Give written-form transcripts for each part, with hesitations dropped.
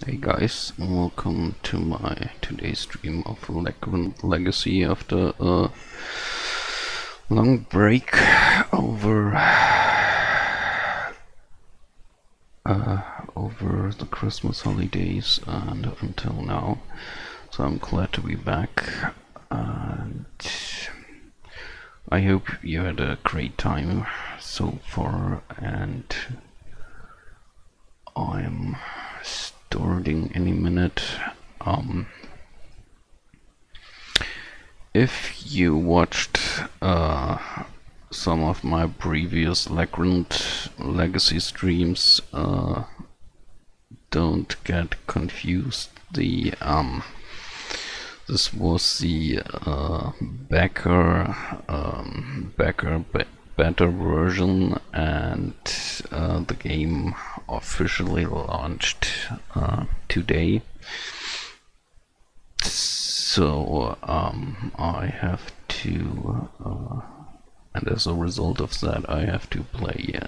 Hey guys, welcome to my today's stream of Legrand Legacy after a long break over over the Christmas holidays and until now. So I'm glad to be back, and I hope you had a great time so far, and I'm starting any minute. If you watched some of my previous Legrand Legacy streams, don't get confused. This was the better version, and the game officially launched today. So I have to, and as a result of that, I have to play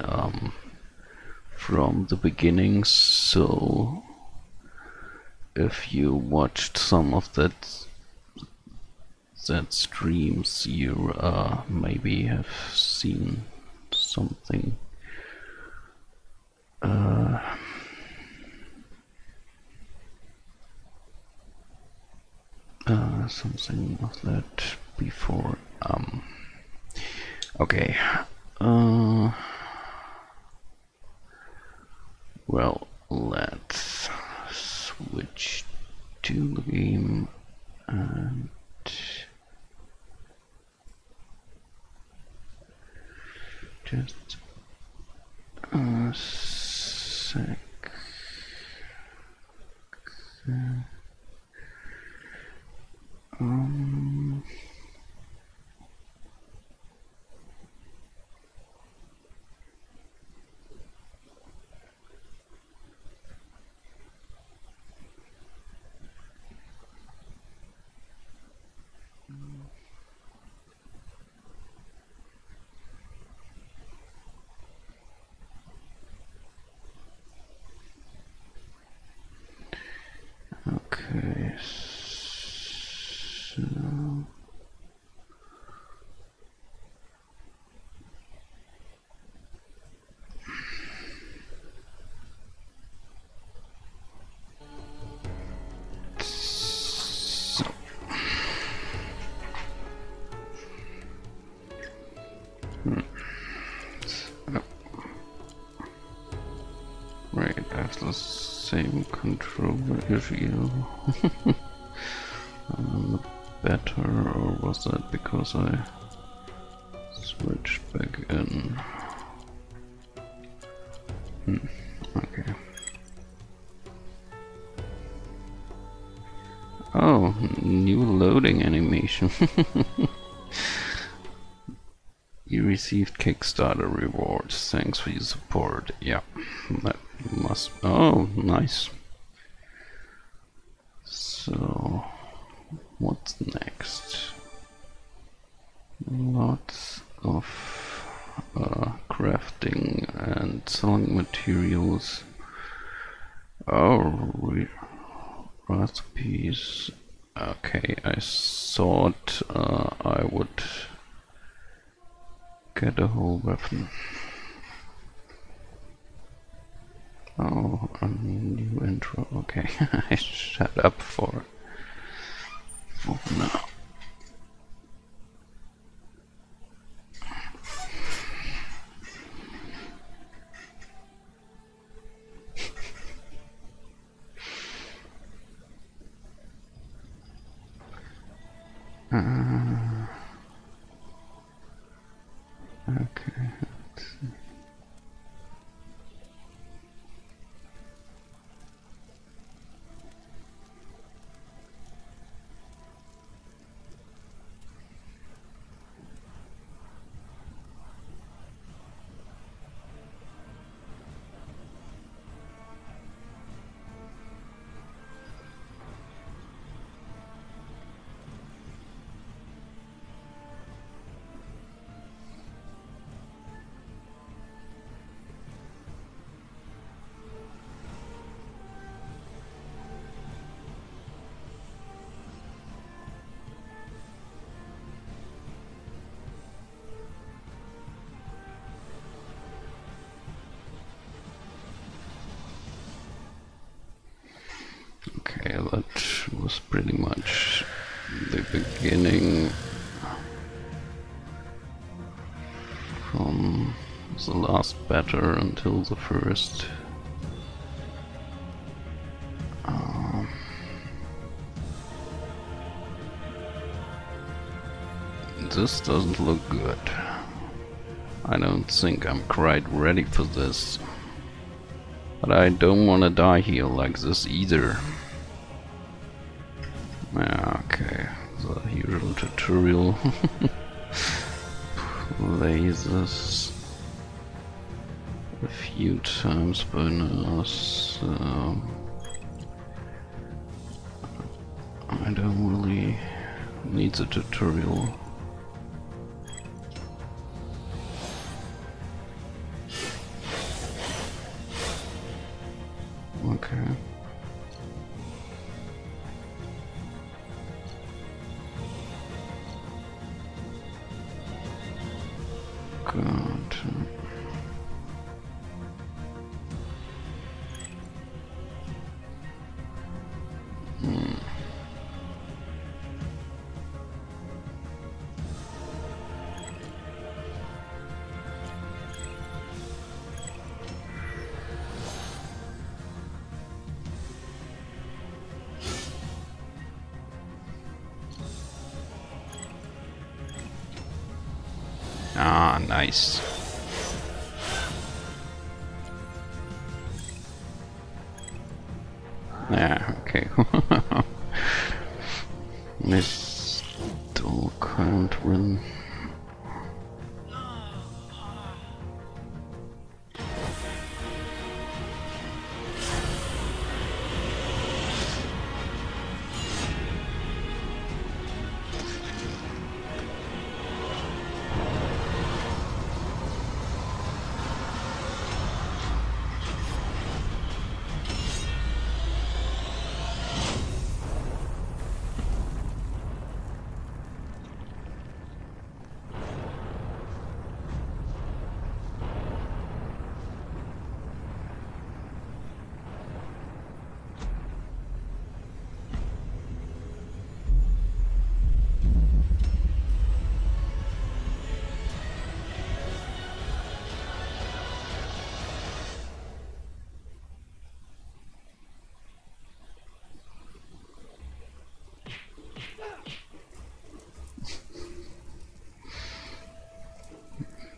from the beginning. So if you watched some of that streams, you maybe have seen something something of that before. Okay. Well, let's switch to the game and just a sec. Okay, so right, I have the same controller issue. Better, or was that because I switched back in? Okay. Oh, new loading animation. You received Kickstarter rewards. Thanks for your support. Yeah, that must. Oh, nice. So, what's next? Lots of crafting and selling materials. Oh, recipes. Okay, I thought I would get a whole weapon. Oh, a new intro. Okay, I shut up for now. Okay, let's see. Okay, that was pretty much the beginning from the last batter until the first. This doesn't look good. I don't think I'm quite ready for this. But I don't want to die here like this either. Yeah, okay, the hero tutorial plays this a few times by now, so I don't really need the tutorial. Okay. Good. Ah, nice. Yeah, okay. I still can't win.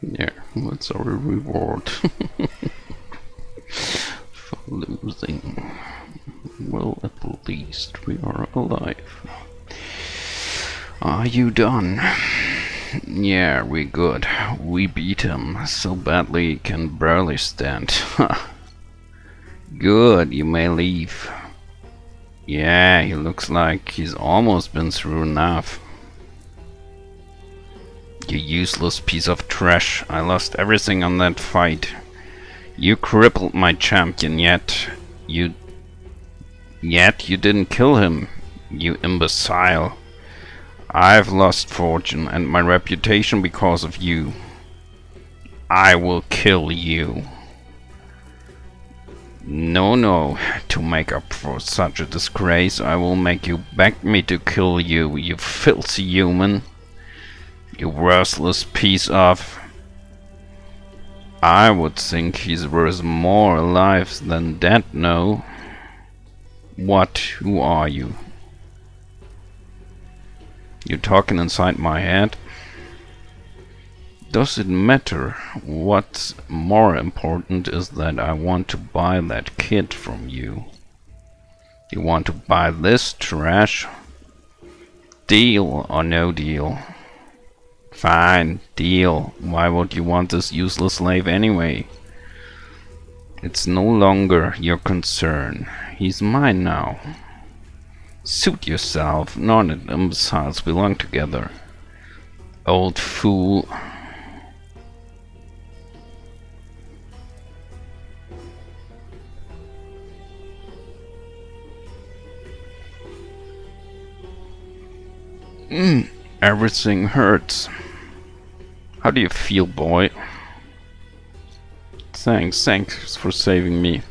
Yeah, what's our reward for losing? Well, at least we are alive. Are you done? Yeah, we're good. We beat him so badly he can barely stand. Good, you may leave. Yeah, he looks like he's almost been through enough. You useless piece of trash. I lost everything on that fight. You crippled my champion, yet you didn't kill him, you imbecile. I've lost fortune and my reputation because of you. I will kill you. No, to make up for such a disgrace, I will make you beg me to kill you, you filthy human. You worthless piece of... I would think he's worth more alive than dead, no? What? Who are you? You talking inside my head? Does it matter? What's more important is that I want to buy that kid from you. You want to buy this trash? Deal or no deal? Fine, deal. Why would you want this useless slave anyway? It's no longer your concern. He's mine now. Suit yourself. None and imbeciles belong together. Old fool. Everything hurts. How do you feel, boy? Thanks for saving me.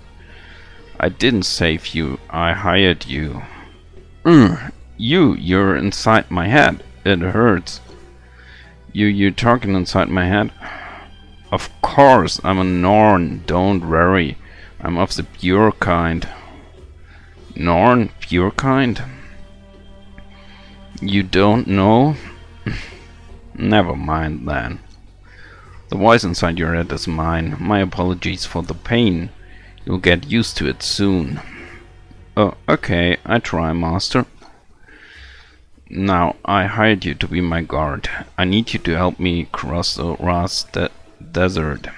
I didn't save you, I hired you. You're inside my head. It hurts. You're talking inside my head? Of course, I'm a Norn, don't worry. I'm of the pure kind. Norn? Pure kind? You don't know? Never mind then. The voice inside your head is mine. My apologies for the pain. You'll get used to it soon. Oh, okay, I try, Master. Now, I hired you to be my guard. I need you to help me cross the Ras Desert.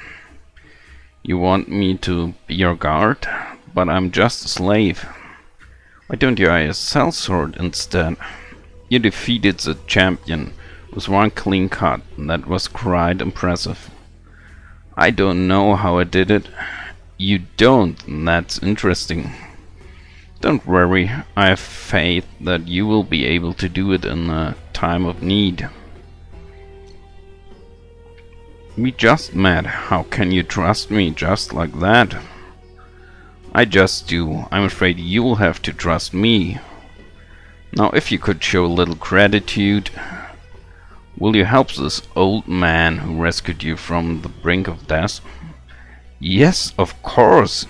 You want me to be your guard? But I'm just a slave. Why don't you hire a sellsword instead? You defeated the champion with one clean cut. That was quite impressive. I don't know how I did it. You don't, and that's interesting. Don't worry, I have faith that you will be able to do it in a time of need. We just met. How can you trust me just like that? I just do. I'm afraid you'll have to trust me. Now, if you could show a little gratitude, will you help this old man who rescued you from the brink of death? Yes, of course.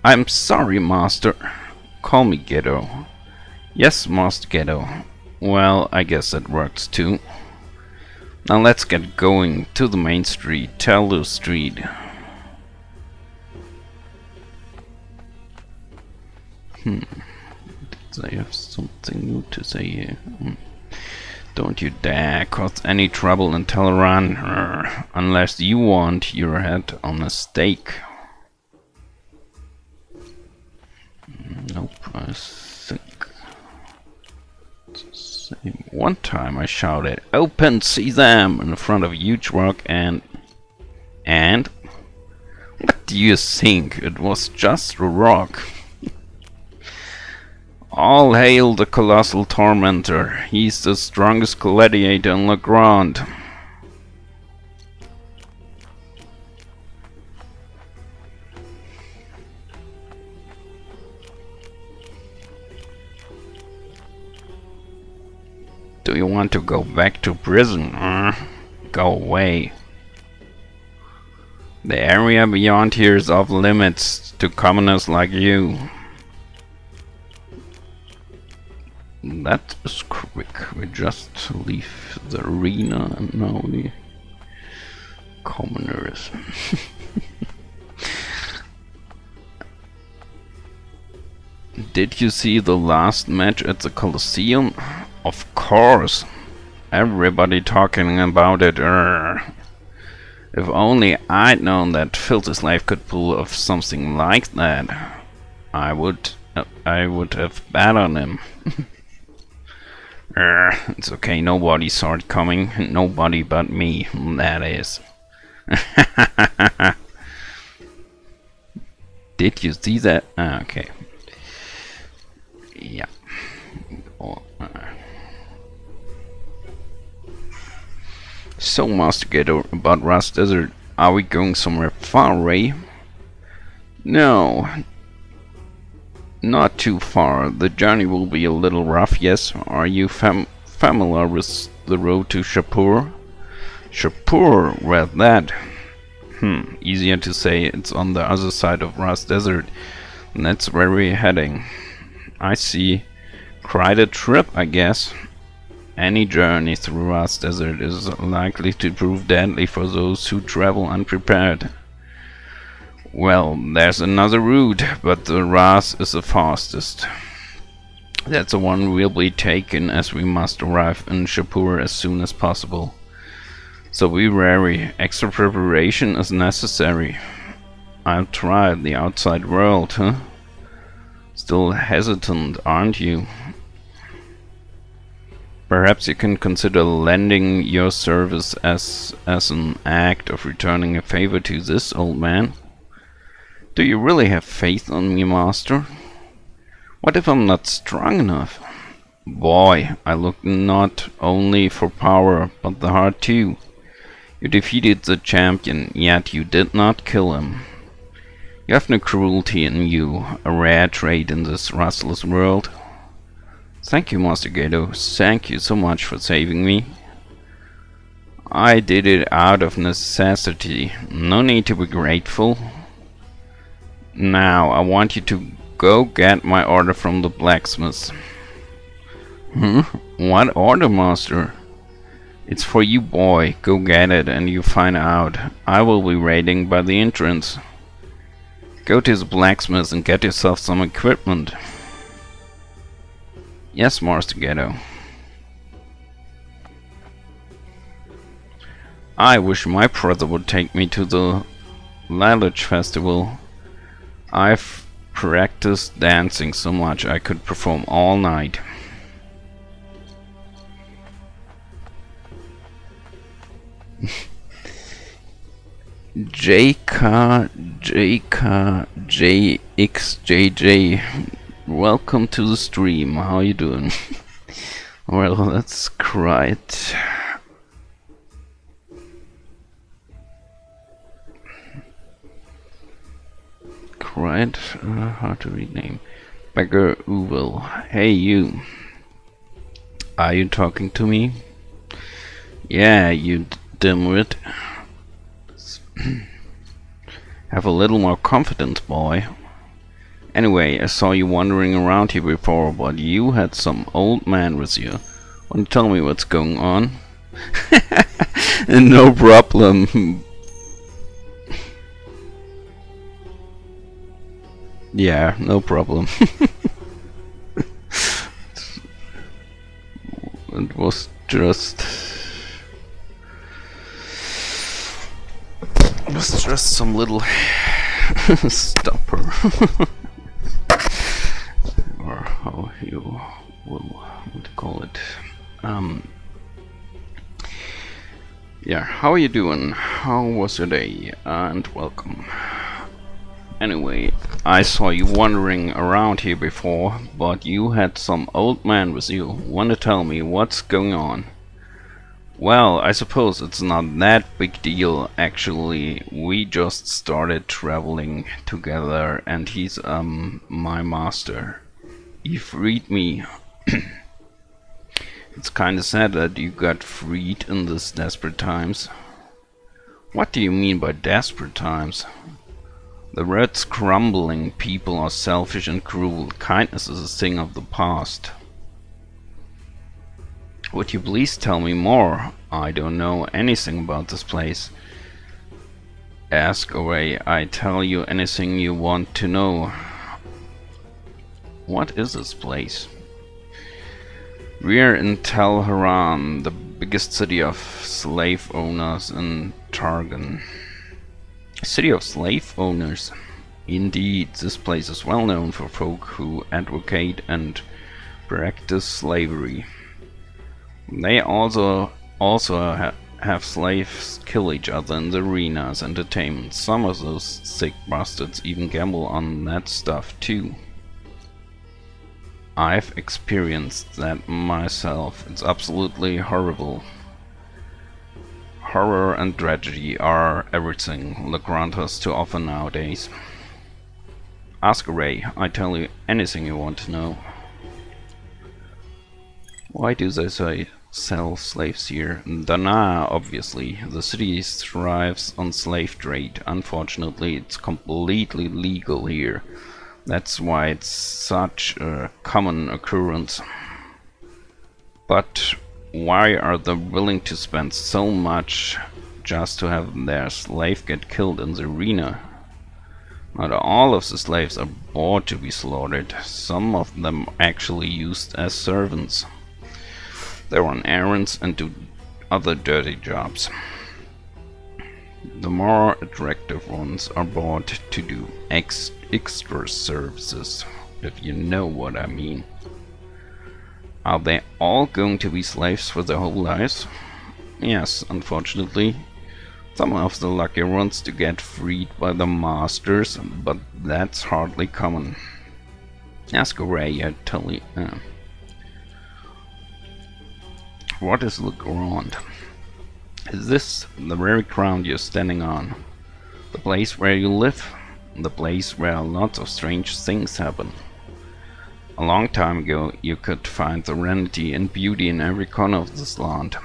I'm sorry, Master. Call me Ghetto. Yes, Master Ghetto. Well, I guess that works too. Now let's get going to the main street, Tello Street. Did I have something new to say here? Don't you dare cause any trouble in Teleran, unless you want your head on a stake. Nope, I think it's the same. One time I shouted, "Open Sesame!" in front of a huge rock and... What do you think? It was just a rock. All hail the colossal tormentor. He's the strongest gladiator in Legrand. Do you want to go back to prison? Go away. The area beyond here is off limits to commoners like you. That is quick. We just leave the arena and now the commoners. Did you see the last match at the Colosseum? Of course. Everybody talking about it. If only I'd known that Filthy Slave could pull off something like that, I would have bet on him. It's okay, nobody saw it coming. Nobody but me, that is. Did you see that? Okay. Yeah. So, Master Ghetto, about Ras Desert, are we going somewhere far away? No. Not too far. The journey will be a little rough, yes. Are you familiar with the road to Shapur? Shapur, where's that? Easier to say. It's on the other side of Ras Desert. And that's where we're heading. I see. Quite a trip, I guess. Any journey through Ras Desert is likely to prove deadly for those who travel unprepared. Well, there's another route, but the Ras is the fastest. That's the one we'll be taking, as we must arrive in Shapur as soon as possible. So be wary, extra preparation is necessary. I'll try the outside world, huh? Still hesitant, aren't you? Perhaps you can consider lending your service as an act of returning a favor to this old man. Do you really have faith on me, Master? What if I'm not strong enough? Boy, I look not only for power, but the heart too. You defeated the champion, yet you did not kill him. You have no cruelty in you, a rare trait in this restless world. Thank you, Master Gato. Thank you so much for saving me. I did it out of necessity. No need to be grateful. Now, I want you to go get my order from the blacksmith. What order, Master? It's for you, boy. Go get it and you find out. I will be waiting by the entrance. Go to the blacksmith and get yourself some equipment. Yes, Master Ghetto. I wish my brother would take me to the Lilith Festival. I've practiced dancing so much I could perform all night. JXJJ, welcome to the stream. How you doing? Well, let's cry it. Right, how to rename Beggar Uvel. Hey you, are you talking to me? Yeah, you dimwit. Have a little more confidence, boy. Anyway, I saw you wandering around here before, but you had some old man with you. Why don't you tell me what's going on? No problem. Yeah, no problem. It was just some little stopper. Or how you will want to call it. Yeah, how are you doing? How was your day? And welcome. Anyway, I saw you wandering around here before, but you had some old man with you. Wanna tell me what's going on? Well, I suppose it's not that big deal actually. We just started traveling together and he's my master. He freed me. It's kinda sad that you got freed in these desperate times. What do you mean by desperate times? The world's crumbling, people are selfish and cruel. Kindness is a thing of the past. Would you please tell me more? I don't know anything about this place. Ask away, I tell you anything you want to know. What is this place? We're in Tel Haran, the biggest city of slave owners in Targon. City of slave owners. Indeed, this place is well known for folk who advocate and practice slavery. They also have slaves kill each other in the arenas, entertainment. Some of those sick bastards even gamble on that stuff too. I've experienced that myself. It's absolutely horrible. Horror and tragedy are everything Legrand has to offer nowadays. Ask Ray, I tell you anything you want to know. Why do they say sell slaves here? Dana, obviously. The city thrives on slave trade. Unfortunately, it's completely legal here. That's why it's such a common occurrence. But why are they willing to spend so much just to have their slave get killed in the arena? Not all of the slaves are bought to be slaughtered. Some of them are actually used as servants. They run errands and do other dirty jobs. The more attractive ones are bought to do extra services, if you know what I mean. Are they all going to be slaves for their whole lives? Yes, unfortunately. Some of the lucky ones to get freed by the masters, but that's hardly common. Ask Ray, I tell you. What is Legrand? Is this the very ground you're standing on? The place where you live? the place where lots of strange things happen. A long time ago you could find serenity and beauty in every corner of this land.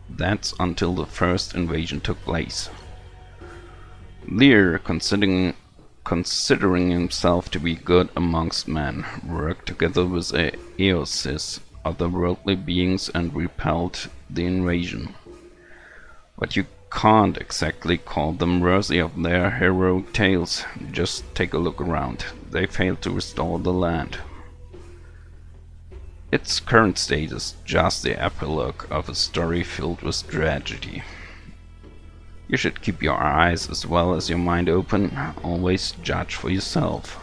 That's until the first invasion took place. Lear, considering himself to be good amongst men, worked together with Eosis, otherworldly beings, and repelled the invasion. But you can't exactly call them worthy of their heroic tales. Just take a look around. They failed to restore the land. Its current state is just the epilogue of a story filled with tragedy. You should keep your eyes as well as your mind open, always judge for yourself.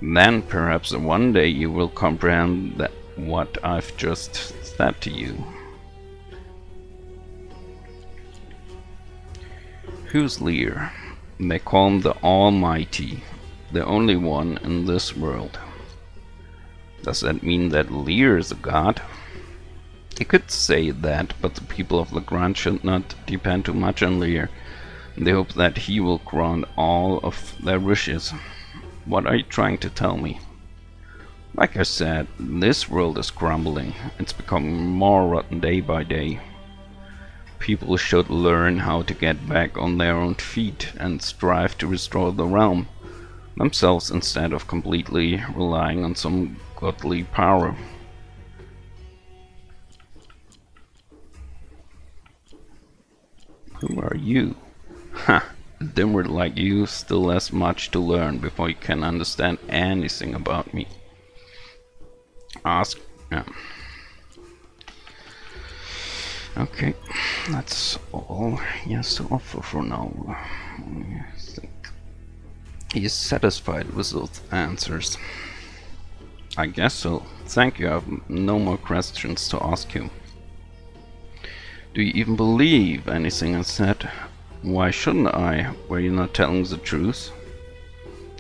Then perhaps one day you will comprehend that what I've just said to you. Who's Lear? They call him the Almighty, the only one in this world. Does that mean that Lear is a god? You could say that, but the people of Legrand should not depend too much on Lear. They hope that he will grant all of their wishes. What are you trying to tell me? Like I said, this world is crumbling. It's becoming more rotten day by day. People should learn how to get back on their own feet and strive to restore the realm themselves instead of completely relying on some godly power. Who are you? Ha! A dimwit like you still has much to learn before you can understand anything about me. Ask. Okay, that's all he has to offer for now. I think he is satisfied with those answers. I guess so. Thank you, I have no more questions to ask you. Do you even believe anything I said? Why shouldn't I? Were you not telling the truth?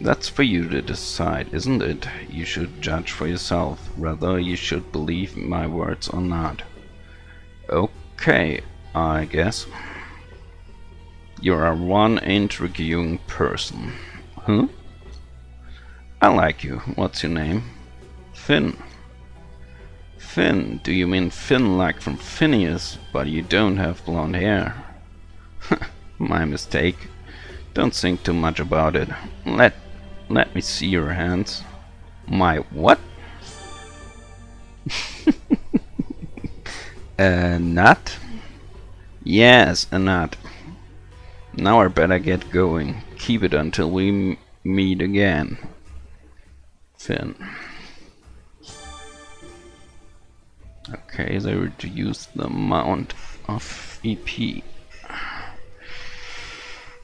That's for you to decide, isn't it? You should judge for yourself, whether you should believe my words or not. Okay, I guess. You're one intriguing person. Huh? I like you. What's your name? Finn. Finn? Do you mean Finn like from Phineas? But you don't have blonde hair. My mistake. Don't think too much about it. Let me see your hands. My what? A nut? Yes, a nut. Now I better get going. Keep it until we meet again. Finn. Okay, they reduced the amount of EP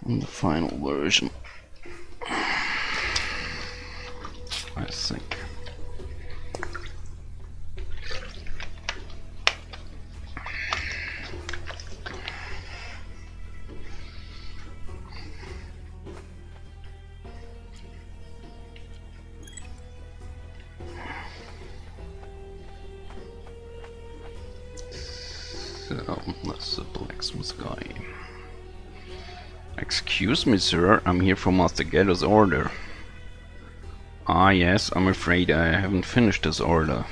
in the final version, I think. So, that's the blacksmith guy. Excuse me, sir, I'm here for Master Ghetto's order. Ah, yes, I'm afraid I haven't finished this order.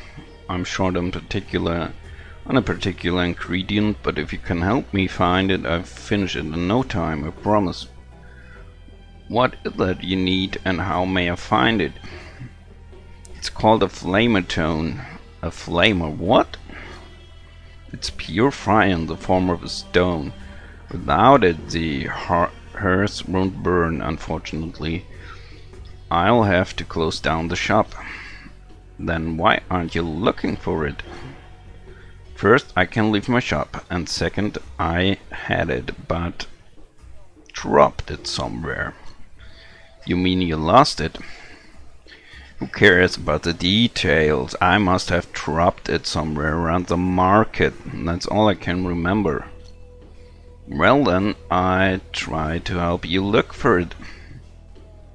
I'm short on a particular ingredient, but if you can help me find it, I'll finish it in no time, I promise. What is it you need, and how may I find it? It's called a flamertone. A flamer what? It's pure fire in the form of a stone. Without it, the hearth won't burn, unfortunately. I'll have to close down the shop. Then why aren't you looking for it? First, I can leave my shop, and second, I had it, but dropped it somewhere. You mean you lost it? Who cares about the details? I must have dropped it somewhere around the market. That's all I can remember. Well then, I try to help you look for it.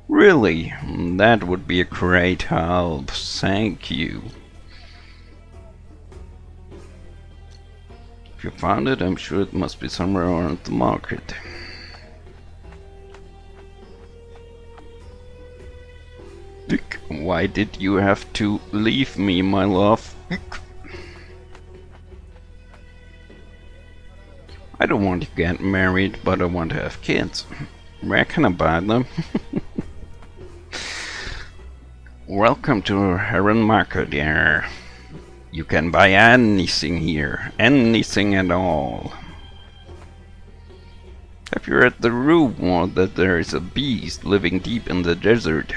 Really? That would be a great help. Thank you. If you found it, I'm sure it must be somewhere around the market. Why did you have to leave me, my love? I don't want to get married, but I want to have kids. Where can I buy them? Welcome to Heron Market, dear. You can buy anything here, anything at all. Have you read the rumor that there is a beast living deep in the desert?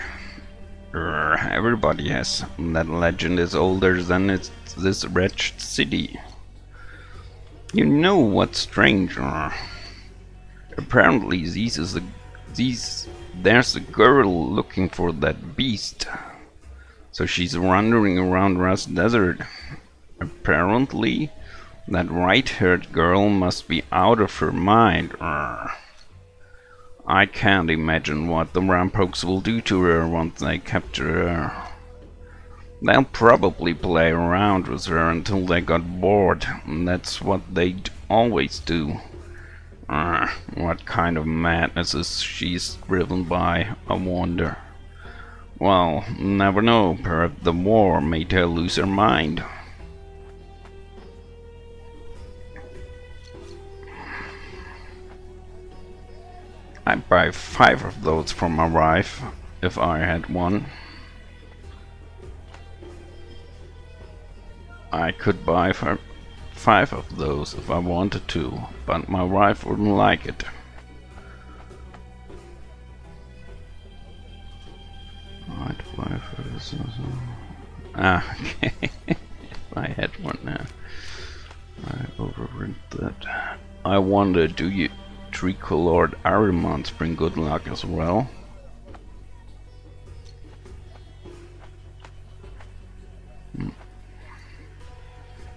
Everybody has. That legend is older than this wretched city. You know what's strange? Apparently there's a girl looking for that beast. So she's wandering around Rust Desert. Apparently that white-haired girl must be out of her mind. I can't imagine what the Rampokes will do to her once they capture her. They'll probably play around with her until they got bored, and that's what they'd always do. What kind of madness is she's driven by, I wonder. Well, never know, perhaps the war made her lose her mind. I'd buy 5 of those for my wife, if I had one. I could buy 5 of those if I wanted to, but my wife wouldn't like it. I'd buy for this. Okay. If I had one now. I overread that. I wonder, do you tricolored Arimons bring good luck as well?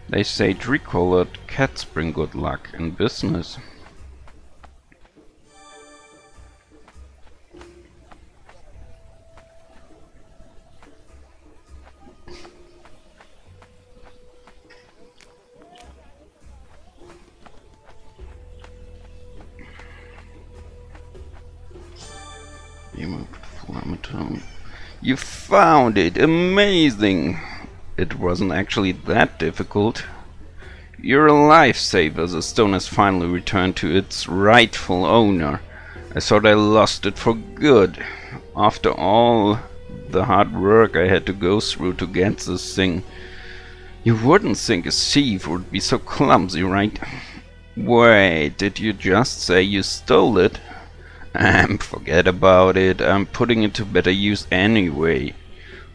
They say tricolored cats bring good luck in business. You moved Flamatone. You found it! Amazing! It wasn't actually that difficult. You're a lifesaver. The stone has finally returned to its rightful owner. I thought I lost it for good. After all the hard work I had to go through to get this thing. You wouldn't think a thief would be so clumsy, right? Wait, did you just say you stole it? Forget about it. I'm putting it to better use anyway.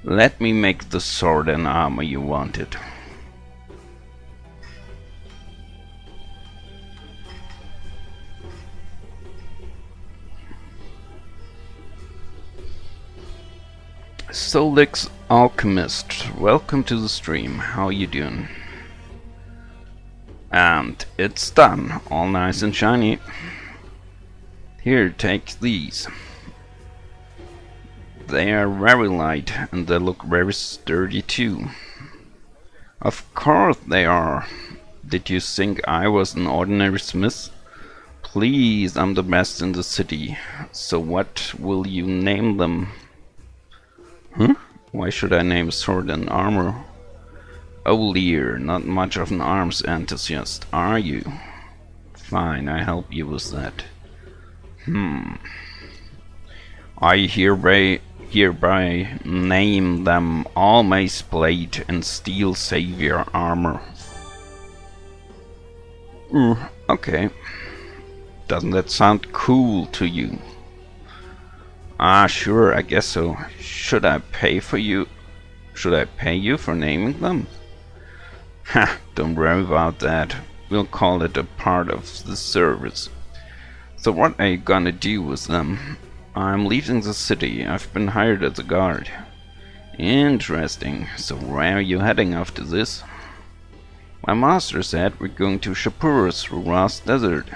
Let me make the sword and armor you wanted. Solix Alchemist, welcome to the stream. How you doing? And it's done, all nice and shiny. Here, take these. They are very light and they look very sturdy too. Of course they are. Did you think I was an ordinary smith? Please, I'm the best in the city. So what will you name them? Huh? Why should I name sword and armor? Oh, Lear, not much of an arms enthusiast, are you? Fine, I help you with that. I hereby name them all Mace Plate and Steel Savior Armor. Okay. Doesn't that sound cool to you? Ah, sure, I guess so. Should I pay you for naming them? Ha, don't worry about that. We'll call it a part of the service. So what are you gonna do with them? I'm leaving the city. I've been hired as a guard. Interesting. So where are you heading after this? My master said we're going to Shapur through Rust Desert.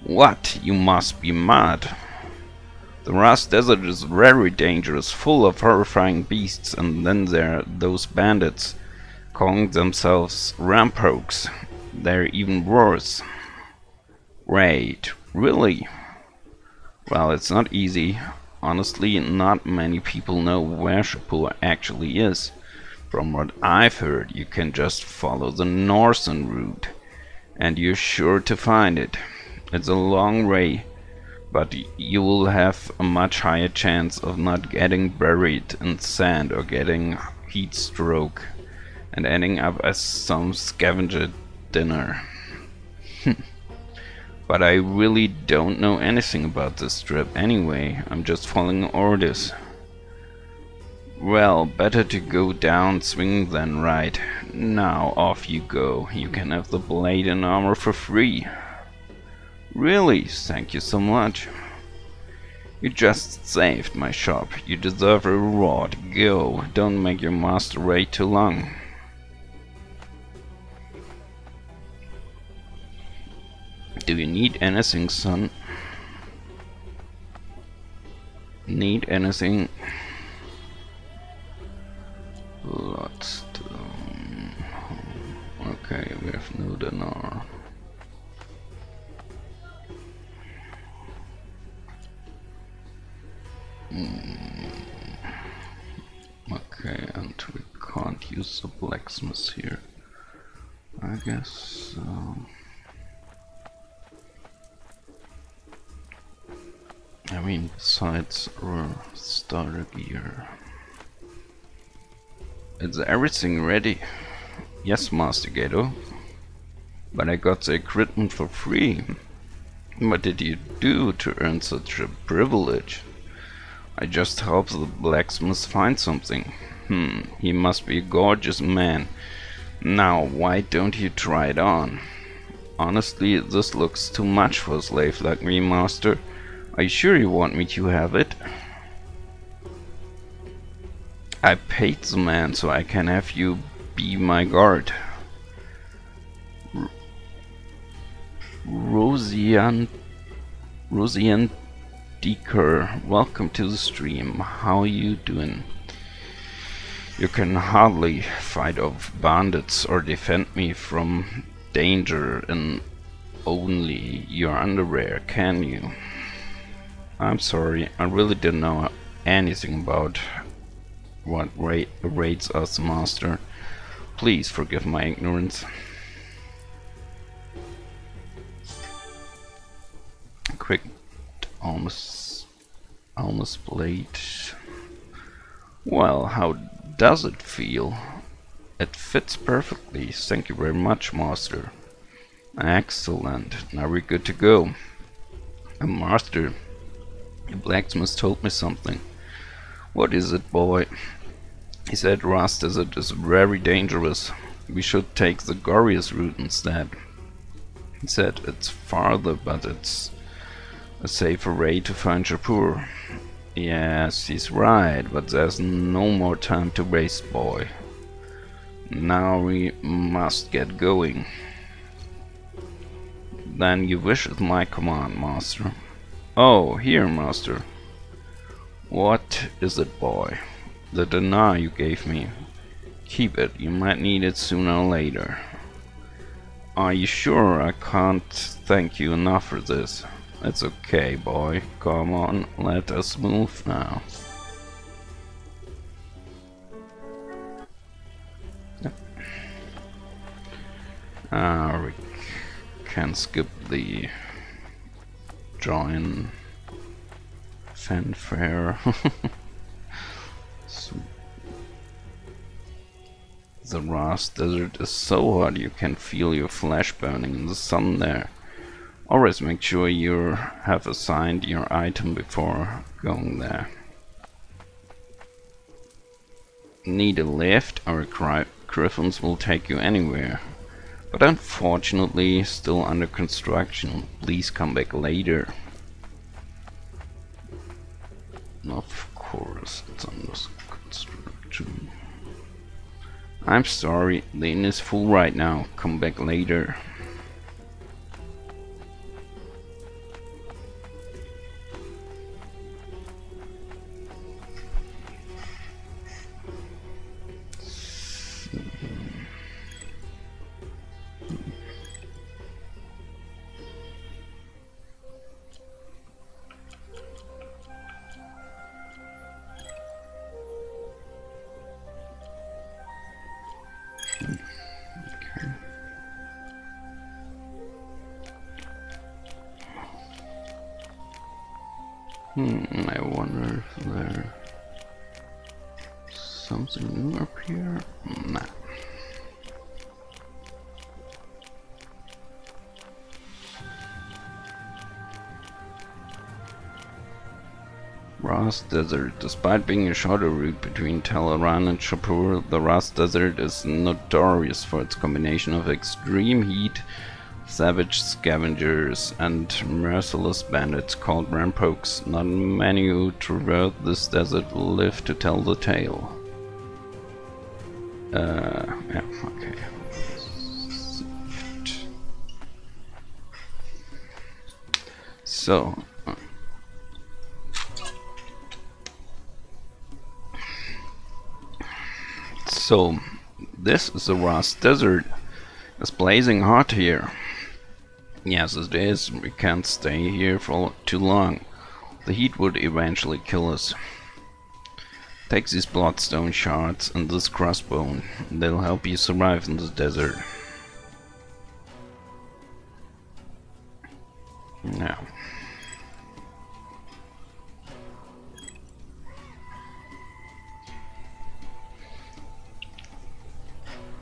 What? You must be mad. The Rust Desert is very dangerous, full of horrifying beasts, and then there are those bandits calling themselves Rampokes. They're even worse. Wait, really? Well, it's not easy. Honestly, not many people know where Shapur actually is. From what I've heard, you can just follow the northern route, and you're sure to find it. It's a long way, but you will have a much higher chance of not getting buried in sand or getting heat stroke and ending up as some scavenger dinner. But I really don't know anything about this trip anyway. I'm just following orders. Well, better to go down swinging than right. Now off you go. You can have the blade and armor for free. Really? Thank you so much. You just saved my shop. You deserve a reward. Go. Don't make your master wait too long. Do you need anything, son? Need anything? Bloodstone. Okay, we have no dinar. Okay, and we can't use the blacksmith here. I guess I mean, besides our starter gear. Is everything ready? Yes, Master Gato. But I got the equipment for free. What did you do to earn such a privilege? I just helped the blacksmith find something. He must be a gorgeous man. Now, why don't you try it on? Honestly, this looks too much for a slave like me, Master. Are you sure you want me to have it? I paid the man so I can have you be my guard. Rosian Deeker, welcome to the stream. How you doing? You can hardly fight off bandits or defend me from danger in only your underwear, can you? I'm sorry, I really didn't know anything about what rates us, Master. Please forgive my ignorance. Quick almost blade. Well, how does it feel? It fits perfectly. Thank you very much, Master. Excellent. Now we're good to go. Master, the blacksmith told me something. What is it, boy? He said rust is very dangerous. We should take the Gorius route instead. He said it's farther, but it's a safer way to find Shapur. Yes, he's right, but there's no more time to waste, boy. Now we must get going. Then you wish at my command, Master. Oh, here, Master. What is it, boy? The dinar you gave me. Keep it, you might need it sooner or later. Are you sure? I can't thank you enough for this. It's okay, boy. Come on, let us move now. Yep. We can skip the join fanfare. The Ras Desert is so hot you can feel your flesh burning in the sun there. Always make sure you have assigned your item before going there. Need a lift? Our griffins will take you anywhere. But unfortunately still under construction. Please come back later. Of course it's under construction. I'm sorry, the inn is full right now. Come back later. I wonder if there's something new up here. Nah. Ras Desert. Despite being a shorter route between Teleran and Shapur, the Ras Desert is notorious for its combination of extreme heat, savage scavengers, and merciless bandits called rampokes. Not many who traverse this desert will live to tell the tale. Yeah, okay. So, this is the Ras Desert. It's blazing hot here. Yes, it is. We can't stay here for too long. The heat would eventually kill us. Take these bloodstone shards and this crossbone. They'll help you survive in the desert. Now.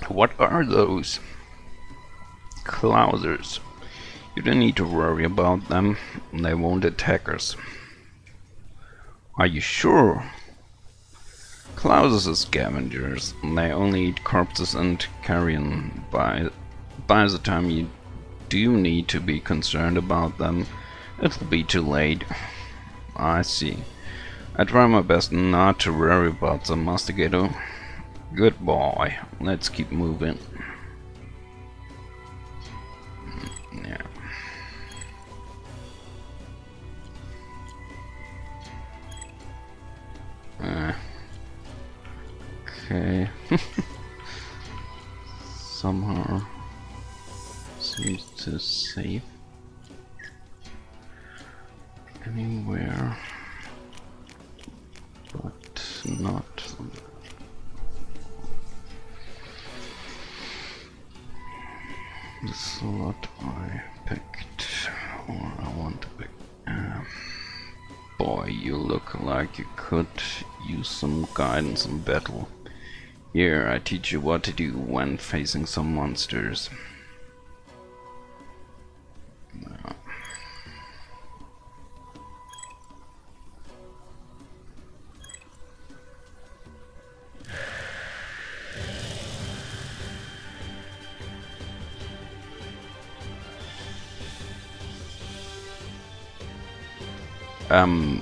What are those? Clousers. You don't need to worry about them. They won't attack us. Are you sure? Clousers are scavengers. They only eat corpses and carrion. By the time you do need to be concerned about them, it'll be too late. I see. I try my best not to worry about them, Mastigato. Good boy. Let's keep moving. Yeah. Okay. Somehow seems to save anywhere, but not. The slot I picked, or I want to pick. Boy, you look like you could use some guidance in battle. Here, I teach you what to do when facing some monsters.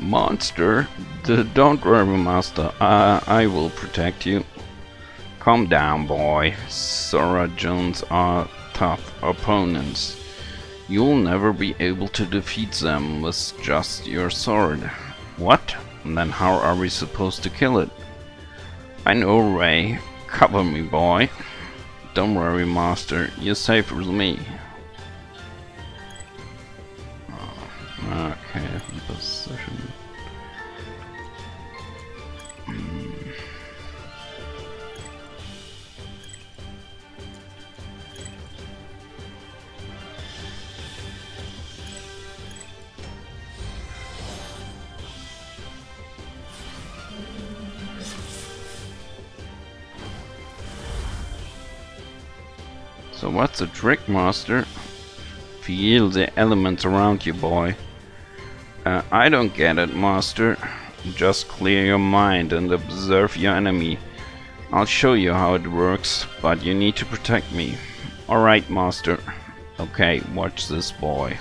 Monster? Don't worry, Master. I will protect you. Calm down, boy. Sora Jones are tough opponents. You'll never be able to defeat them with just your sword. What? Then how are we supposed to kill it? I know, Ray. Cover me, boy. Don't worry, Master. You're safe with me. Okay, position. So what's the trick, Master? Feel the elements around you, boy. I don't get it, Master. Just clear your mind and observe your enemy. I'll show you how it works, but you need to protect me. Alright, Master. Okay, watch this, boy.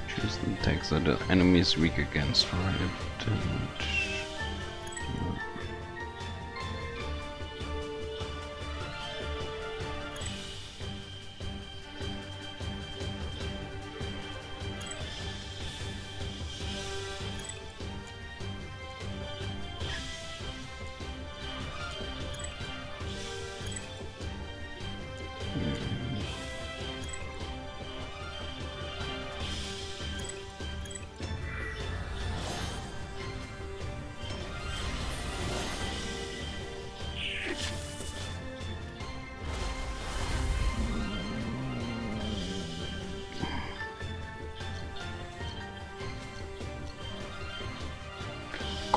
Choose the attacks that the enemy is weak against, right?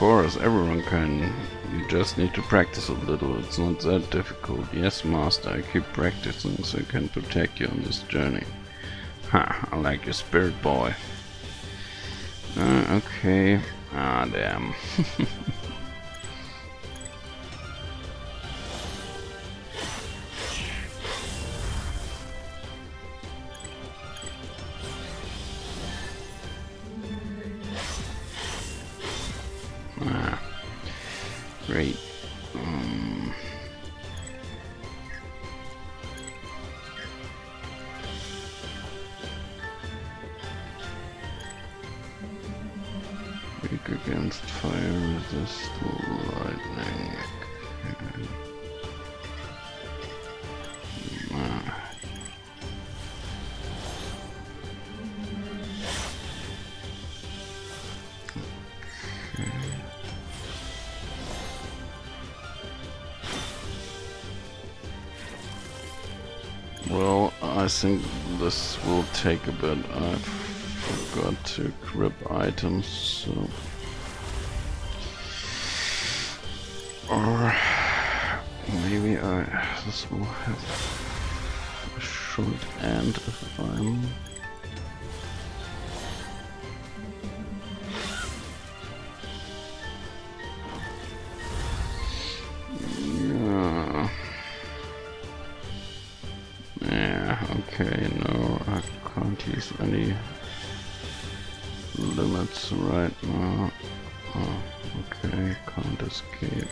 course, everyone can. You just need to practice a little. It's not that difficult. Yes, master, I keep practicing so I can protect you on this journey. Ha, I like your spirit, boy. Okay. Ah, damn. Great. Weak against fire, resist lightning. Well, I think this will take a bit. I forgot to grab items, so... Or... maybe this will have a short end if I'm... Okay, no, I can't use any limits right now. Oh, okay, can't escape.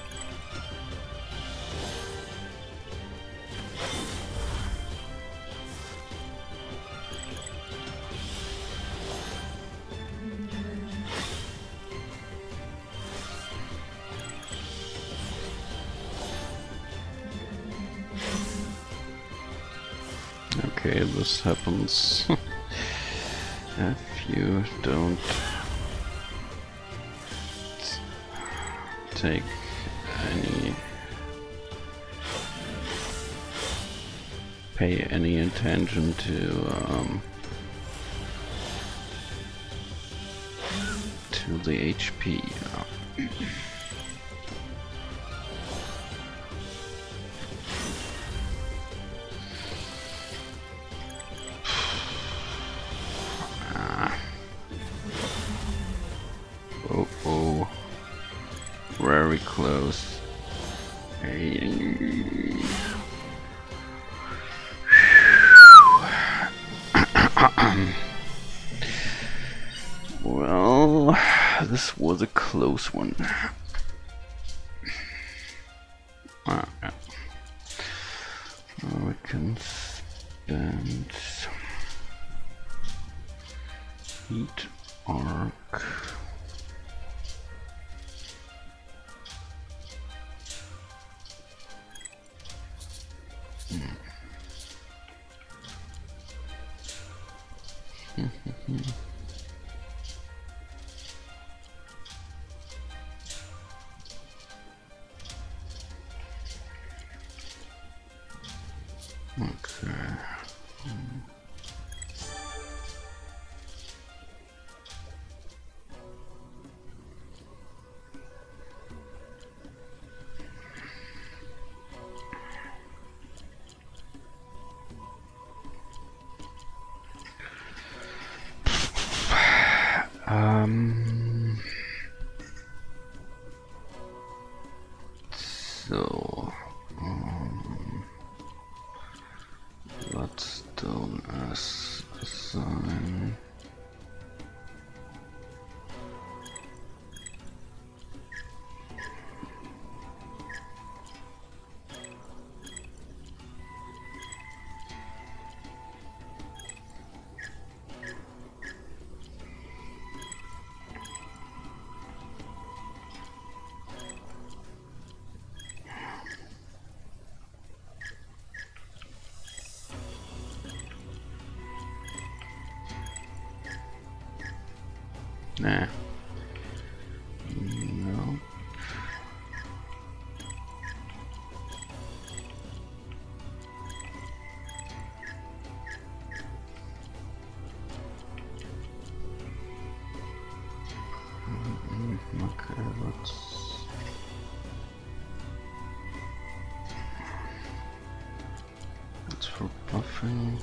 Okay, this happens if you don't take pay any attention to the HP. Oh, very close. Well, this was a close one. Yeah. We can spend heat arc. Okay. So, Bloodstone as a sign. Nah. No. Okay, let's for buffing.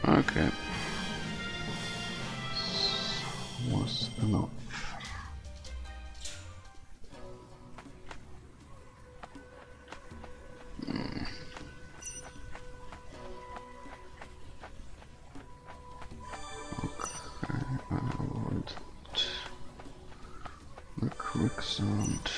Okay. Was enough. The quicksand.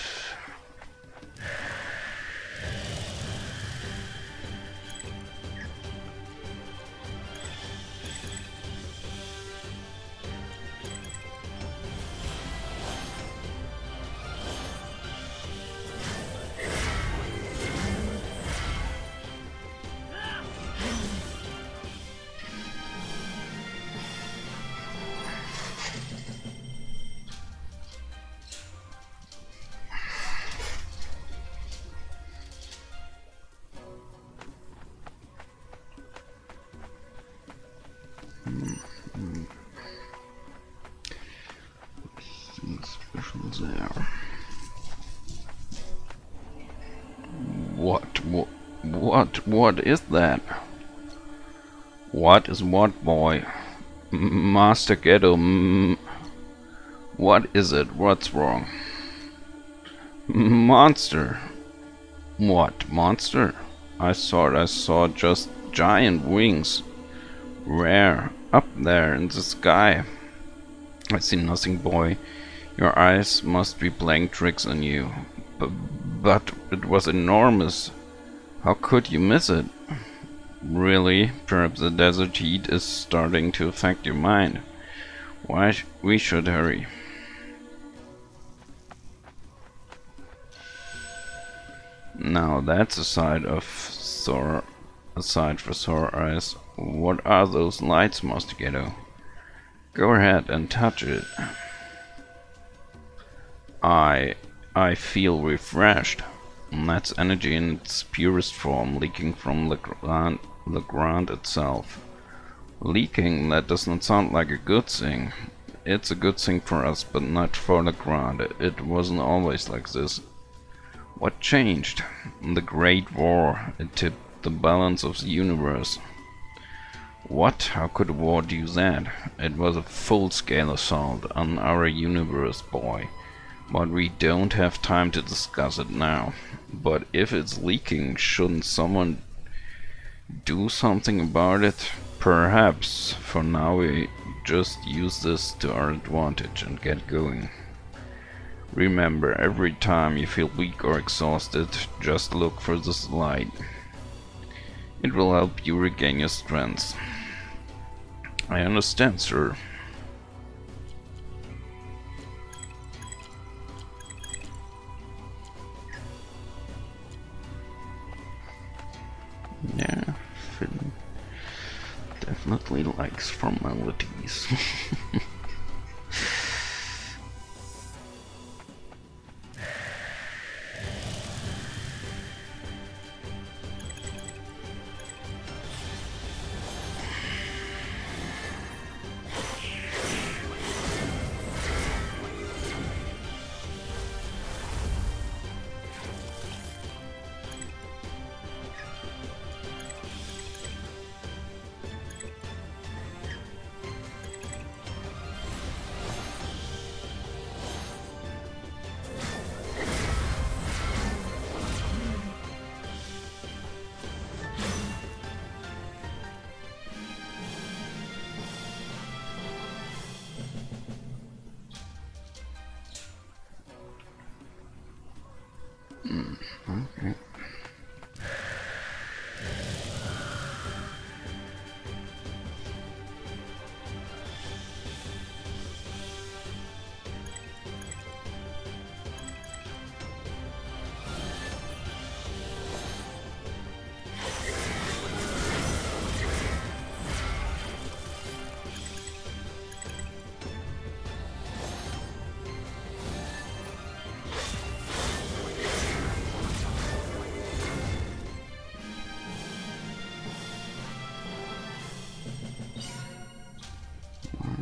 Special there. What is that? What is what, boy? Master Ghetto, what is it? What's wrong? Monster. What, monster? I thought I saw just giant wings. Where? Up there in the sky. I see nothing, boy. Your eyes must be playing tricks on you. But it was enormous. How could you miss it? Really? Perhaps the desert heat is starting to affect your mind. We should hurry. Now that's a sight for sore eyes. What are those lights, Master Ghetto? Go ahead and touch it. I feel refreshed. That's energy in its purest form, leaking from Legrand itself. Leaking? That does not sound like a good thing. It's a good thing for us, but not for Legrand. It wasn't always like this. What changed? The Great War. It tipped the balance of the universe. What? How could a war do that? It was a full-scale assault on our universe, boy. But we don't have time to discuss it now. But if it's leaking, shouldn't someone do something about it? Perhaps. For now we just use this to our advantage and get going. Remember, every time you feel weak or exhausted, just look for this light. It will help you regain your strength. I understand, sir. Yeah, Finn definitely likes formalities.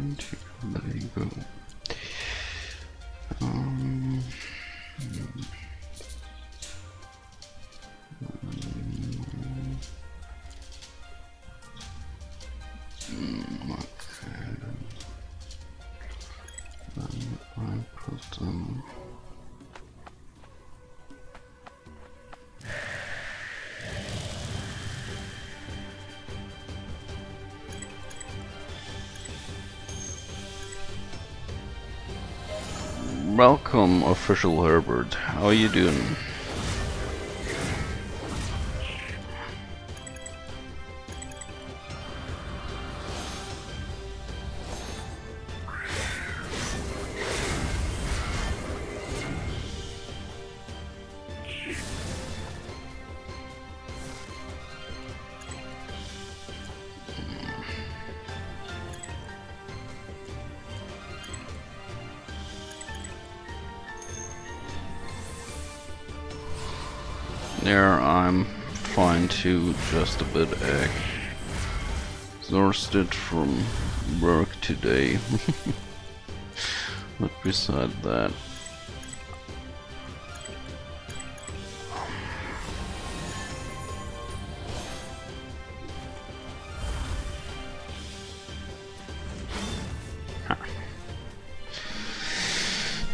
And there you go. Um, okay. Then I put them. Welcome, official Herbert. How are you doing? Yeah, I'm fine too, just a bit exhausted from work today. But beside that,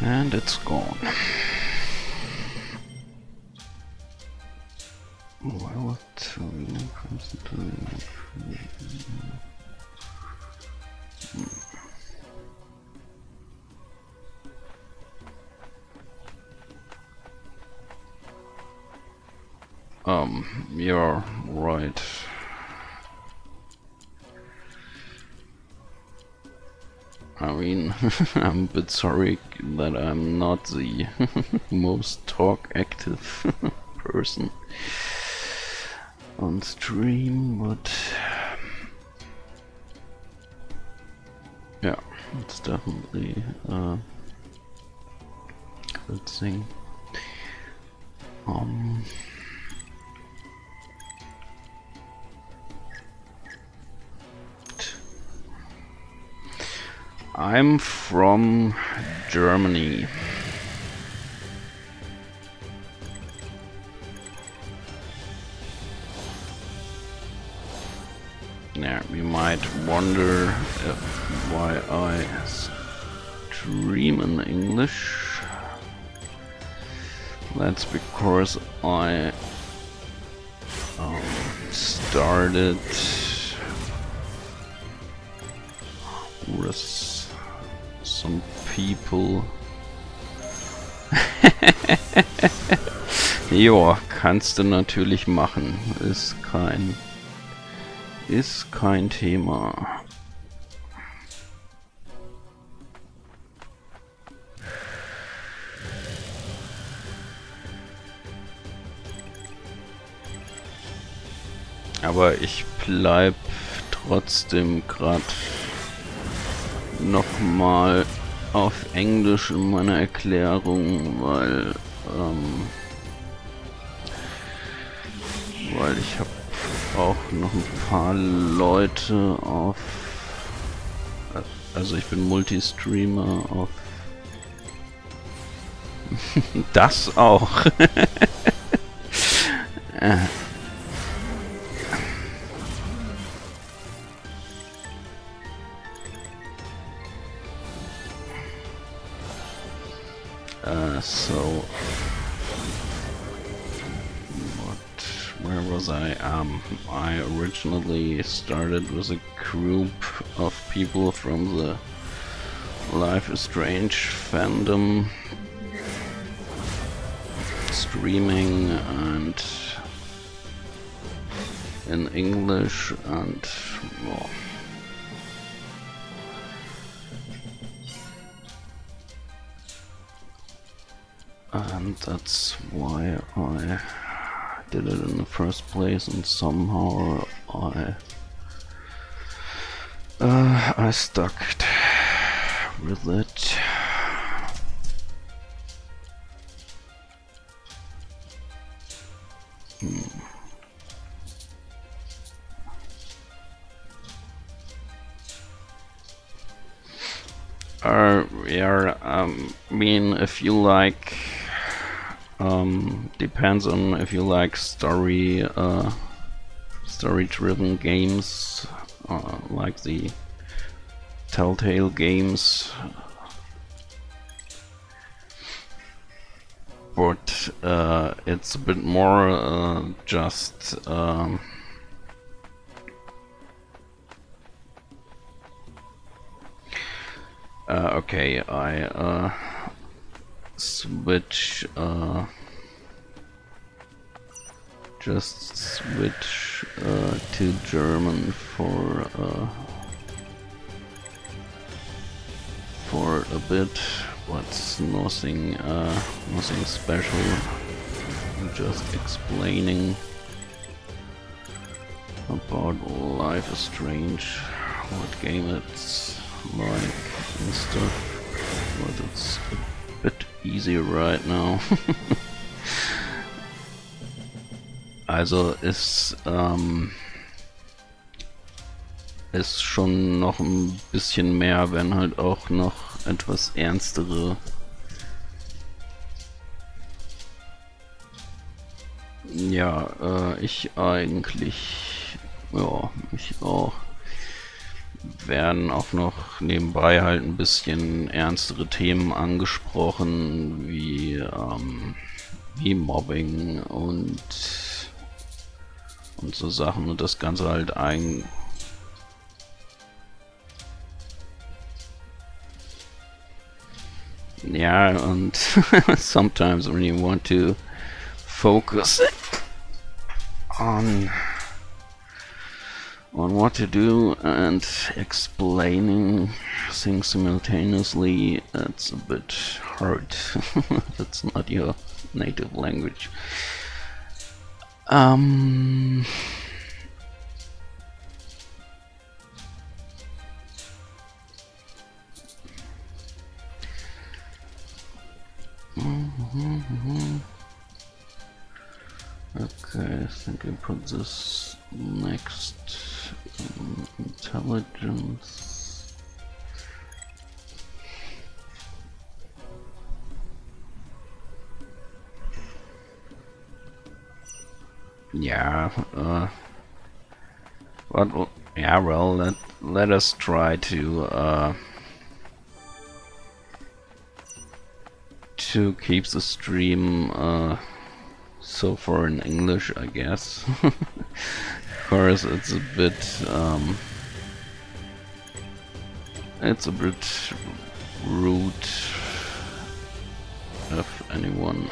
and it's gone. Well, you're right. I mean, I'm a bit sorry that I'm not the most talk active person on stream, but yeah, it's definitely a good thing. I'm from Germany. Yeah, you might wonder why I stream in English. That's because I started with some people. Ja, kannst du natürlich machen. Ist kein Thema. Aber ich bleib trotzdem gerade nochmal auf Englisch in meiner Erklärung, weil ich habe auch noch ein paar Leute auf, also ich bin Multistreamer auf das auch. So where was I? I originally started with a group of people from the Life is Strange fandom, streaming and in English, and well, and that's why I did it in the first place, and somehow I stuck with it. Yeah, I mean, if you like, depends on if you like story-driven games, like the Telltale games. But it's a bit more just okay, I just switch to German for a bit, but nothing special. I'm just explaining about Life is Strange, what game it's like and stuff, but it's a bit easier right now. Also ist schon noch ein bisschen mehr, wenn halt auch noch etwas ernstere ich eigentlich, ja, ich auch, werden auch noch nebenbei halt ein bisschen ernstere Themen angesprochen, wie Mobbing und so Sachen, und das Ganze halt und sometimes when you want to focus on what to do and explaining things simultaneously, it's a bit hard. That's not your native language. Okay, I think I put this next. Intelligence. Yeah, but yeah, well, let us try to keep the stream so far in English, I guess. Of course, it's a bit rude if anyone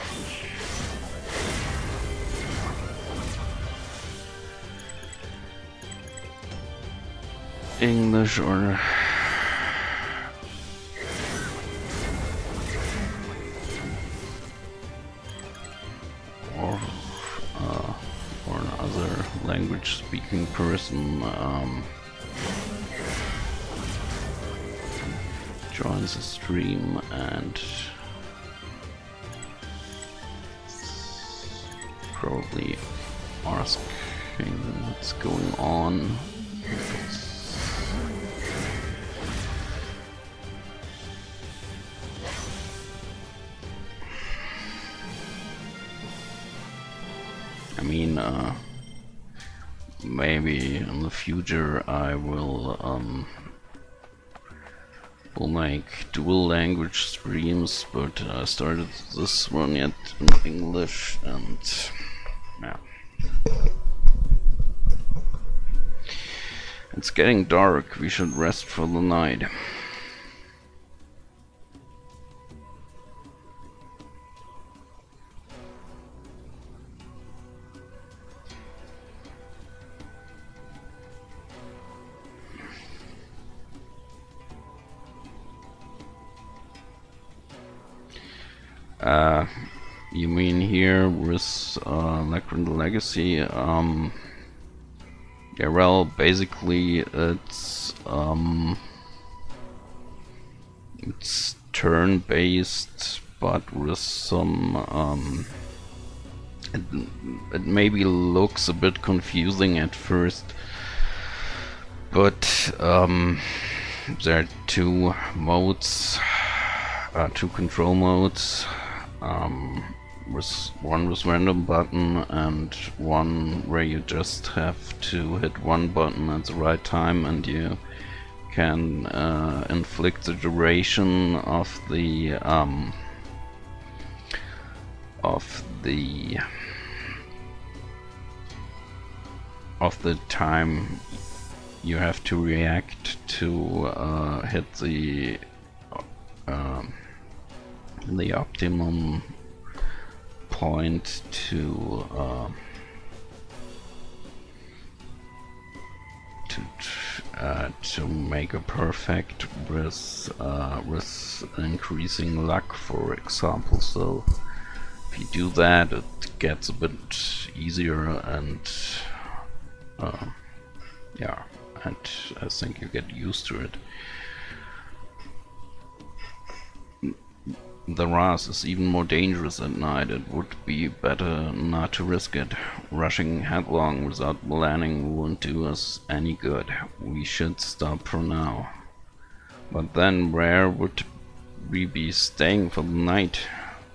English or another language speaking person joins the stream and probably asking what's going on. I mean, maybe in the future I will make dual language streams, but I started this one yet in English, and yeah. It's getting dark, we should rest for the night. You mean here with Legrand Legacy? Yeah, well, basically it's turn-based, but with some it maybe looks a bit confusing at first, but there are two modes, two control modes. One with random button and one where you just have to hit one button at the right time, and you can inflict the duration of the time you have to react to hit the optimum point to make a perfect with increasing luck, for example. So if you do that, it gets a bit easier, and yeah, and I think you get used to it. The Ras is even more dangerous at night. It would be better not to risk it. Rushing headlong without planning won't do us any good. We should stop for now. But then where would we be staying for the night?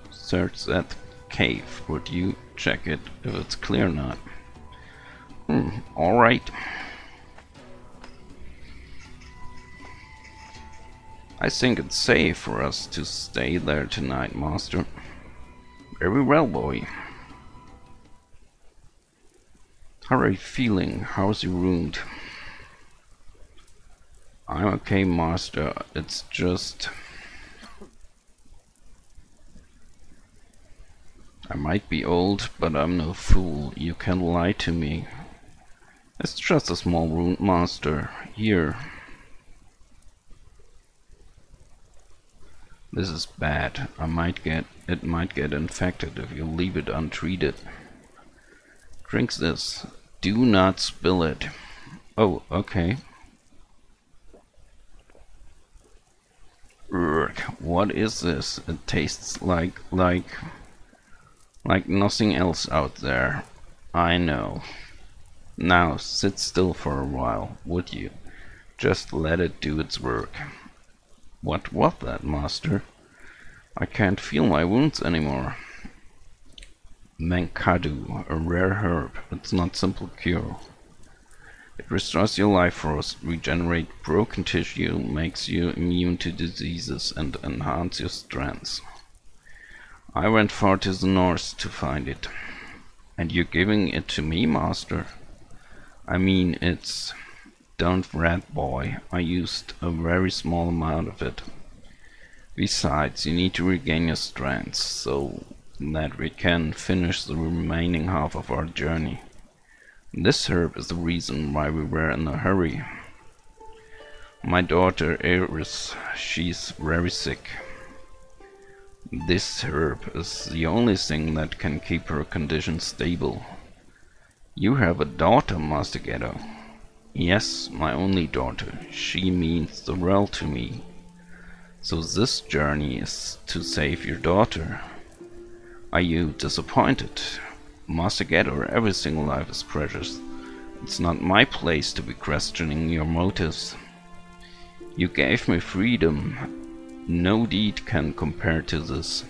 Search that cave. Would you check it if it's clear or not? Alright. I think it's safe for us to stay there tonight, Master. Very well, boy. How are you feeling? How's your wound? I'm okay, Master. It's just... I might be old, but I'm no fool. You can't lie to me. It's just a small wound, Master. Here. This is bad. It might get infected if you leave it untreated. Drink this. Do not spill it. Oh, okay. Urgh, what is this? It tastes like nothing else out there. I know. Now sit still for a while, would you? Just let it do its work. What was that, Master? I can't feel my wounds anymore. Mankadu, a rare herb. It's not simple cure. It restores your life force, regenerates broken tissue, makes you immune to diseases, and enhances your strength. I went far to the north to find it. And you're giving it to me, Master? I mean, it's... Don't fret, boy. I used a very small amount of it. Besides, you need to regain your strength, so that we can finish the remaining half of our journey. This herb is the reason why we were in a hurry. My daughter Iris, she's very sick. This herb is the only thing that can keep her condition stable. You have a daughter, Master Ghetto. Yes, my only daughter. She means the world to me. So this journey is to save your daughter. Are you disappointed? Master Ghetto, every single life is precious. It's not my place to be questioning your motives. You gave me freedom. No deed can compare to this.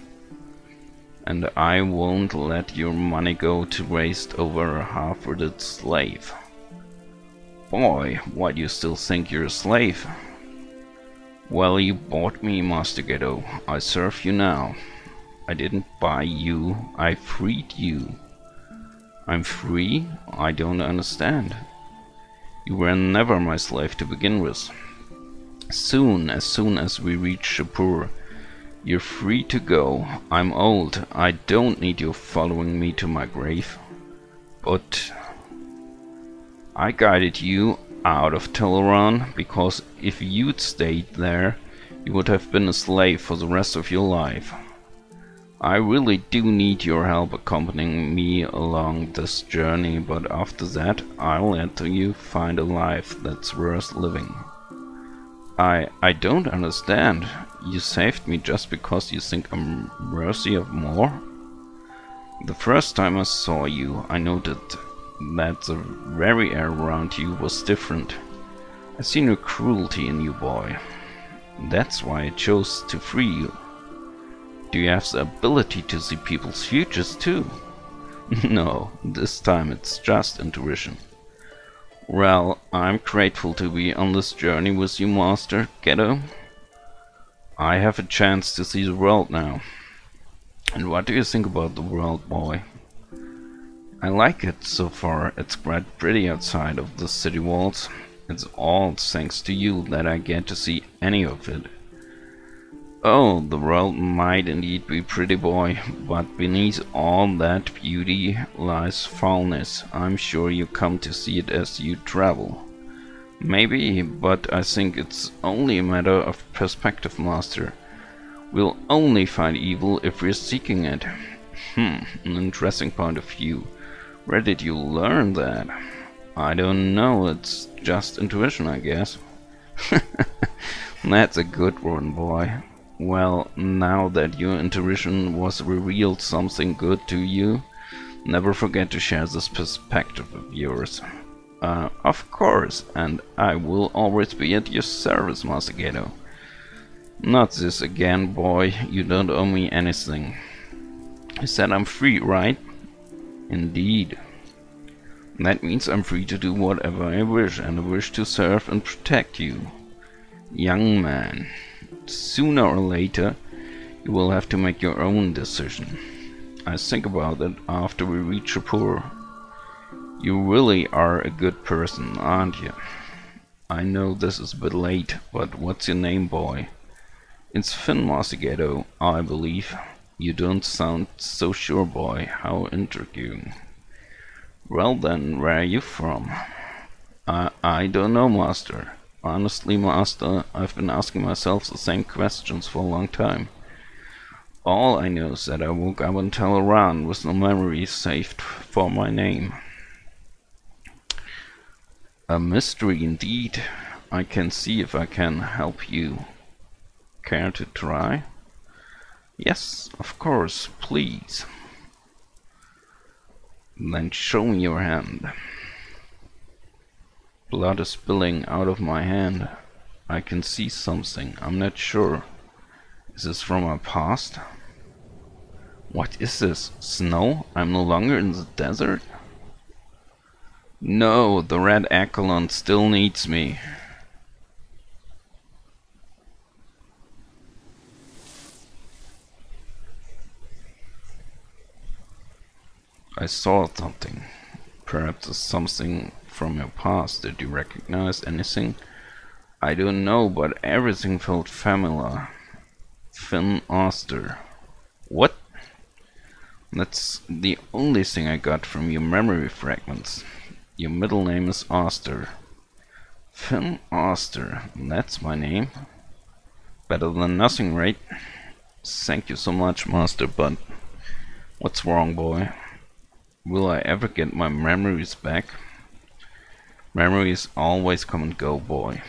And I won't let your money go to waste over a half-witted slave. Boy, why do you still think you're a slave? Well, you bought me, Master Ghetto. I serve you now. I didn't buy you, I freed you. I'm free? I don't understand. You were never my slave to begin with. As soon as we reach Shapur, you're free to go. I'm old. I don't need you following me to my grave. But I guided you out of Teleron because if you'd stayed there, you would have been a slave for the rest of your life. I really do need your help accompanying me along this journey, but after that I'll let you find a life that's worth living. I don't understand. You saved me just because you think I'm worthy of more? The first time I saw you, I noted that the very air around you was different. I see no cruelty in you, boy. That's why I chose to free you. Do you have the ability to see people's futures too? No, this time it's just intuition. Well, I'm grateful to be on this journey with you, Master Ghetto. I have a chance to see the world now. And what do you think about the world, boy? I like it so far. It's quite pretty outside of the city walls. It's all thanks to you that I get to see any of it. Oh, the world might indeed be pretty, boy, but beneath all that beauty lies foulness. I'm sure you come to see it as you travel. Maybe, but I think it's only a matter of perspective, Master. We'll only find evil if we're seeking it. An interesting point of view. Where did you learn that? I don't know, it's just intuition, I guess. That's a good one, boy. Well, now that your intuition was revealed something good to you, never forget to share this perspective of yours. Of course, and I will always be at your service, Master Ghetto. Not this again, boy, you don't owe me anything. You said I'm free, right? Indeed. That means I'm free to do whatever I wish, and I wish to serve and protect you. Young man, sooner or later, you will have to make your own decision. I think about it after we reach Shapur. You really are a good person, aren't you? I know this is a bit late, but what's your name, boy? It's Finn, Master Ghetto, I believe. You don't sound so sure, boy. How intriguing. Well then, where are you from? I don't know, Master. Honestly, Master, I've been asking myself the same questions for a long time. All I know is that I woke up in Teleran with no memories saved for my name. A mystery indeed. I can see if I can help you. Care to try? Yes, of course, please. Then show me your hand. Blood is spilling out of my hand. I can see something. I'm not sure. Is this from my past? What is this? Snow? I'm no longer in the desert? No, the red Accolon still needs me. I saw something. Perhaps it's something from your past. Did you recognize anything? I don't know, but everything felt familiar. Finn Oster. What? That's the only thing I got from your memory fragments. Your middle name is Oster. Finn Oster. That's my name. Better than nothing, right? Thank you so much, Master, but what's wrong, boy? Will I ever get my memories back? Memories always come and go, boy.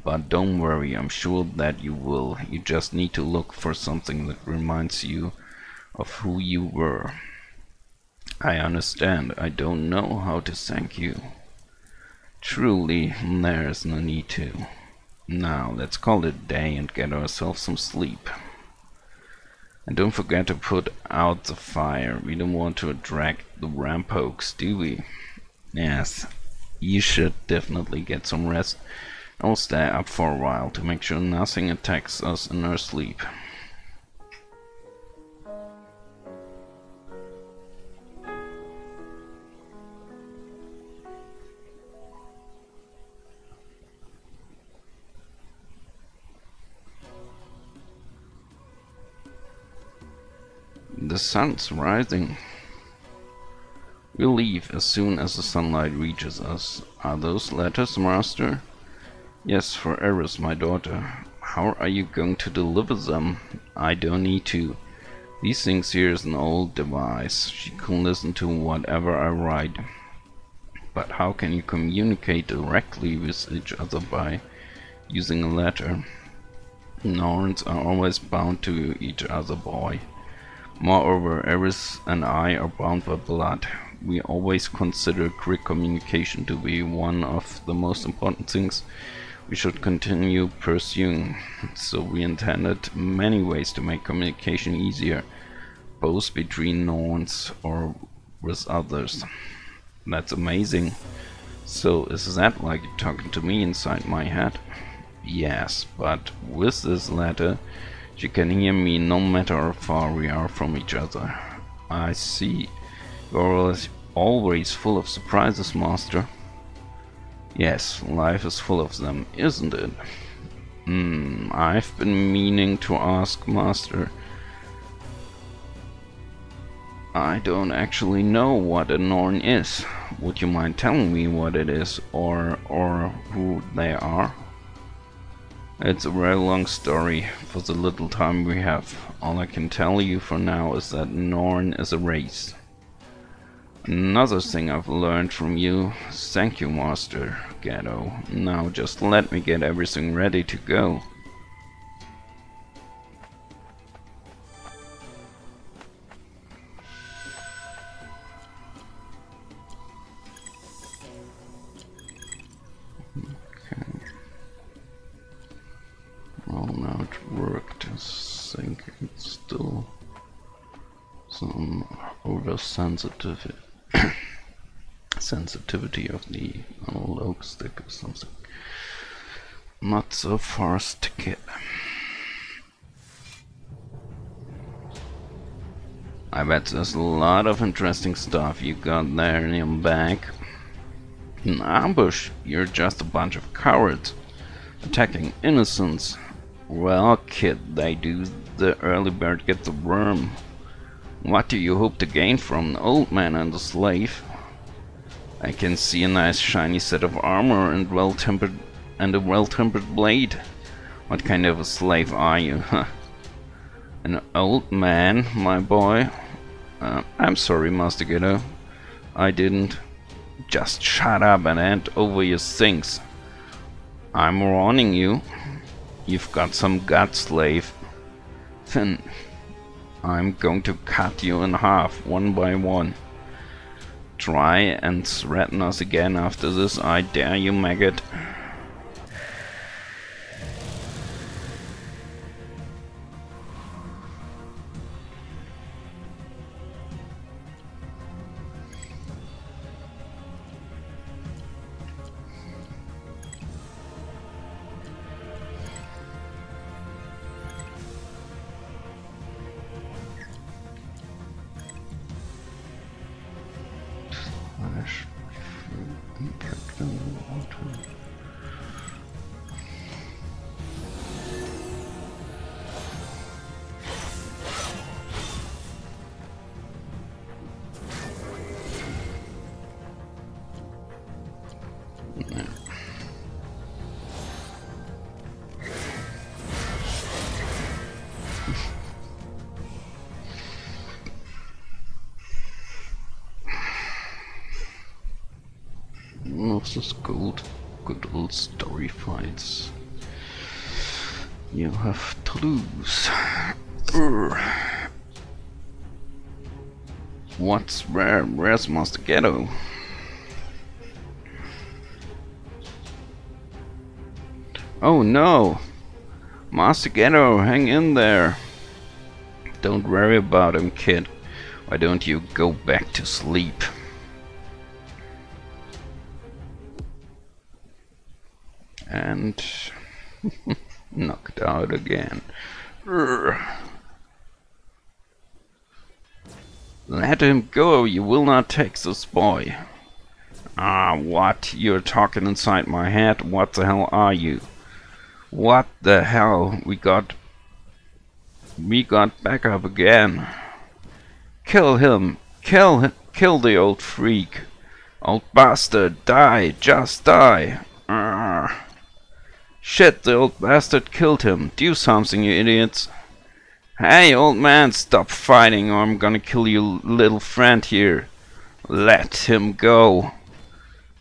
But don't worry, I'm sure that you will. You just need to look for something that reminds you of who you were. I understand. I don't know how to thank you. Truly, there's no need to. Now, let's call it a day and get ourselves some sleep. And don't forget to put out the fire. We don't want to attract the rampokes, do we? Yes, you should definitely get some rest. I'll stay up for a while to make sure nothing attacks us in our sleep. The sun's rising. We'll leave as soon as the sunlight reaches us. Are those letters, Master? Yes, for Eris, my daughter. How are you going to deliver them? I don't need to. These things here is an old device. She can listen to whatever I write. But how can you communicate directly with each other by using a letter? Norns are always bound to each other, boy. Moreover, Eris and I are bound by blood. We always consider quick communication to be one of the most important things we should continue pursuing. So we intended many ways to make communication easier, both between Norns or with others. That's amazing. So is that like you're talking to me inside my head? Yes, but with this letter you can hear me no matter how far we are from each other. I see. You're always full of surprises, Master. Yes, life is full of them, isn't it? I've been meaning to ask, Master. I don't actually know what a Norn is. Would you mind telling me what it is, or who they are? It's a very long story for the little time we have. All I can tell you for now is that Norn is a race. Another thing I've learned from you. Thank you, Master Ghetto. Now just let me get everything ready to go. Well, now it worked. I think it's still some oversensitivity sensitivity of the analog stick or something. Not so fast to get. I bet there's a lot of interesting stuff you got there in your bag. An ambush? You're just a bunch of cowards attacking innocents. Well, kid, they do. The early bird gets the worm. What do you hope to gain from the old man and the slave? I can see a nice shiny set of armor and a well-tempered blade. What kind of a slave are you? An old man, my boy? I'm sorry, Master Ghetto. I didn't. Just shut up and hand over your things. I'm warning you. You've got some guts, slave. Then I'm going to cut you in half, one by one. Try and threaten us again after this, I dare you, maggot. Of those good old story fights you have to lose. Where's Master Ghetto? Oh no! Master Ghetto, hang in there! Don't worry about him, kid. Why don't you go back to sleep? And knocked out again. Let him go, you will not take this boy. Ah, what? You're talking inside my head? What the hell are you? What the hell? We got back up again. Kill him! Kill him! Kill the old freak! Old bastard! Die! Just die! Shit, the old bastard killed him. Do something, you idiots. Hey, old man, stop fighting or I'm gonna kill your little friend here. Let him go.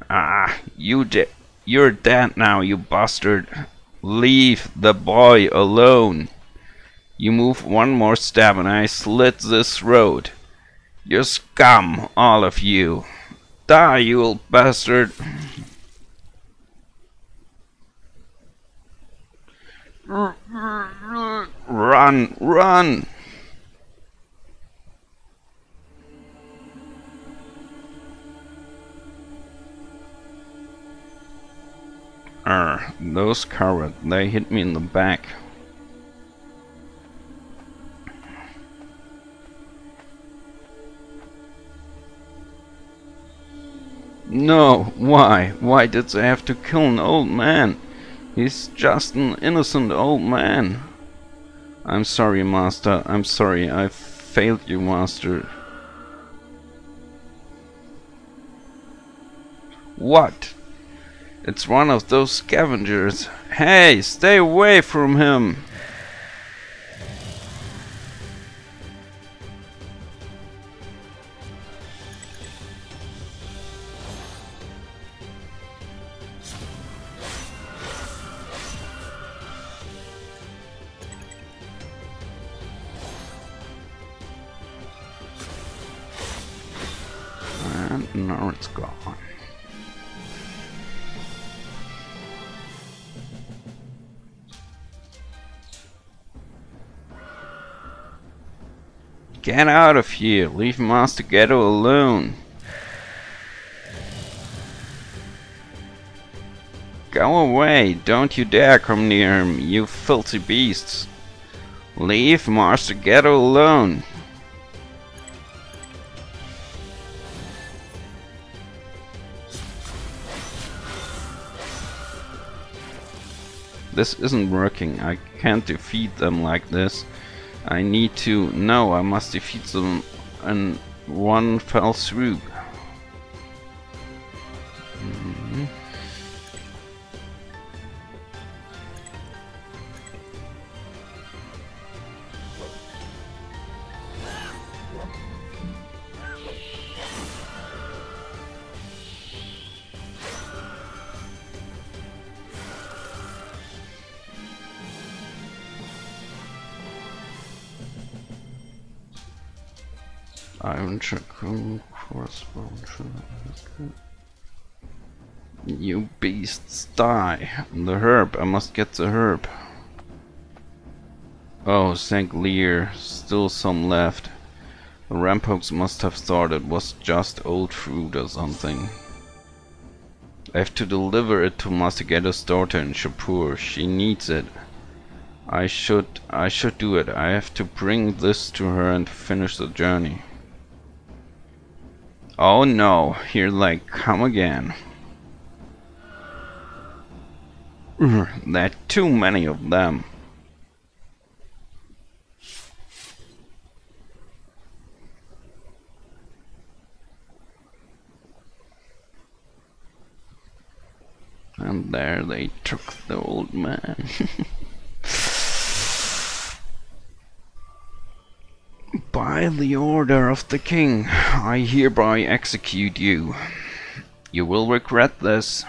Ah, you're dead now, you bastard. Leave the boy alone. You move one more step and I slit this throat. You're scum, all of you. Die, you old bastard. Run! Run! Those cowards, they hit me in the back. No, why? Why did they have to kill an old man? He's just an innocent old man. I'm sorry, Master. I'm sorry. I failed you, Master. What? It's one of those scavengers. Hey, stay away from him! And now it's gone. Get out of here! Leave Master Ghetto alone! Go away! Don't you dare come near him, you filthy beasts! Leave Master Ghetto alone! This isn't working. I can't defeat them like this. I need to... No, I must defeat them in one fell swoop. Iron Shaku, crossbow. You beasts die. The herb, I must get the herb. Oh, St. Lear, still some left. The Rampokes must have thought it was just old fruit or something. I have to deliver it to Master Ghetto's daughter in Shapur. She needs it. I should do it. I have to bring this to her and finish the journey. Oh no, here they come again. There are too many of them. And there they took the old man. By the order of the king, I hereby execute you. You will regret this.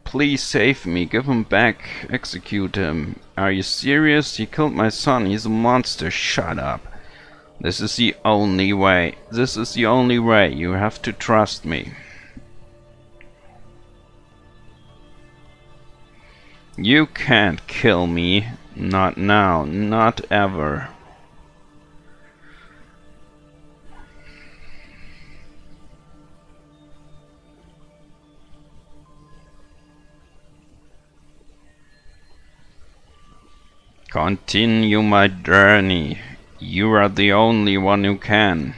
Please save me, give him back, execute him. Are you serious? He killed my son, he's a monster. Shut up. This is the only way. This is the only way. You have to trust me. You can't kill me. Not now, not ever. Continue my journey. You are the only one who can.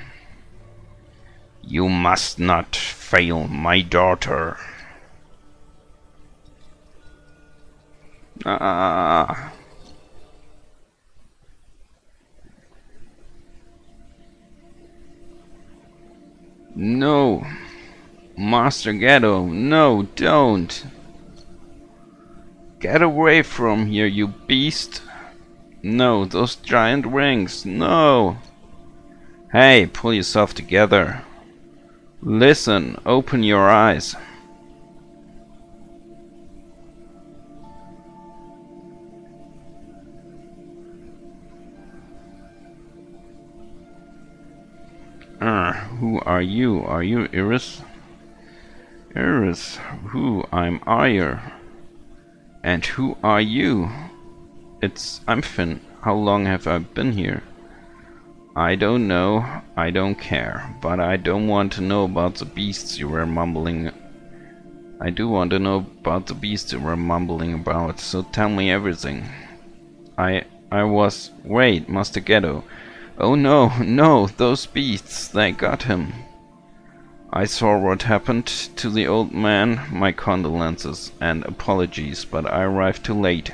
You must not fail my daughter. Ah. No. Master Ghetto, no, don't. Get away from here, you beast. No, those giant wings, no! Hey, pull yourself together. Listen, open your eyes. Who are you? Are you Iris? Iris, who? I'm Ire. And who are you? I'm Finn. How long have I been here? I don't know. I don't care. But I don't want to know about the beasts you were mumbling. I do want to know about the beasts you were mumbling about, so tell me everything. Wait, Master Ghetto. Oh no, no, those beasts, they got him. I saw what happened to the old man. My condolences and apologies, but I arrived too late.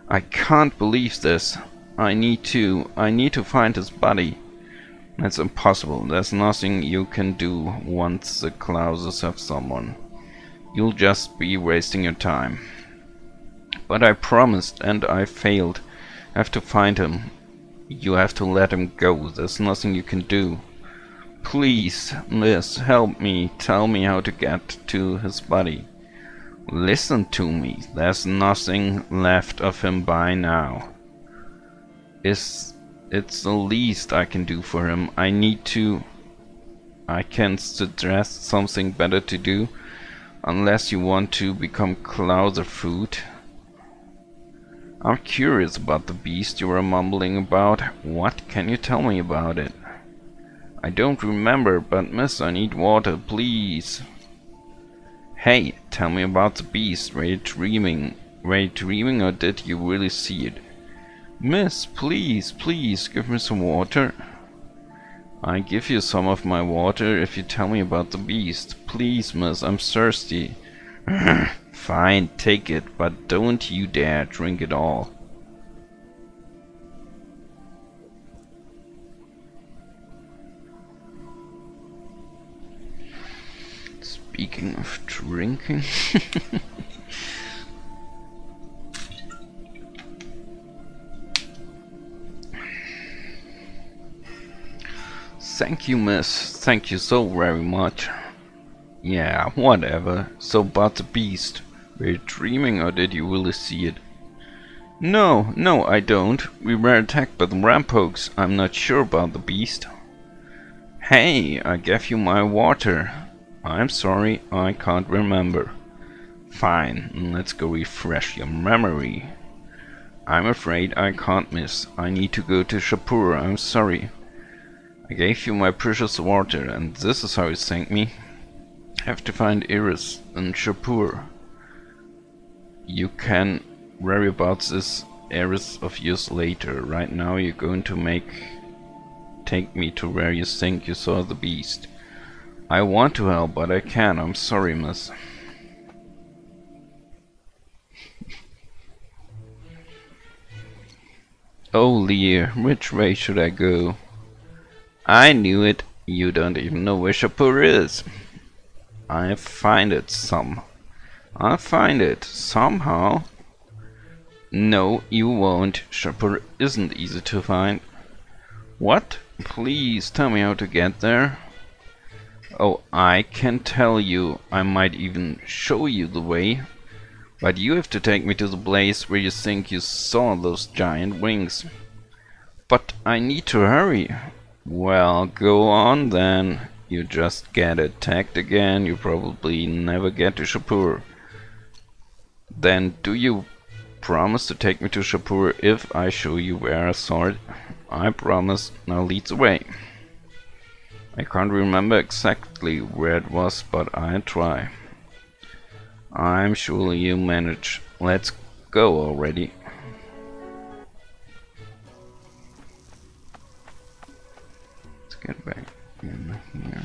I can't believe this. I need to find his body. It's impossible. There's nothing you can do once the Clauses have someone. You'll just be wasting your time. But I promised and I failed. I have to find him. You have to let him go. There's nothing you can do. Please, miss, help me. Tell me how to get to his body. Listen to me. There's nothing left of him by now. It's the least I can do for him. I can suggest something better to do, unless you want to become Klauser food. I'm curious about the beast you were mumbling about. What can you tell me about it? I don't remember, but miss, I need water, please. Hey, tell me about the beast. Were you dreaming? Or did you really see it? Miss, please, please, give me some water. I give you some of my water if you tell me about the beast. Please, miss, I'm thirsty. Fine, take it, but don't you dare drink it all. Speaking of drinking... Thank you, miss. Thank you so very much. Yeah, whatever. So about the beast. Were you dreaming or did you really see it? No, I don't. We were attacked by the Rampokes. I'm not sure about the beast. Hey, I gave you my water. I'm sorry, I can't remember. Fine, let's go refresh your memory. I'm afraid I can't, miss. I need to go to Shapur. I'm sorry. I gave you my precious water, and this is how you thank me. I have to find Iris in Shapur. You can worry about this Iris of yours later. Right now you're going to take me to where you think you saw the beast. I want to help, but I can't. I'm sorry, miss. Oh, Lear, which way should I go? I knew it. You don't even know where Shapur is. I'll find it somehow. No, you won't. Shapur isn't easy to find. What? Please tell me how to get there. Oh, I can tell you. I might even show you the way. But you have to take me to the place where you think you saw those giant wings. But I need to hurry. Well, go on then. You just get attacked again. You probably never get to Shapur. Then do you promise to take me to Shapur if I show you where I saw it? I promise. Now lead the way. I can't remember exactly where it was, but I'll try. I'm sure you'll manage. Let's go already. Let's get back in here.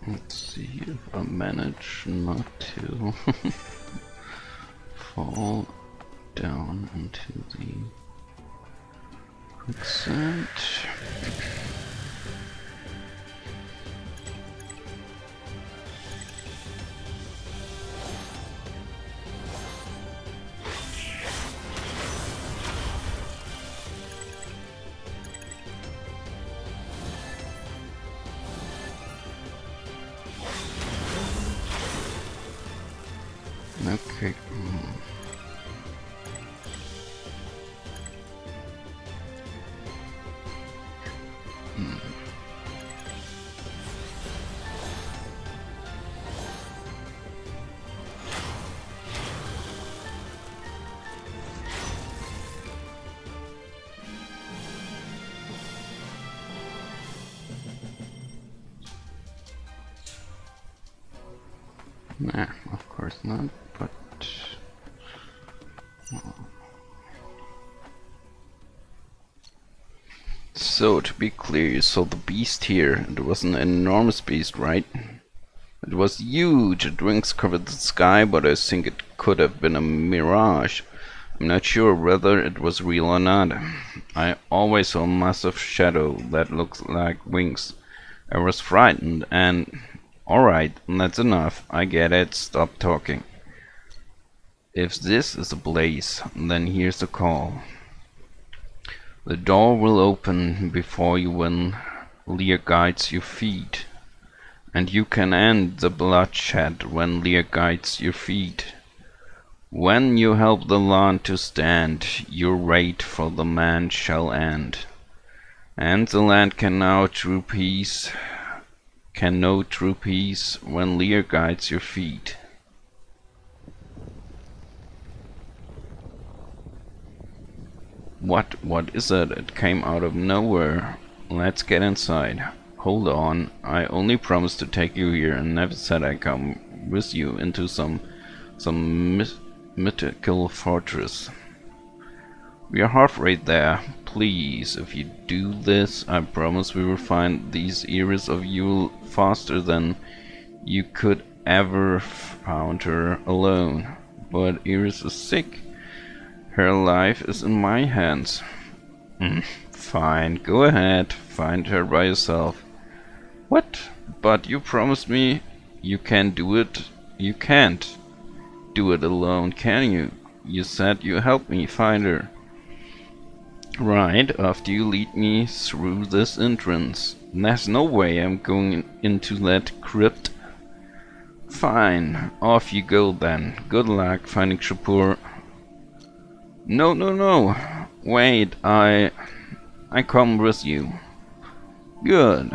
Let's see if I manage not to fall down into the quicksand. Okay. Nah, of course not, but... So, to be clear, you saw the beast here. It was an enormous beast, right? It was huge. Its wings covered the sky, but I think it could have been a mirage. I'm not sure whether it was real or not. I always saw a massive shadow that looked like wings. I was frightened and... Alright, that's enough. I get it. Stop talking. If this is a place, then here's the call. The door will open before you when Lear guides your feet. And you can end the bloodshed when Lear guides your feet. When you help the land to stand, your wait for the man shall end. And the land can know true peace when Lear guides your feet. What is it? It came out of nowhere. Let's get inside. Hold on, I only promised to take you here and never said I'd come with you into some mythical fortress. We are halfway there. Please, if you do this, I promise we will find these ears of Yule faster than you could ever found her alone. But Iris is sick. Her life is in my hands. Fine, go ahead, find her by yourself. What? But you promised me you can do it. You can't do it alone, can you? You said you helped me find her. Right, after you lead me through this entrance. There's no way I'm going into that crypt. Fine, off you go then. Good luck finding Shapur. No. Wait, I come with you. Good.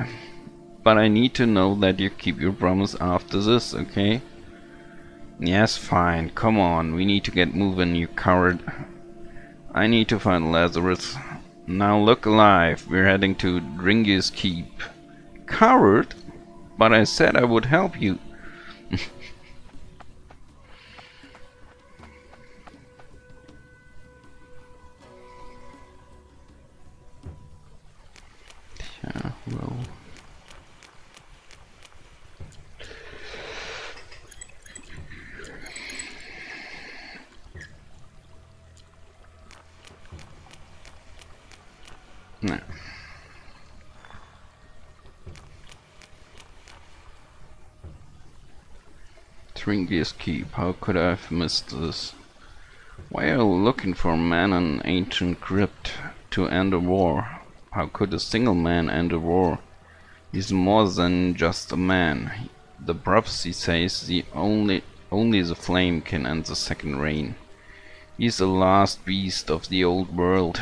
But I need to know that you keep your promise after this, okay? Yes, fine. Come on, we need to get moving, you coward. I need to find Lazarus. Now look alive. We're heading to Dringy's Keep. Coward? But I said I would help you. Yeah, well. No. Dringy's Keep. How could I have missed this? Why are you looking for a man in an ancient crypt to end a war? How could a single man end a war? He's more than just a man. The prophecy says only the flame can end the second reign. He's the last beast of the old world.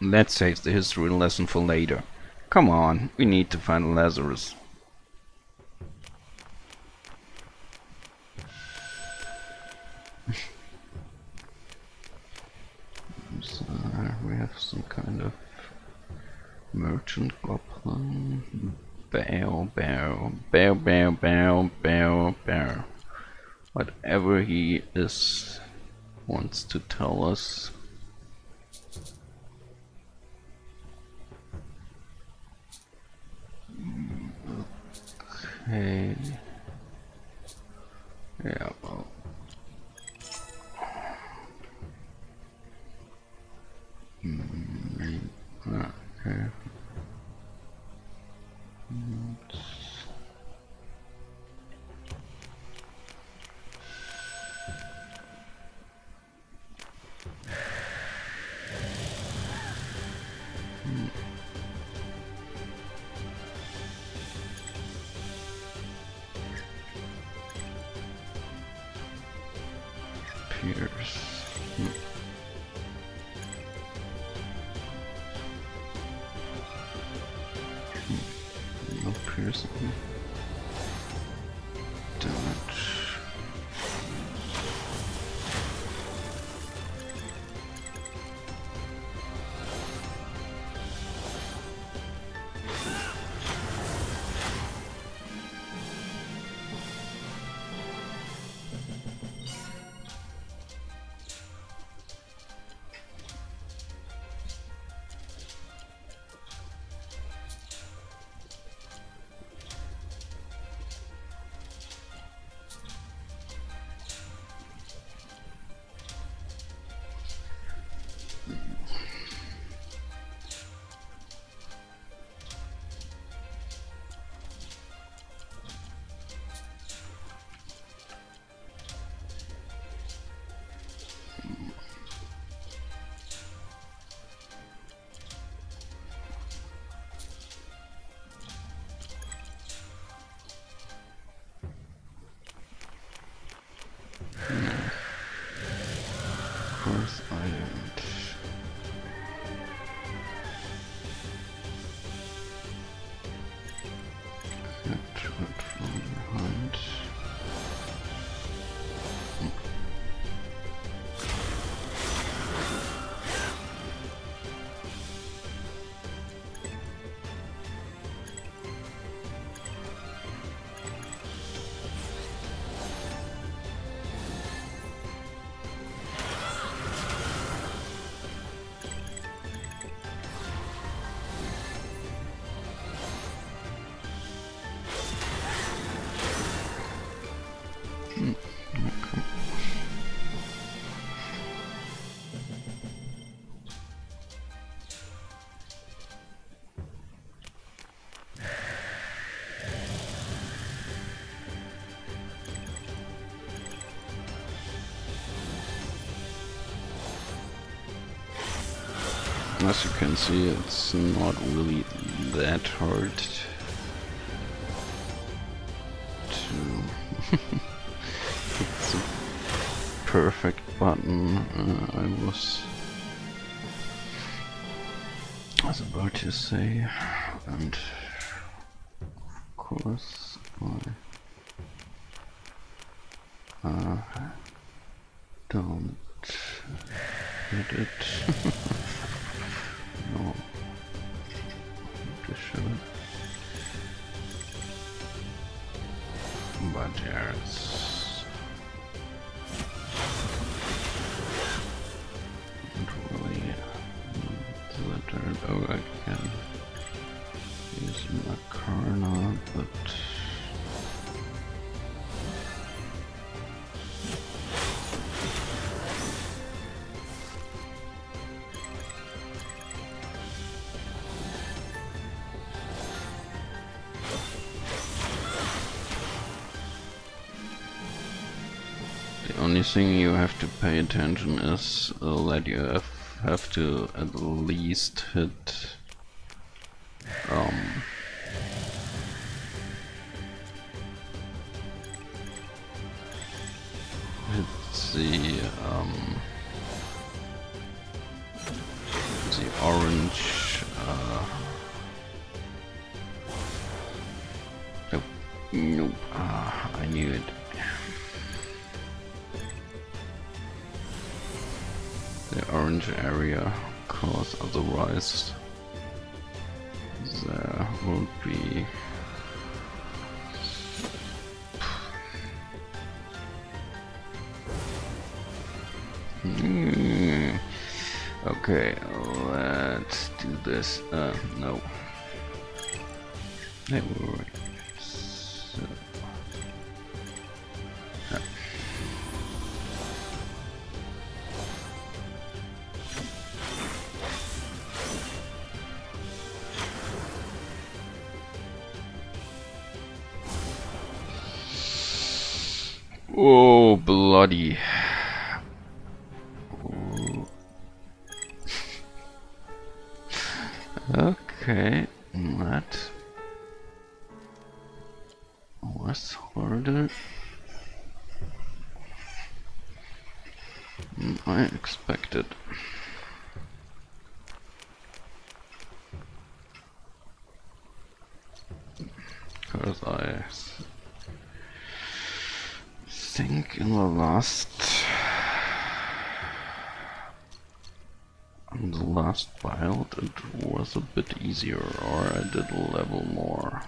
Let's save the history lesson for later. Come on, we need to find Lazarus. So we have some kind of merchant goblin. Bear. Whatever he is wants to tell us. Okay. Yeah, well. Okay. pierce. No piercing. Damage. Of course I don't. Catch it from behind. As you can see, it's not really that hard to it's a perfect button. I was about to say, and of course I don't hit it. No, to show it. But there's not really glittered. Oh, I can use my Karna, but the only thing you have to pay attention is that you have to at least hit the orange nope, I knew it. The orange area, cause otherwise there won't be okay, let's do this. No. Hey, wait. So, oh, bloody. Oh. Okay, that was harder. I expected. Because I think in the last build it was a bit easier, or I did level more.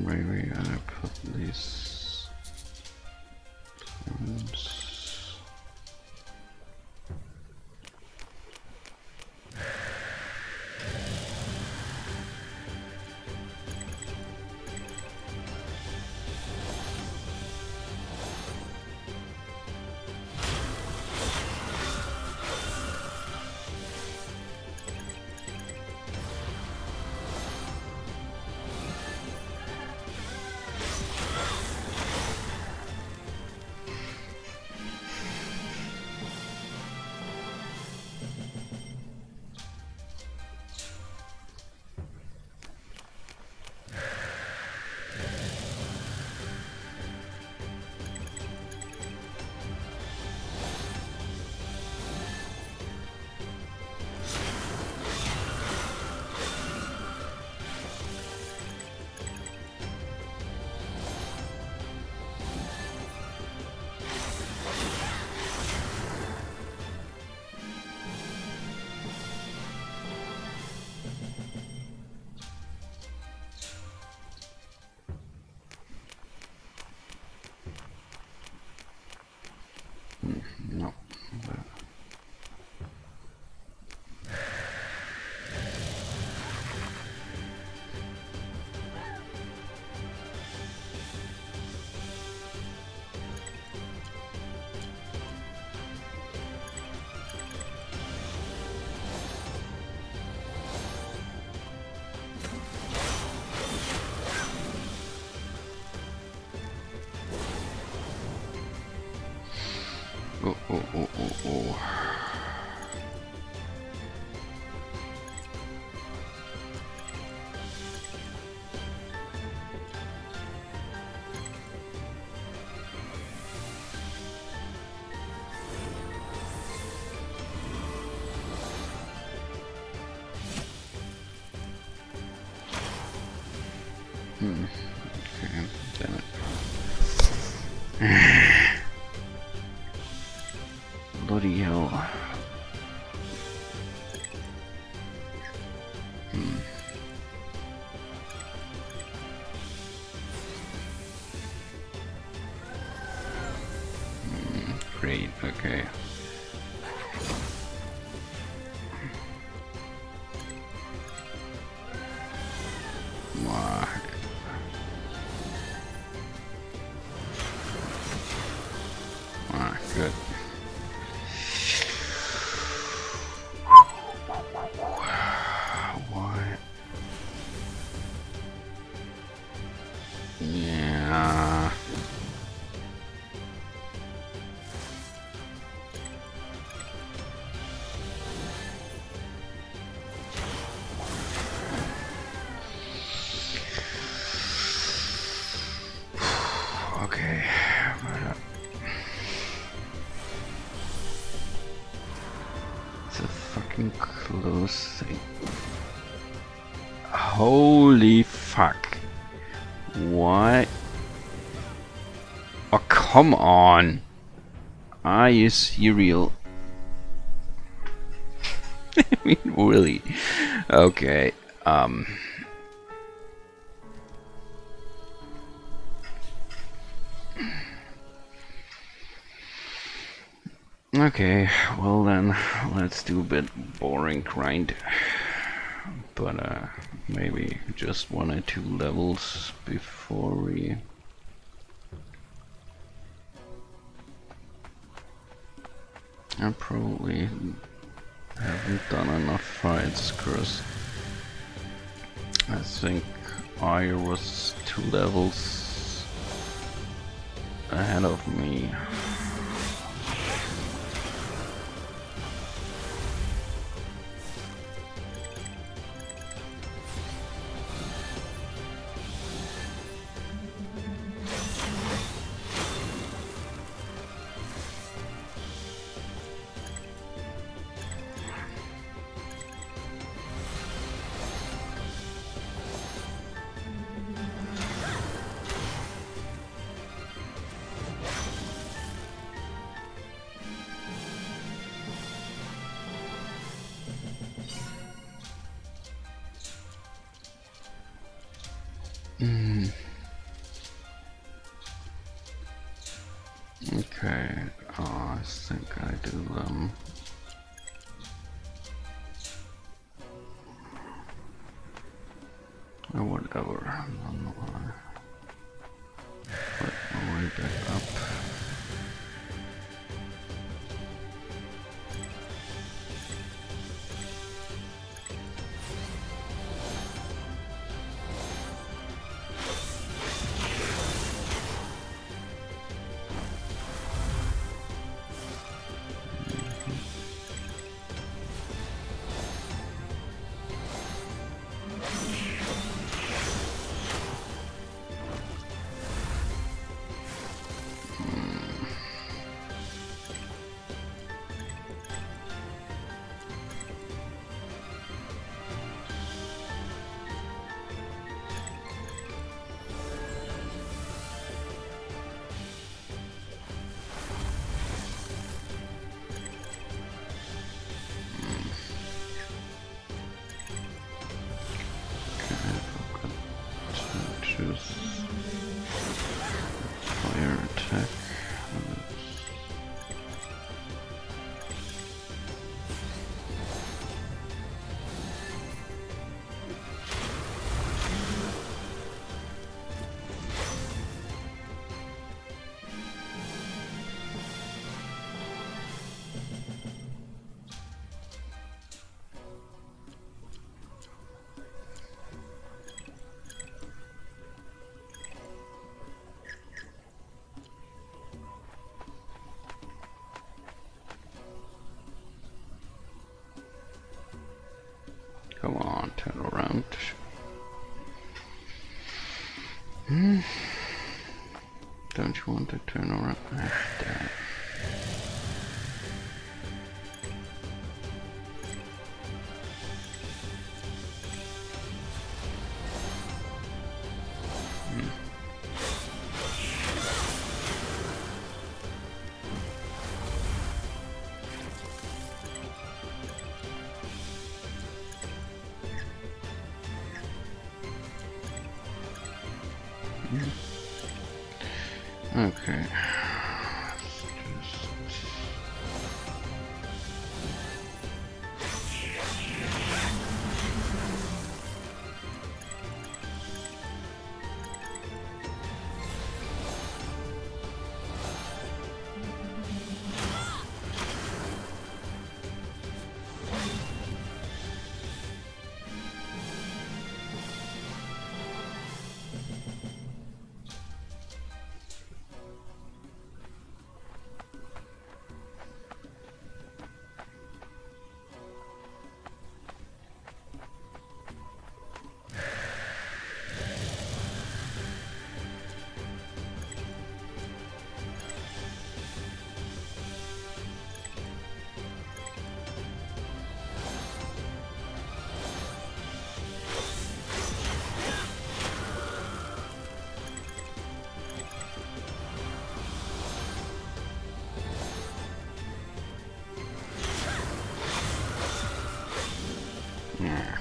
Where we gonna put these times? No. Oh. Okay, damn it. Bloody hell. Great, okay. fucking close thing. Holy fuck. What? Oh, come on. Are you serial? I mean, really? Okay. Okay, well then, let's do a bit boring grind. But maybe just 1 or 2 levels before we... I probably haven't done enough fights, cause I think I was 2 levels ahead of me. Okay, I think I do them. Or whatever. Work my way back up. Fire attack. Come on, turn around. Don't you want to turn around? Ah, damn. Okay. Yeah.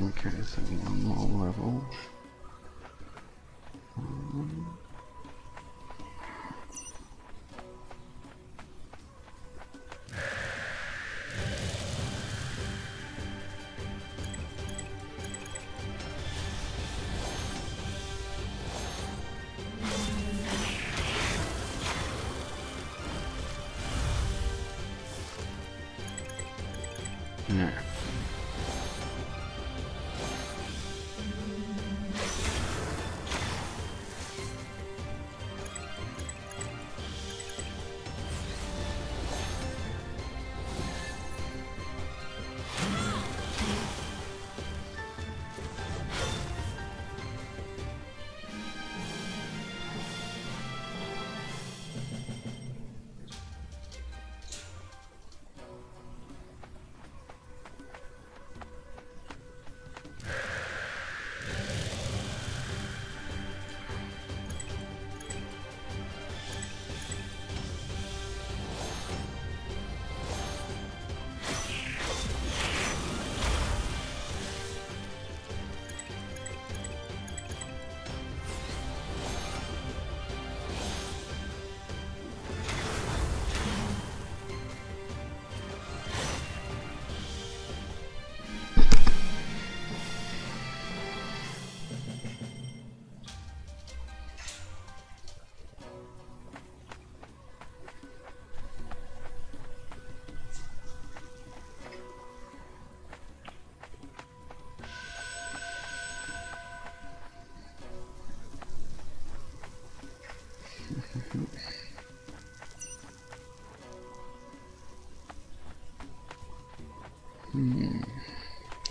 Okay, so one more level. Yeah.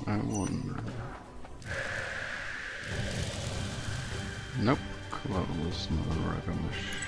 I wonder. Nope, close, not a rubbish.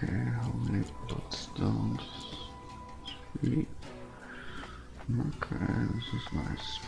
Okay, how many bloodstones? 3. Okay, this is nice.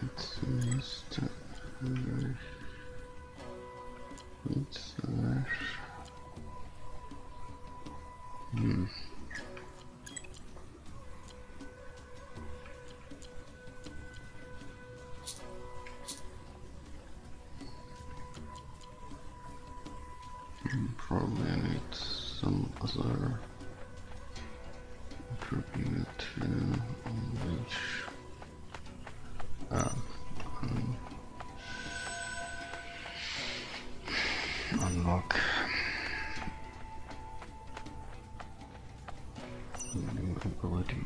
Let's just probably need some other attribute to unleash. Unlock new ability.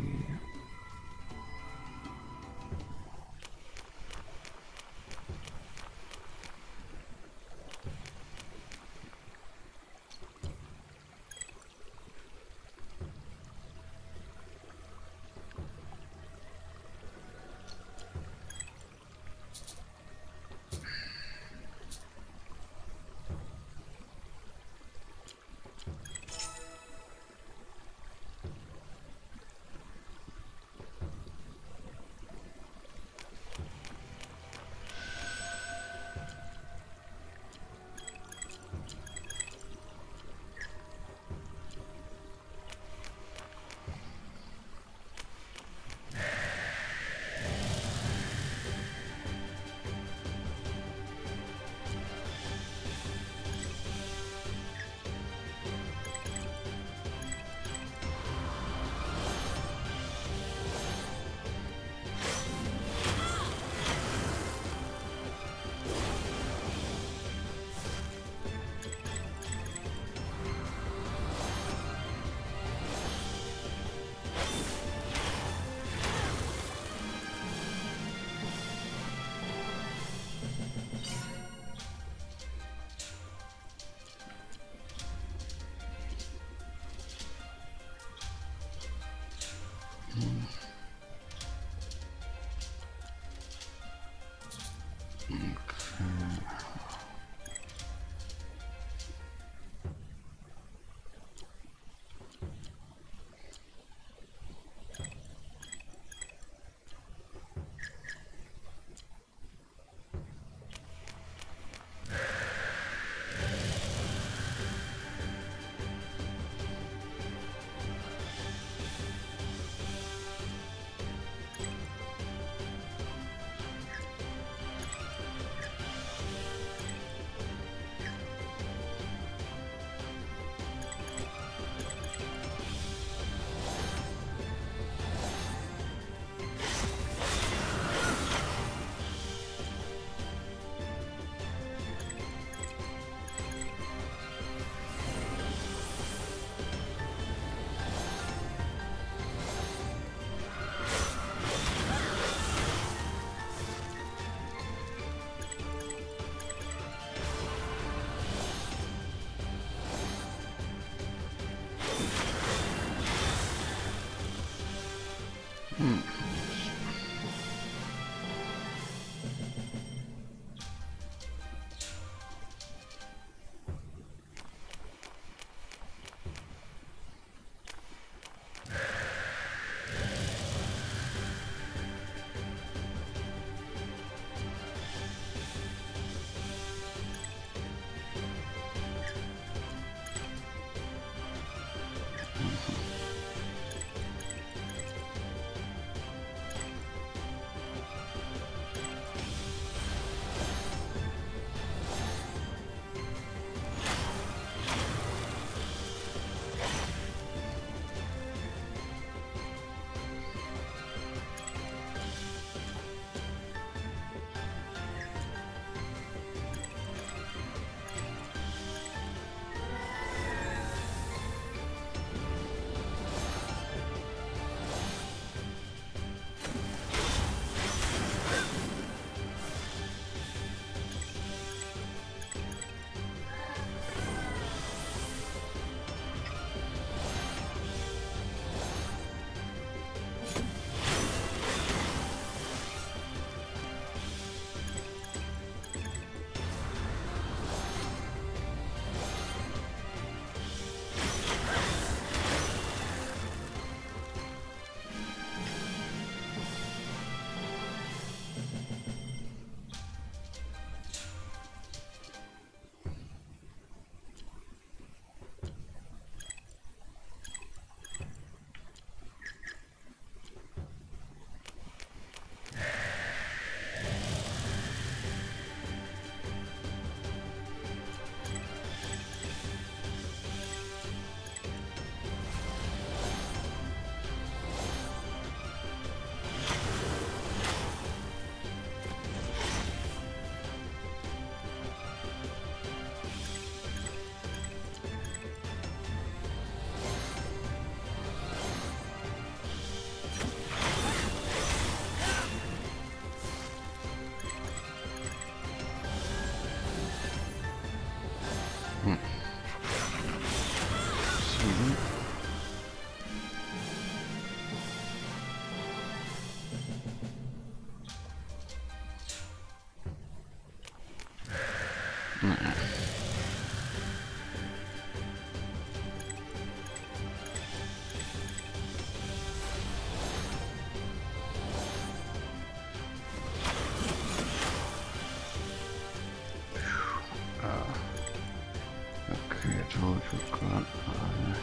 totally forgot I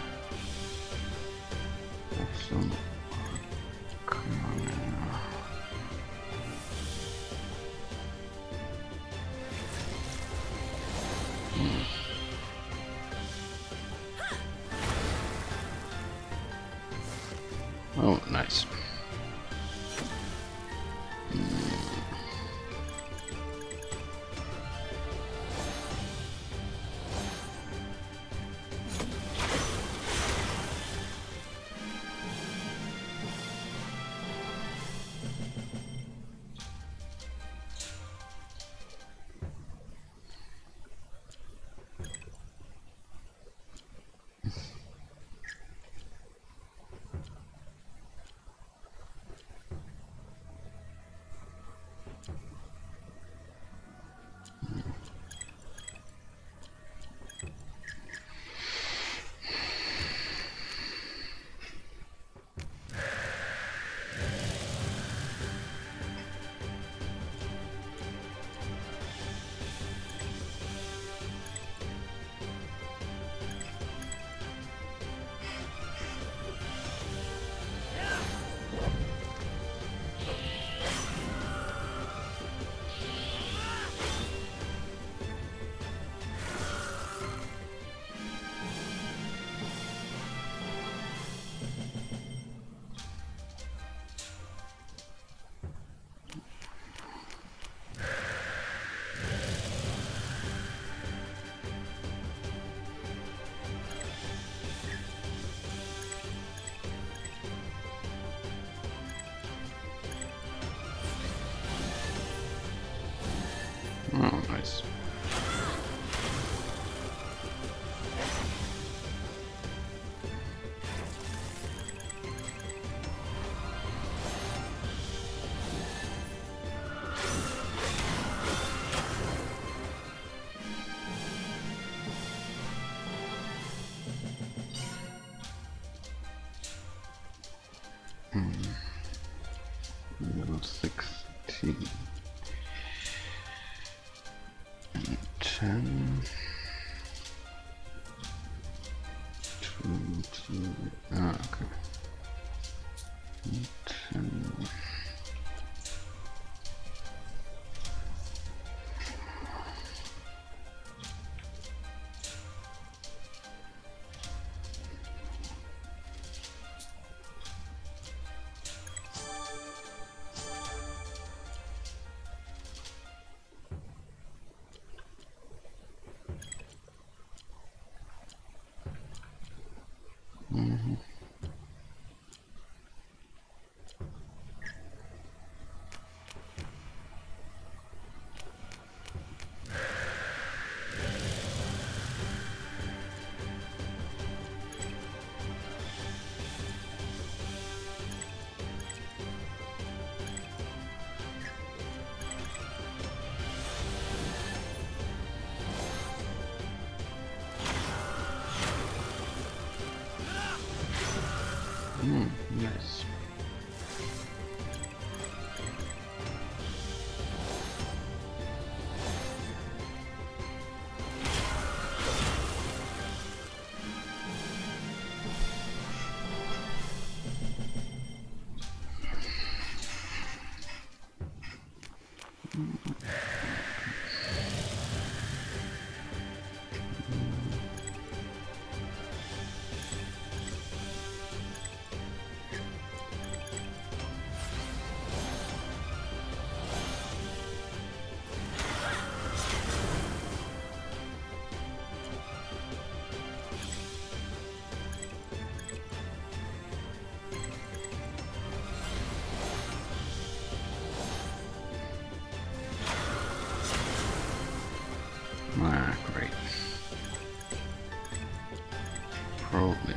have some coming. Oh, nice. Oh, nice. Level 16 and 10. 20. Okay. 10. Yes. Ah, great. Probably.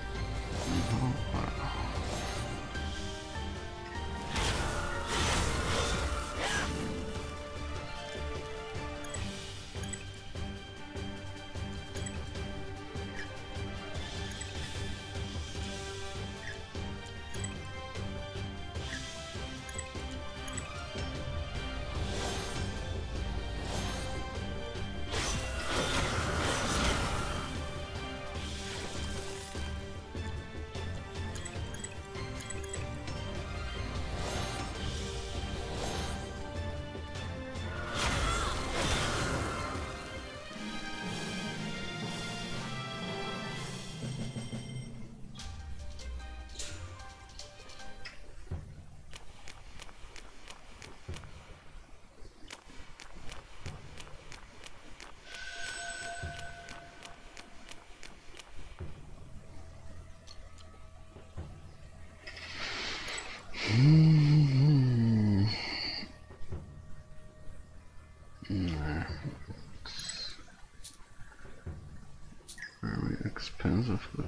Very expensive, but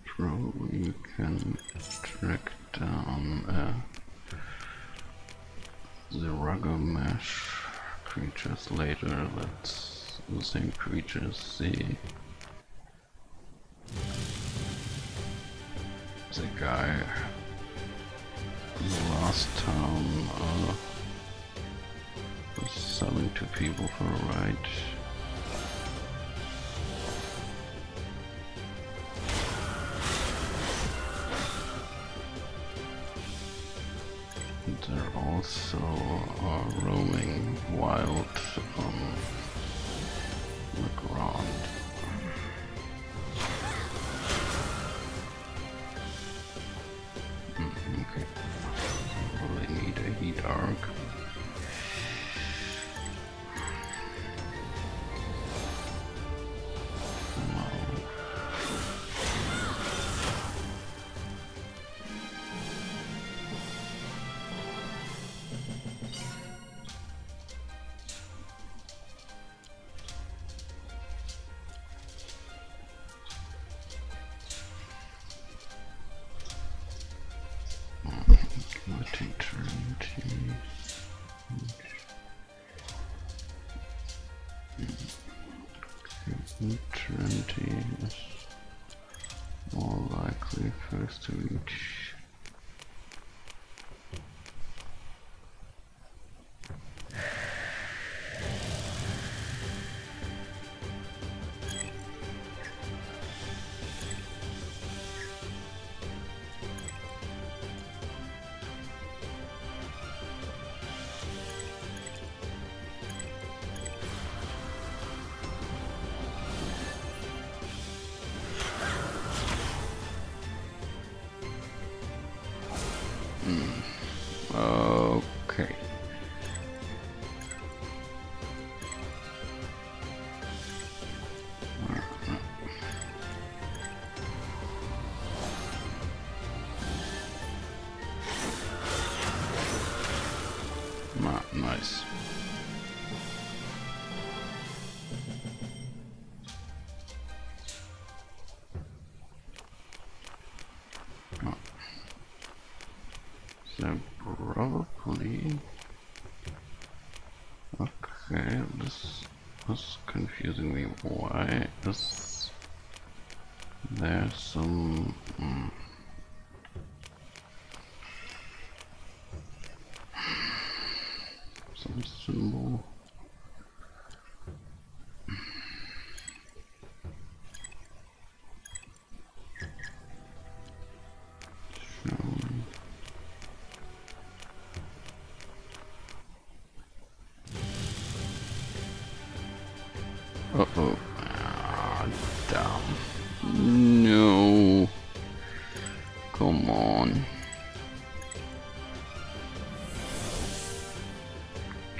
probably you can track down the rugger mesh creatures later. That's the same creatures the guy in the last town was selling to people for a ride. They're also roaming wild on Legrand. Okay. Well, they need a heat arc. Trinity is more likely first to reach. Nice. Oh. So probably... Okay, this was confusing me. Why is there some... some symbol? Shown. Uh-oh. Ah, damn. No. Come on.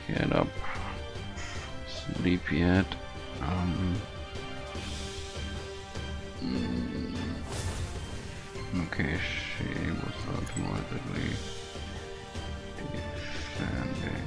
Get up. Sleep yet? Okay, she was automatically defending.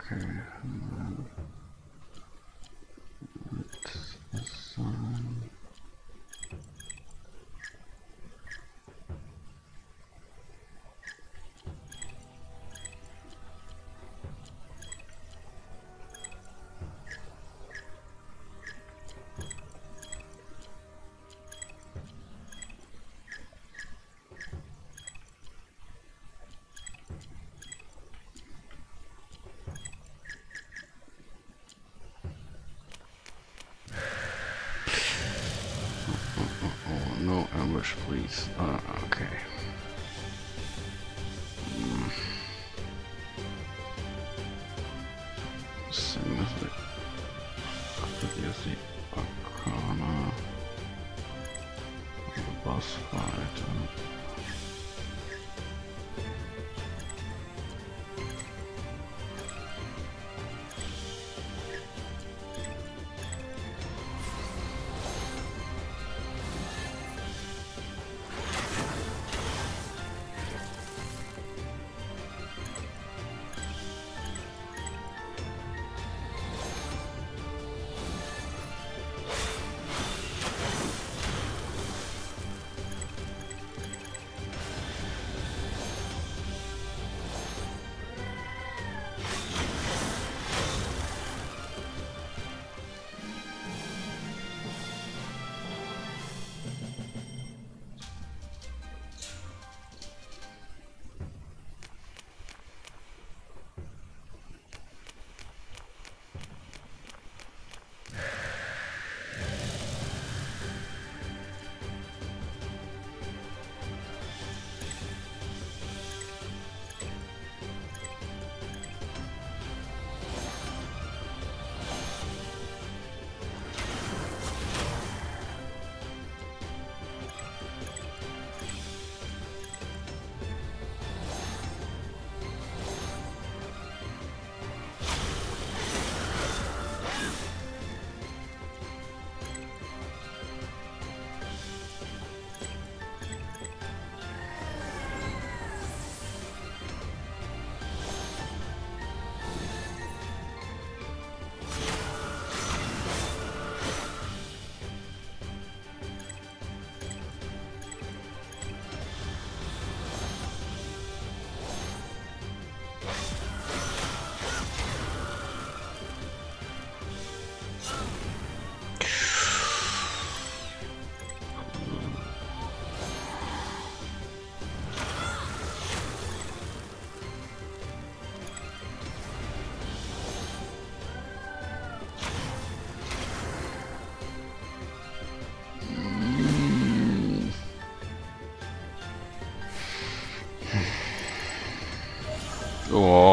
Okay, and then let's assign. Oh, no ambush, please. Okay. Same as the obviously Arcana. The boss fight.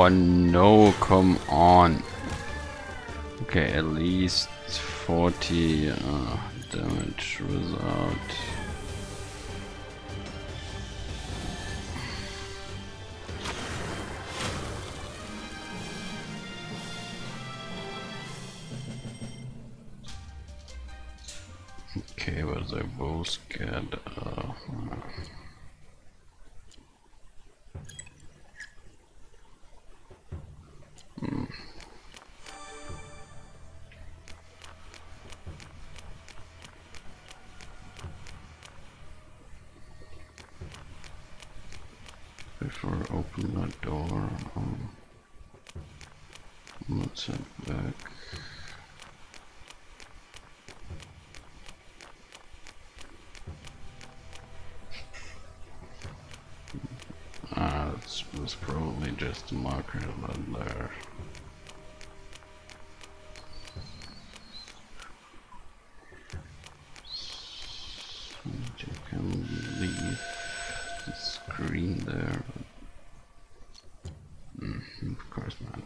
Oh no, come on. Okay, at least 40 damage without. Okay, but they both get before I open that door, let's head back. That's probably just a marker that there. So you can leave the screen there. Of course not.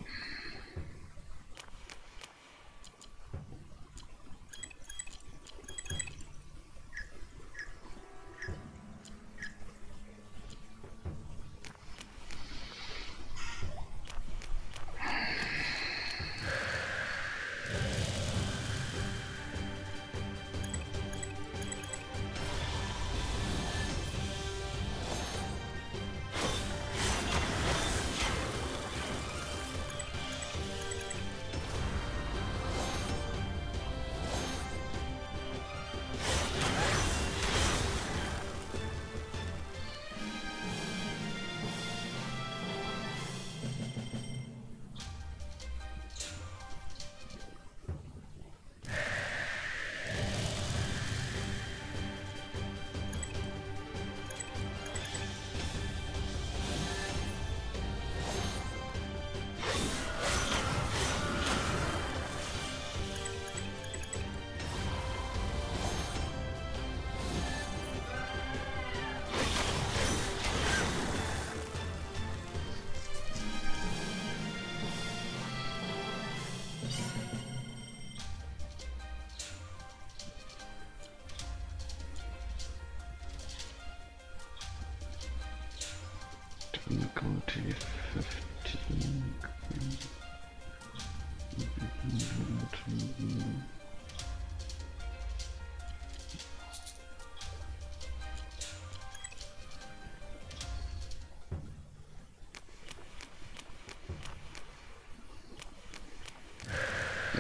Difficulty 15.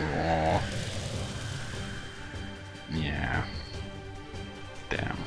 Oh. Yeah. Damn.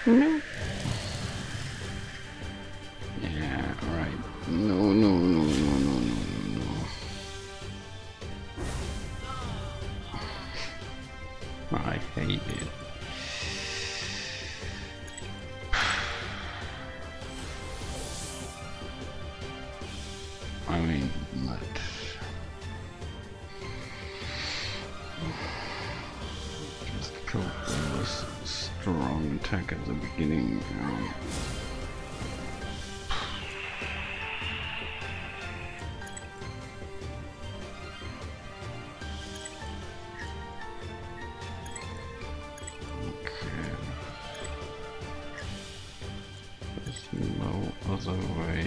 No. Yeah, right. I mean, that. Just go for this strong attack at the beginning. No other way.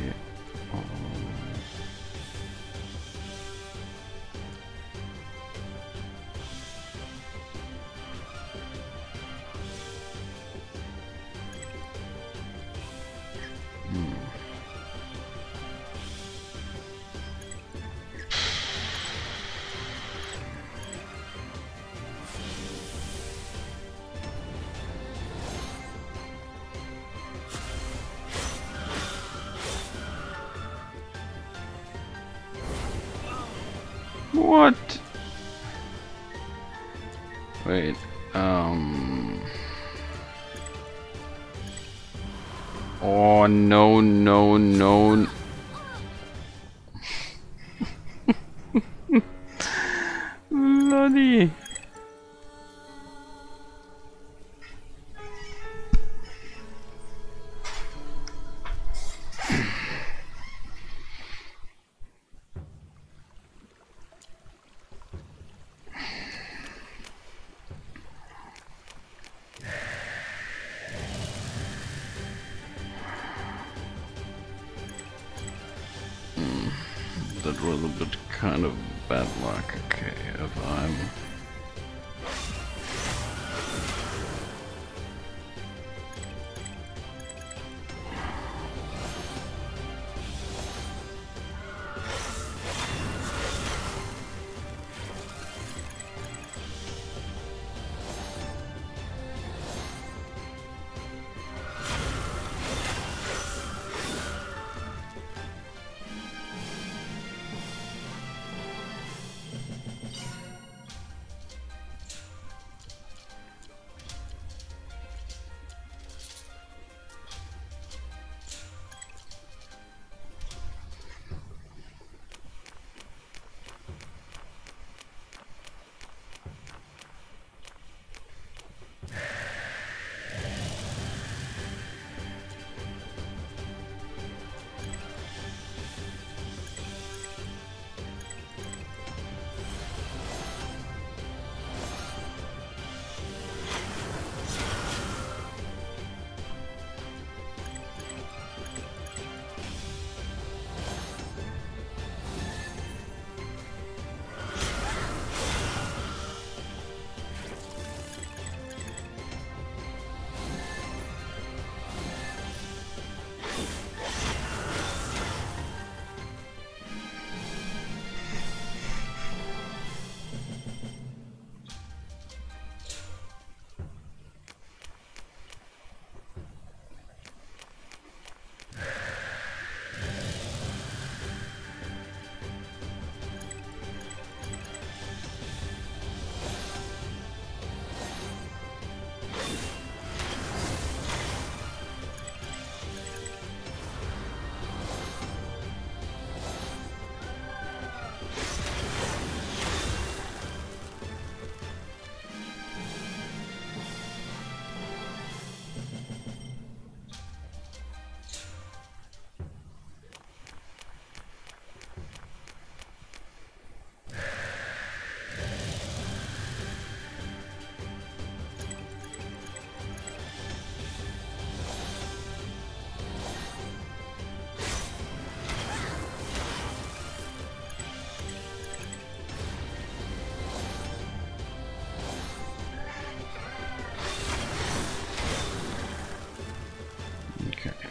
What? Wait, oh, no, no, no. Bloody. That was a bit kind of bad luck. Okay, if I'm...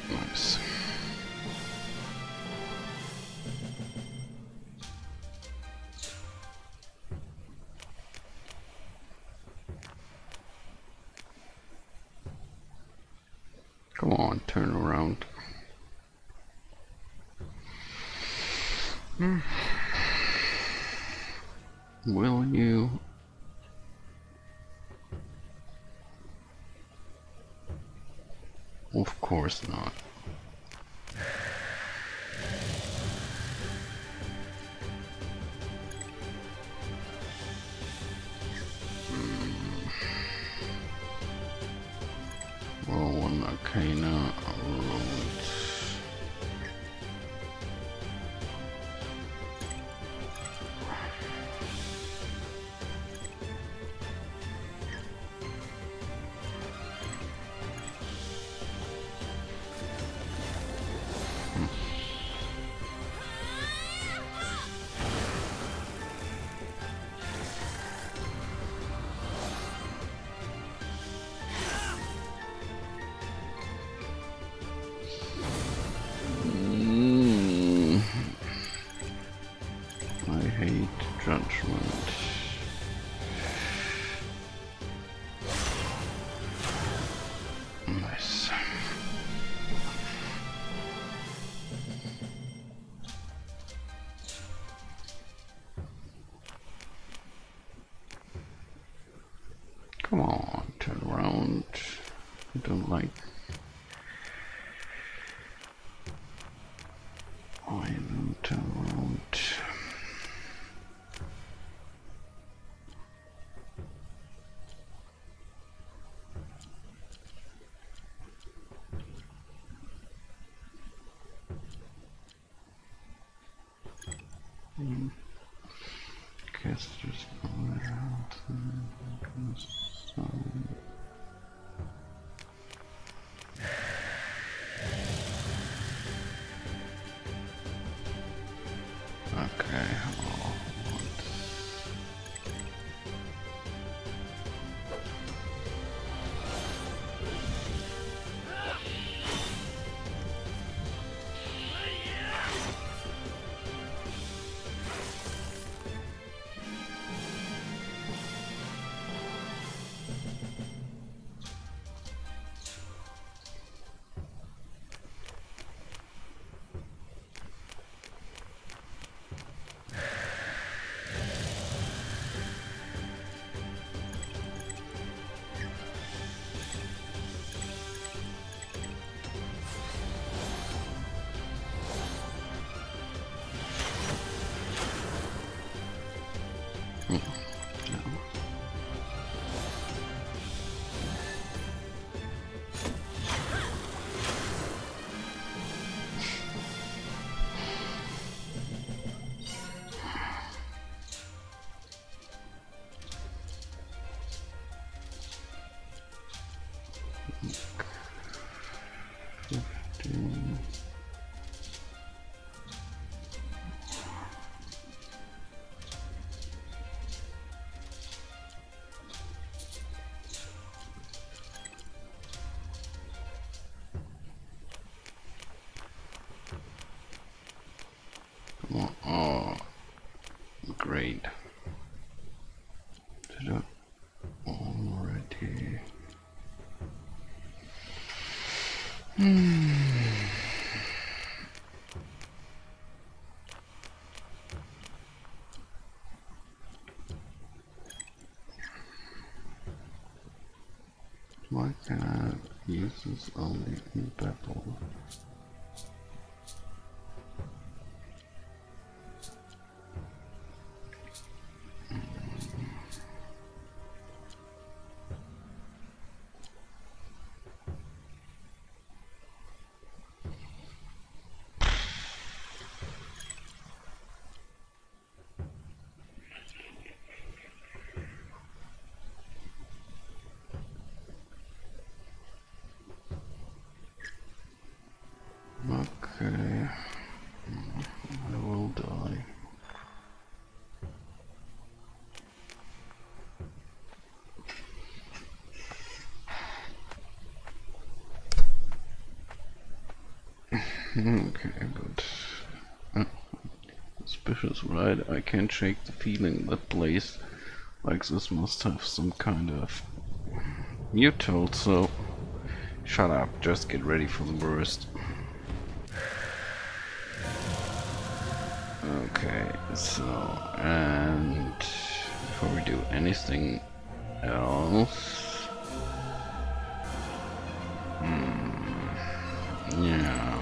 Nice. Come on, turn around. Will you? Of course not. Okay, now I hate judgment. Nice. Come on, turn around. I don't like. I don't turn around. Guess there's nowhere else. Okay. Oh, oh, great. Did I already? Why can I use this only in battle? Okay, I will die. Okay, but suspicious, right? I can't shake the feeling that place like this must have some kind of mutual, so shut up, just get ready for the burst. Okay, so, and before we do anything else, yeah.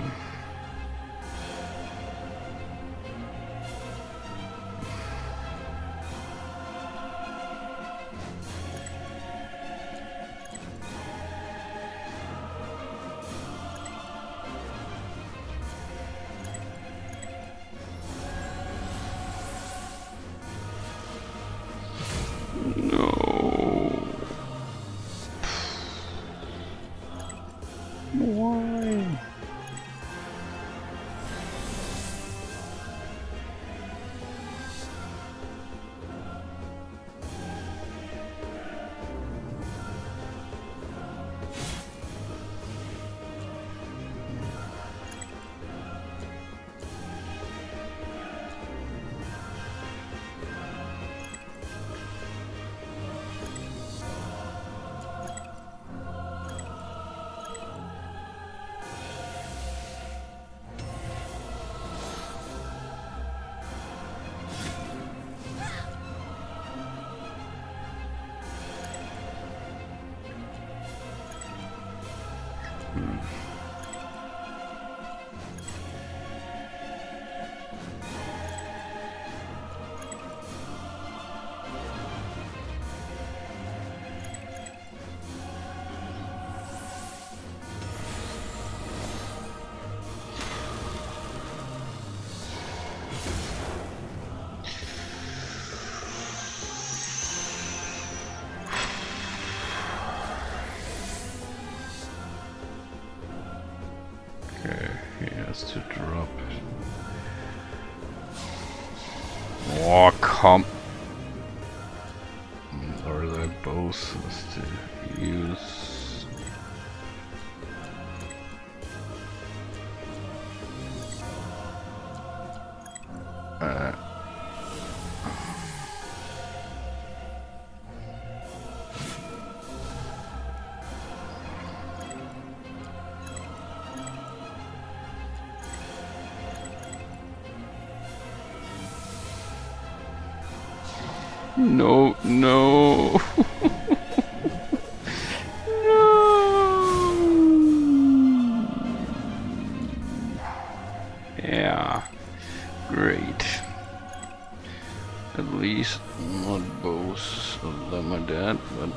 Okay, he has to drop. Oh, come. Or they both has to use. No, no. No. Yeah, great. At least not both of them are dead, but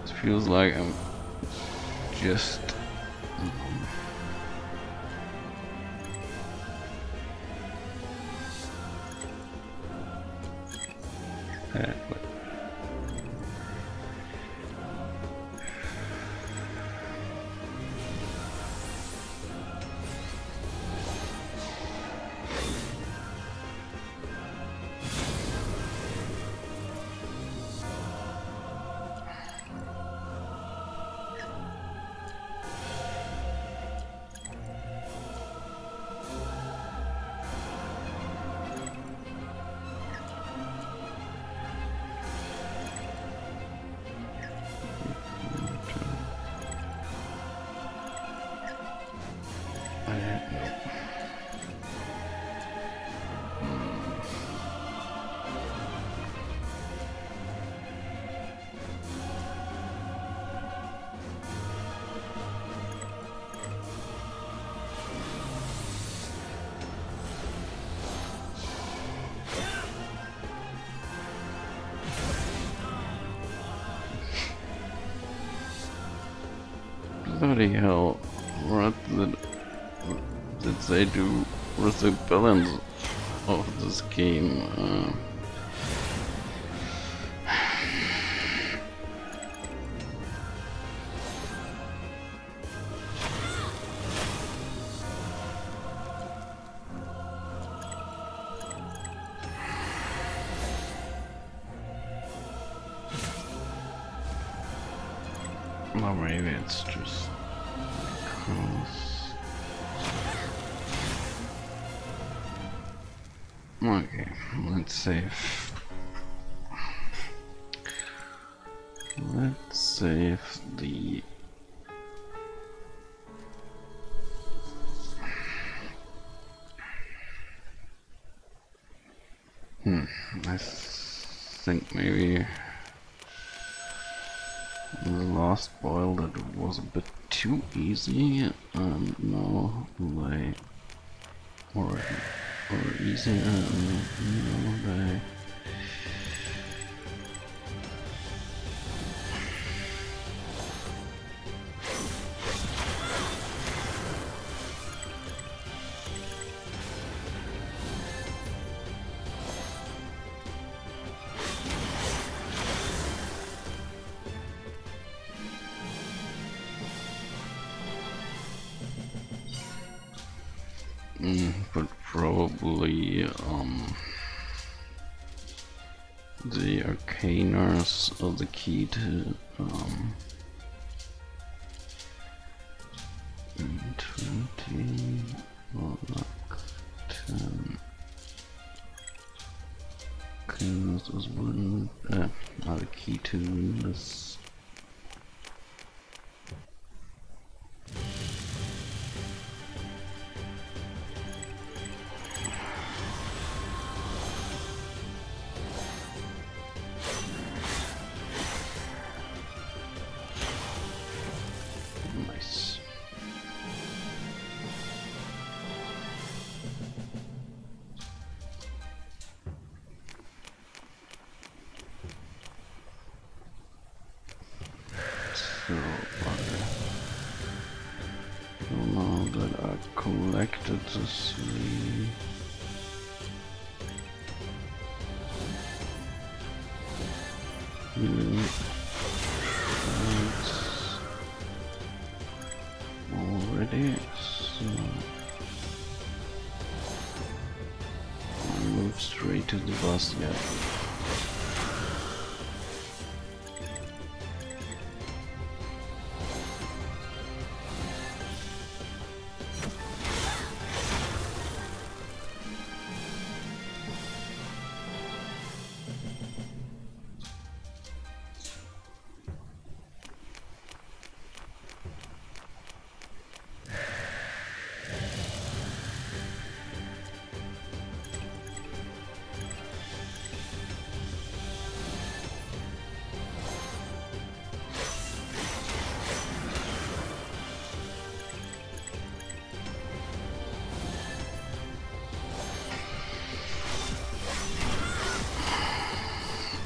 it feels like I'm just but bloody hell, what did they do with the balance of this game? Or maybe it's just because. Okay, let's save. Let's save the. I think maybe the last boil that was a bit too easy, and now they or easier, now they. But probably the arcanas are the key to 20 or like 10 arcanas was one are the key to this. Nice. So now that I collected the 3 move straight to the boss yet.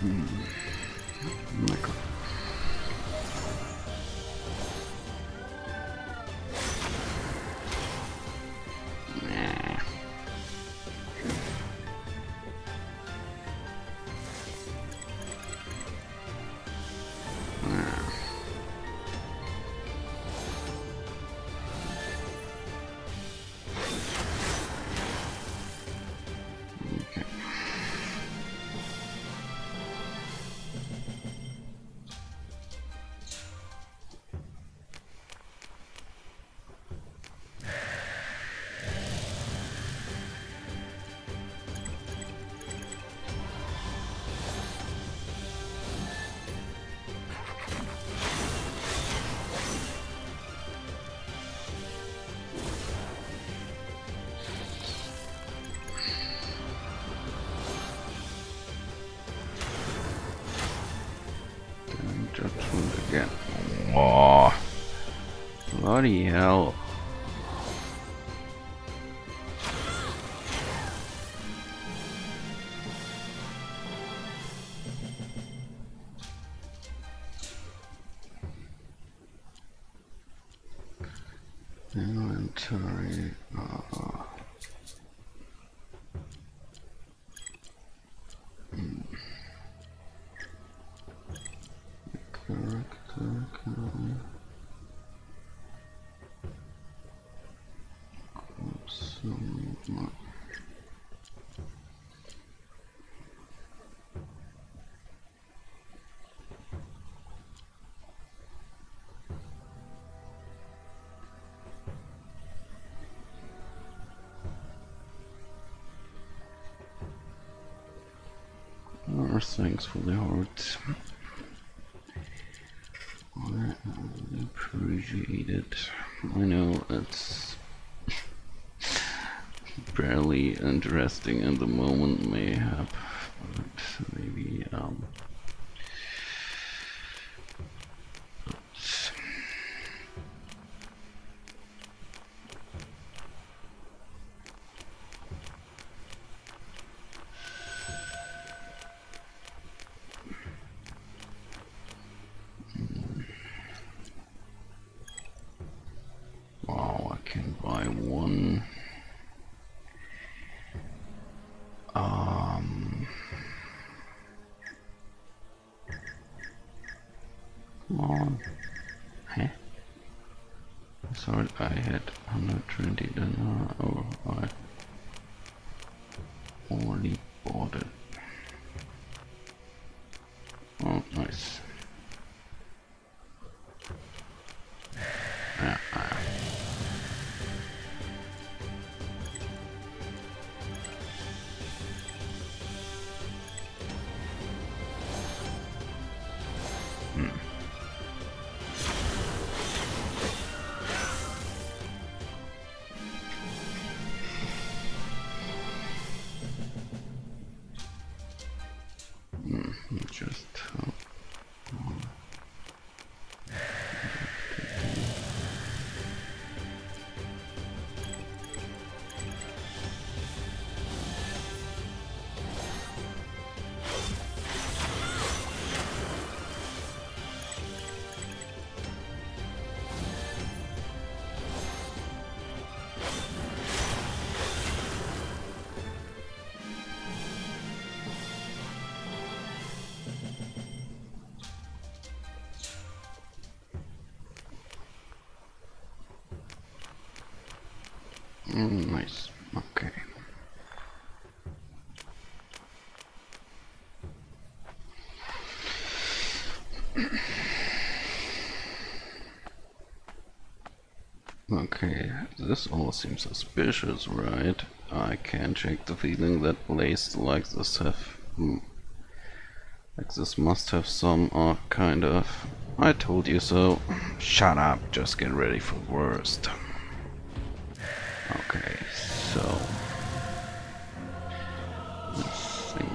Oh my god. Judgment again. Oh, bloody hell. Inventory. Thanks for the heart. I appreciate it. I know it's barely interesting at the moment, mayhap, but maybe wow, I can buy one. Come on. Huh? Sorry, I had 120 then, or I already bought it. Oh, nice. Yeah. Just nice. Okay. Okay, this all seems suspicious, right? I can't shake the feeling that places like this must have some kind of "I told you so." Shut up, just get ready for the worst. Okay, so let's think.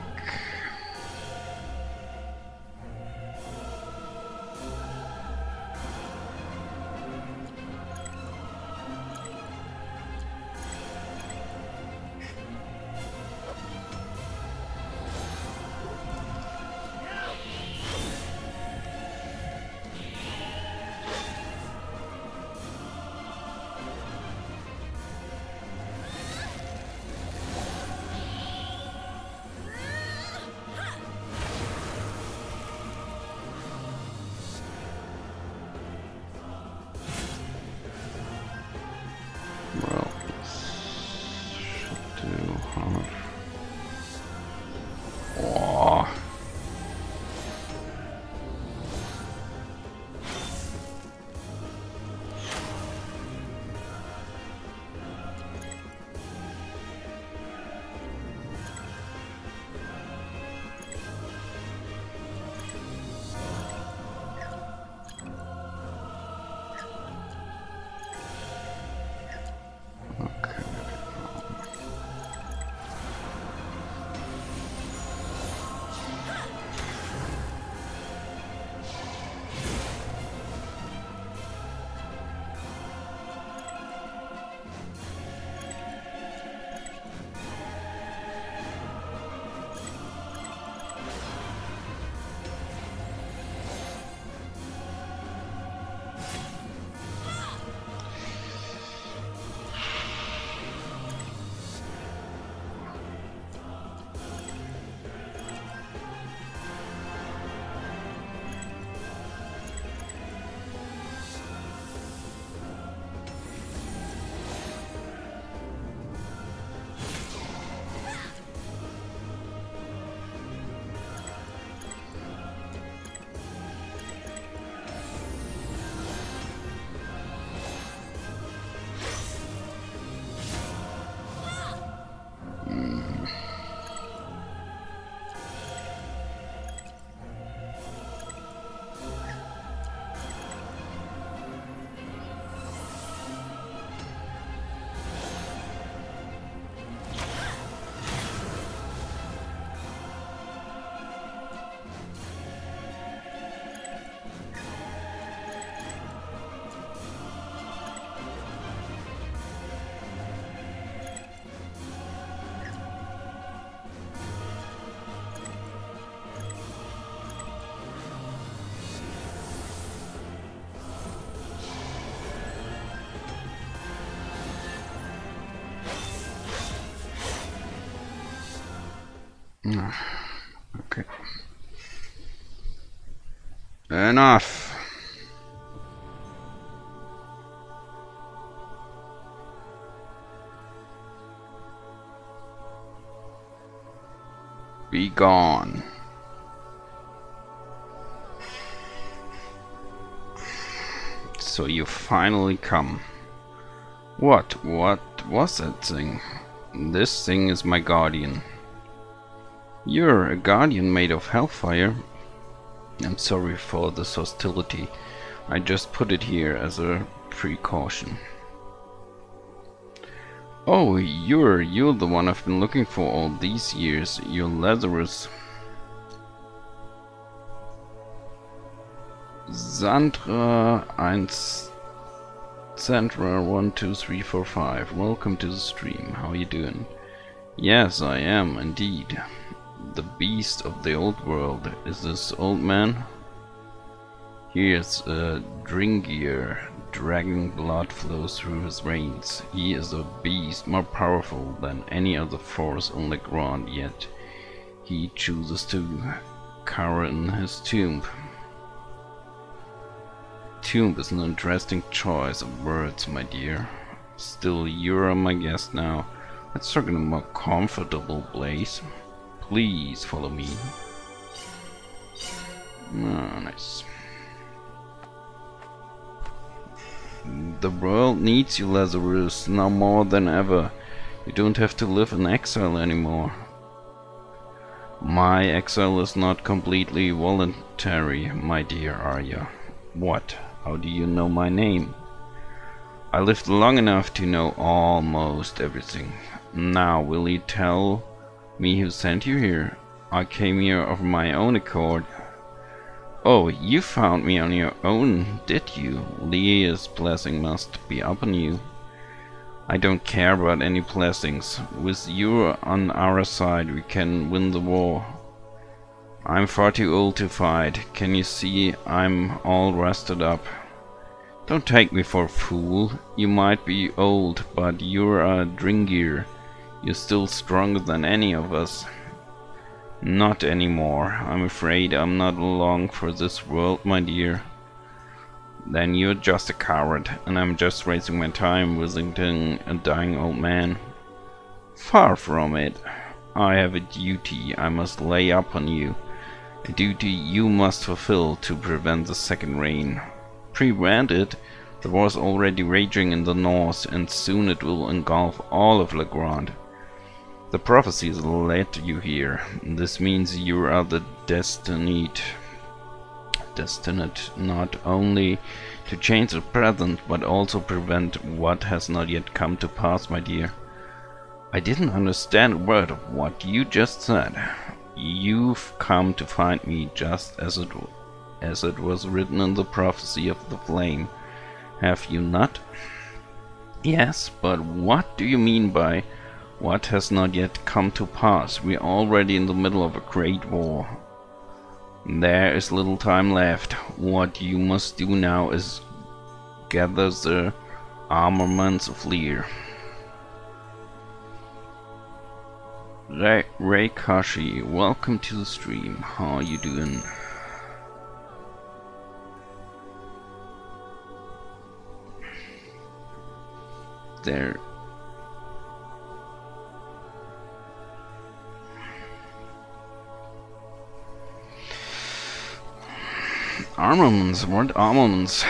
Well, should do half. Oh. Okay. Okay. Enough. Be gone. So you finally come. What was that thing? This thing is my guardian. You're a guardian made of hellfire? I'm sorry for this hostility. I just put it here as a precaution. Oh, you're the one I've been looking for all these years. You're Lazarus. Sandra 12345. Welcome to the stream. How are you doing? Yes, I am indeed. The beast of the old world. Is this old man? Here's a Dringier. Dragon blood flows through his veins. He is a beast more powerful than any other force on Legrand, yet he chooses to cower in his tomb. Tomb is an interesting choice of words, my dear. Still, you're my guest now. Let's talk in a more comfortable place. Please follow me. Oh, nice. The world needs you, Lazarus, now more than ever. You don't have to live in exile anymore. My exile is not completely voluntary, my dear Arya. What? How do you know my name? I lived long enough to know almost everything. Now, will you tell me who sent you here? I came here of my own accord. Oh, you found me on your own, did you? Leah's blessing must be upon you. I don't care about any blessings. With you on our side, we can win the war. I'm far too old to fight. Can you see I'm all rusted up? Don't take me for a fool. You might be old, but you're a Dringir. You're still stronger than any of us. Not anymore. I'm afraid I'm not long for this world, my dear. Then you're just a coward, and I'm just wasting my time visiting a dying old man. Far from it. I have a duty I must lay upon you. A duty you must fulfill to prevent the second reign. Prevent it? The war's already raging in the north, and soon it will engulf all of Legrand. The prophecies led you here. This means you are the destined not only to change the present, but also prevent what has not yet come to pass, my dear. I didn't understand a word of what you just said. You've come to find me just as it was written in the prophecy of the flame. Have you not? Yes, but what do you mean by what has not yet come to pass? We are already in the middle of a great war. There is little time left. What you must do now is gather the armaments of Lear. Reikashi, welcome to the stream. How are you doing? There. Armaments? What armaments?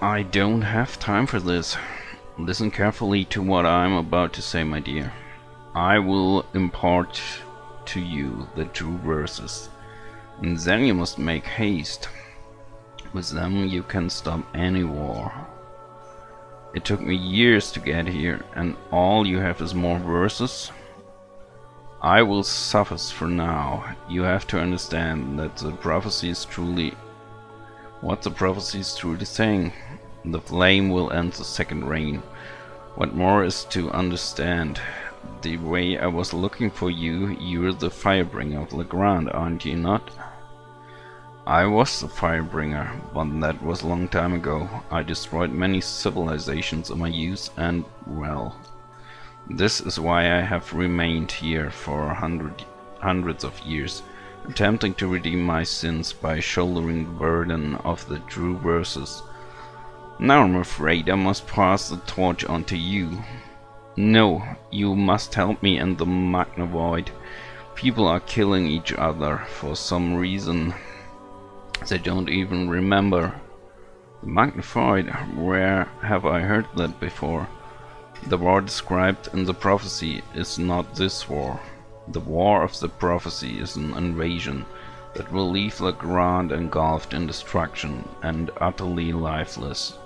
I don't have time for this. Listen carefully to what I'm about to say, my dear. I will impart to you the true verses, and then you must make haste. With them you can stop any war. It took me years to get here, and all you have is more verses? I will suffice for now. You have to understand that the prophecy is truly... what the prophecy is truly saying. The flame will end the second reign. What more is to understand? The way I was looking for you, you're the Firebringer of Legrand, aren't you not? I was the Firebringer, but that was a long time ago. I destroyed many civilizations in my youth, and, well, this is why I have remained here for hundreds of years, attempting to redeem my sins by shouldering the burden of the true verses. Now I'm afraid I must pass the torch on to you. No, you must help me in the Magna Void. People are killing each other for some reason they don't even remember. The Magna Void? Where have I heard that before? The war described in the prophecy is not this war. The war of the prophecy is an invasion that will leave Legrand engulfed in destruction and utterly lifeless.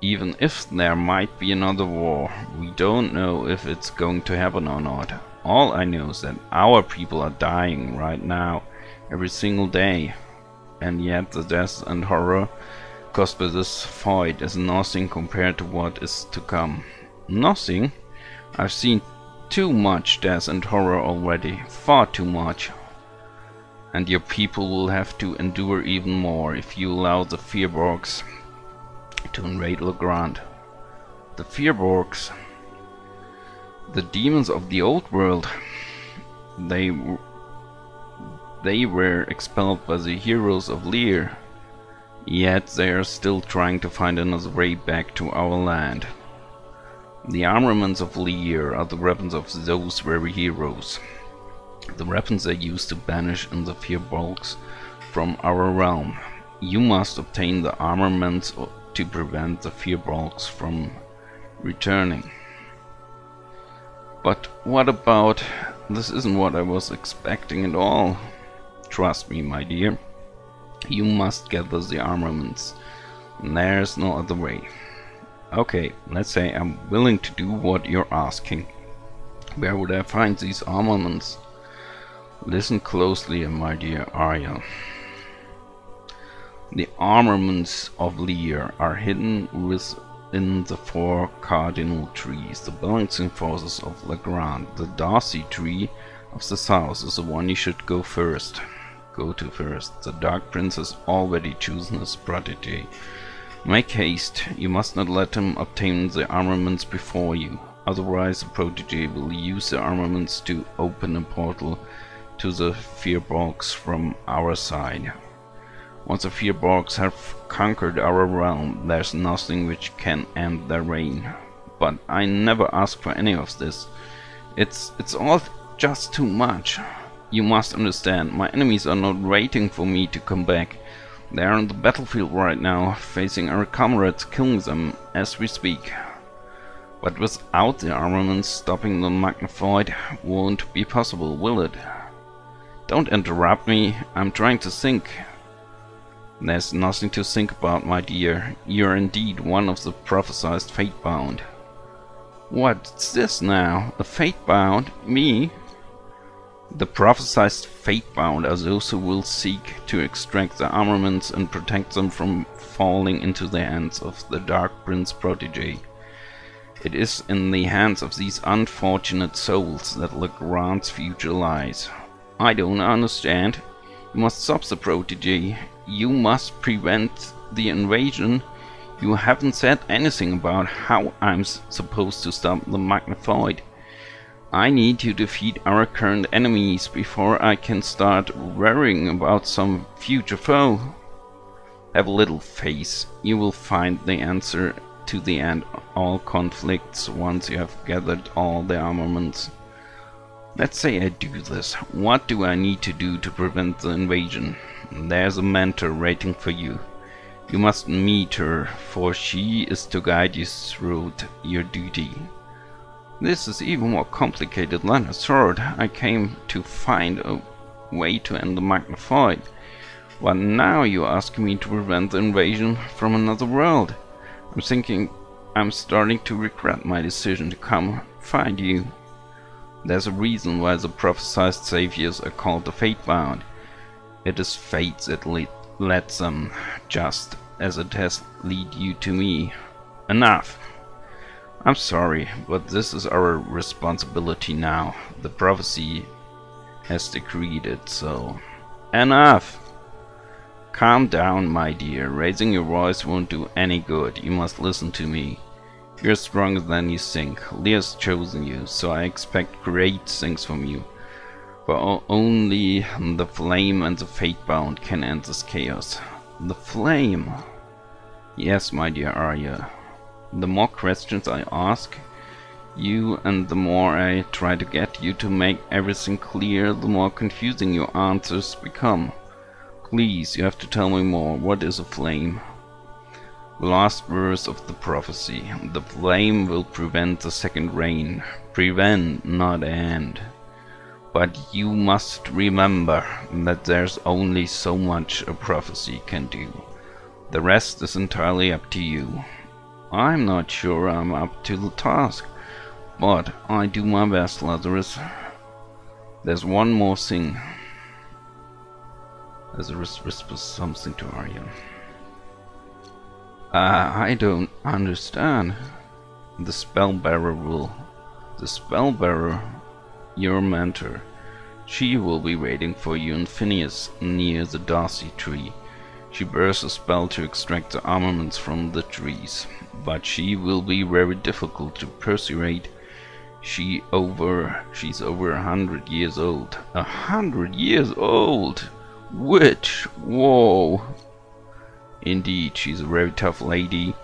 Even if there might be another war, we don't know if it's going to happen or not. All I know is that our people are dying right now, every single day. And yet the death and horror caused by this fight is nothing compared to what is to come. Nothing? I've seen too much death and horror already, far too much. And your people will have to endure even more if you allow the Firbolgs to invade Legrand. The Firbolgs, the demons of the old world, they were expelled by the heroes of Lear, yet they are still trying to find another way back to our land. The armaments of Lear are the weapons of those very heroes, the weapons they used to banish in the Firbolgs from our realm. You must obtain the armaments to prevent the Firbolgs from returning. But what about... This isn't what I was expecting at all. Trust me, my dear. You must gather the armaments. There's no other way. Okay, let's say I'm willing to do what you're asking. Where would I find these armaments? Listen closely, my dear Arya. The armaments of Lear are hidden within the 4 cardinal trees, the balancing forces of Legrand. The Darcy tree of the south is the one you should go to first. The Dark Prince has already chosen his protege. Make haste, you must not let him obtain the armaments before you, otherwise the protege will use the armaments to open a portal to the Firbolgs from our side. Once the Firbolgs have conquered our realm, there's nothing which can end their reign. But I never asked for any of this. It's all just too much. You must understand, my enemies are not waiting for me to come back. They are on the battlefield right now, facing our comrades, killing them as we speak. But without the armaments, stopping the Magnified won't be possible, will it? Don't interrupt me, I'm trying to think. There's nothing to think about, my dear. You're indeed one of the prophesied Fatebound. What's this now? A Fatebound? Me? The prophesied Fatebound are those who will seek to extract the armaments and protect them from falling into the hands of the Dark Prince protege. It is in the hands of these unfortunate souls that Legrand's future lies. I don't understand. You must stop the protege. You must prevent the invasion. You haven't said anything about how I'm supposed to stop the Magnified. I need to defeat our current enemies before I can start worrying about some future foe. Have a little faith. You will find the answer to the end of all conflicts once you have gathered all the armaments. Let's say I do this. What do I need to do to prevent the invasion? There's a mentor waiting for you. You must meet her, for she is to guide you through your duty. This is even more complicated than I thought. I came to find a way to end the Magnified. But now you ask me to prevent the invasion from another world. I'm starting to regret my decision to come find you. There's a reason why the prophesied saviors are called the Fatebound. It is fate that led them, just as it has led you to me. Enough! I'm sorry, but this is our responsibility now. The prophecy has decreed it so. Enough! Calm down, my dear. Raising your voice won't do any good. You must listen to me. You're stronger than you think. Lear's chosen you, so I expect great things from you. For only the flame and the Fatebound can end this chaos. The flame? Yes, my dear Arya. The more questions I ask you and the more I try to get you to make everything clear, the more confusing your answers become. Please, you have to tell me more. What is a flame? The last verse of the prophecy. The flame will prevent the second reign. Prevent, not end. But you must remember that there's only so much a prophecy can do. The rest is entirely up to you. I'm not sure I'm up to the task, but I do my best, Lazarus. There's one more thing. Lazarus whispers something to Arya. I don't understand. The Spellbearer, your mentor. She will be waiting for you in Phineas near the Darcy tree. She bears a spell to extract the armaments from the trees, but she will be very difficult to persuade. She's over 100 years old. 100 years old? Witch! Whoa! Indeed, she's a very tough lady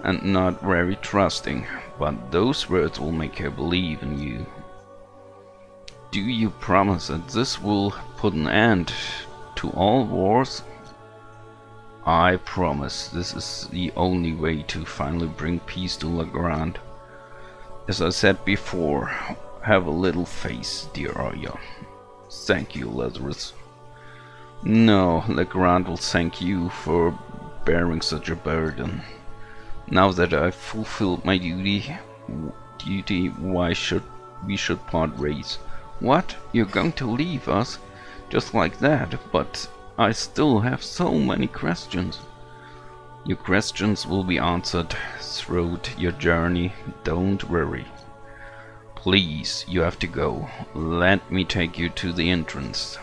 and not very trusting, but those words will make her believe in you. Do you promise that this will put an end to all wars? I promise this is the only way to finally bring peace to Legrand. As I said before, have a little faith, dear Arya. Thank you, Lazarus. No, Legrand will thank you for bearing such a burden. Now that I've fulfilled my duty, why should we part ways? What? You're going to leave us? Just like that? But I still have so many questions. Your questions will be answered throughout your journey, don't worry. Please, you have to go. Let me take you to the entrance.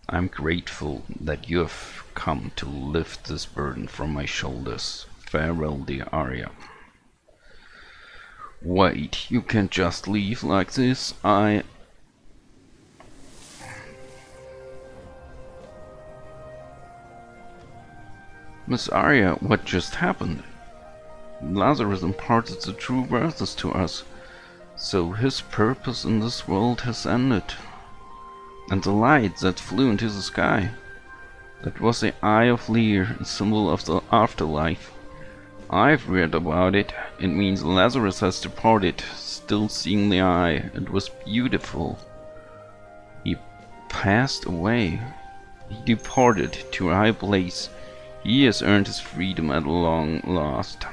I'm grateful that you have come to lift this burden from my shoulders. Farewell, dear Arya. Wait, you can't just leave like this. Miss Arya, what just happened? Lazarus imparted the true words to us, so his purpose in this world has ended. And the light that flew into the sky, that was the Eye of Lear, a symbol of the afterlife. I've read about it. It means Lazarus has departed, still seeing the eye. It was beautiful. He passed away. He departed to a high place. He has earned his freedom at long last.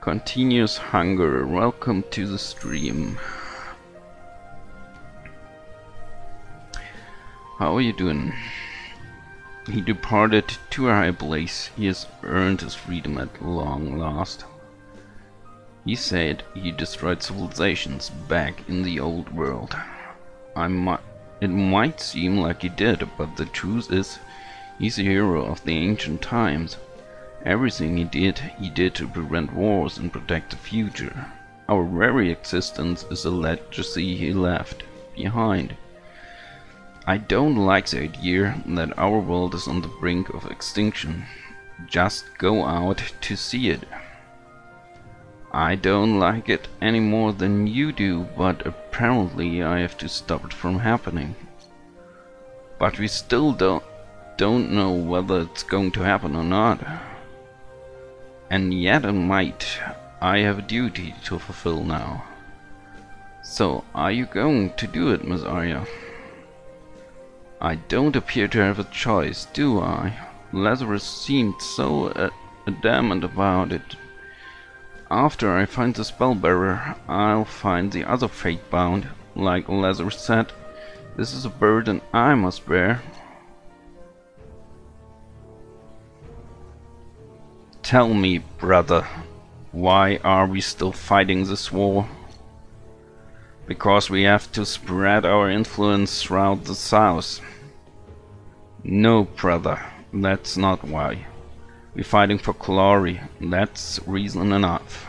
Continuous hunger, welcome to the stream. How are you doing? He departed to a high place. He has earned his freedom at long last. He said he destroyed civilizations back in the old world. It might seem like he did, but the truth is, he's a hero of the ancient times. Everything he did to prevent wars and protect the future. Our very existence is a legacy he left behind. I don't like the idea that our world is on the brink of extinction. Just go out to see it. I don't like it any more than you do, but apparently I have to stop it from happening. But we still don't know whether it's going to happen or not. And yet it might. I have a duty to fulfill now. So, are you going to do it, Miss Arya? I don't appear to have a choice, do I? Lazarus seemed so adamant about it. After I find the spellbearer, I'll find the other fate-bound. Like Lazarus said, this is a burden I must bear. Tell me, brother, why are we still fighting this war? Because we have to spread our influence throughout the south. No, brother, that's not why. We're fighting for glory, that's reason enough.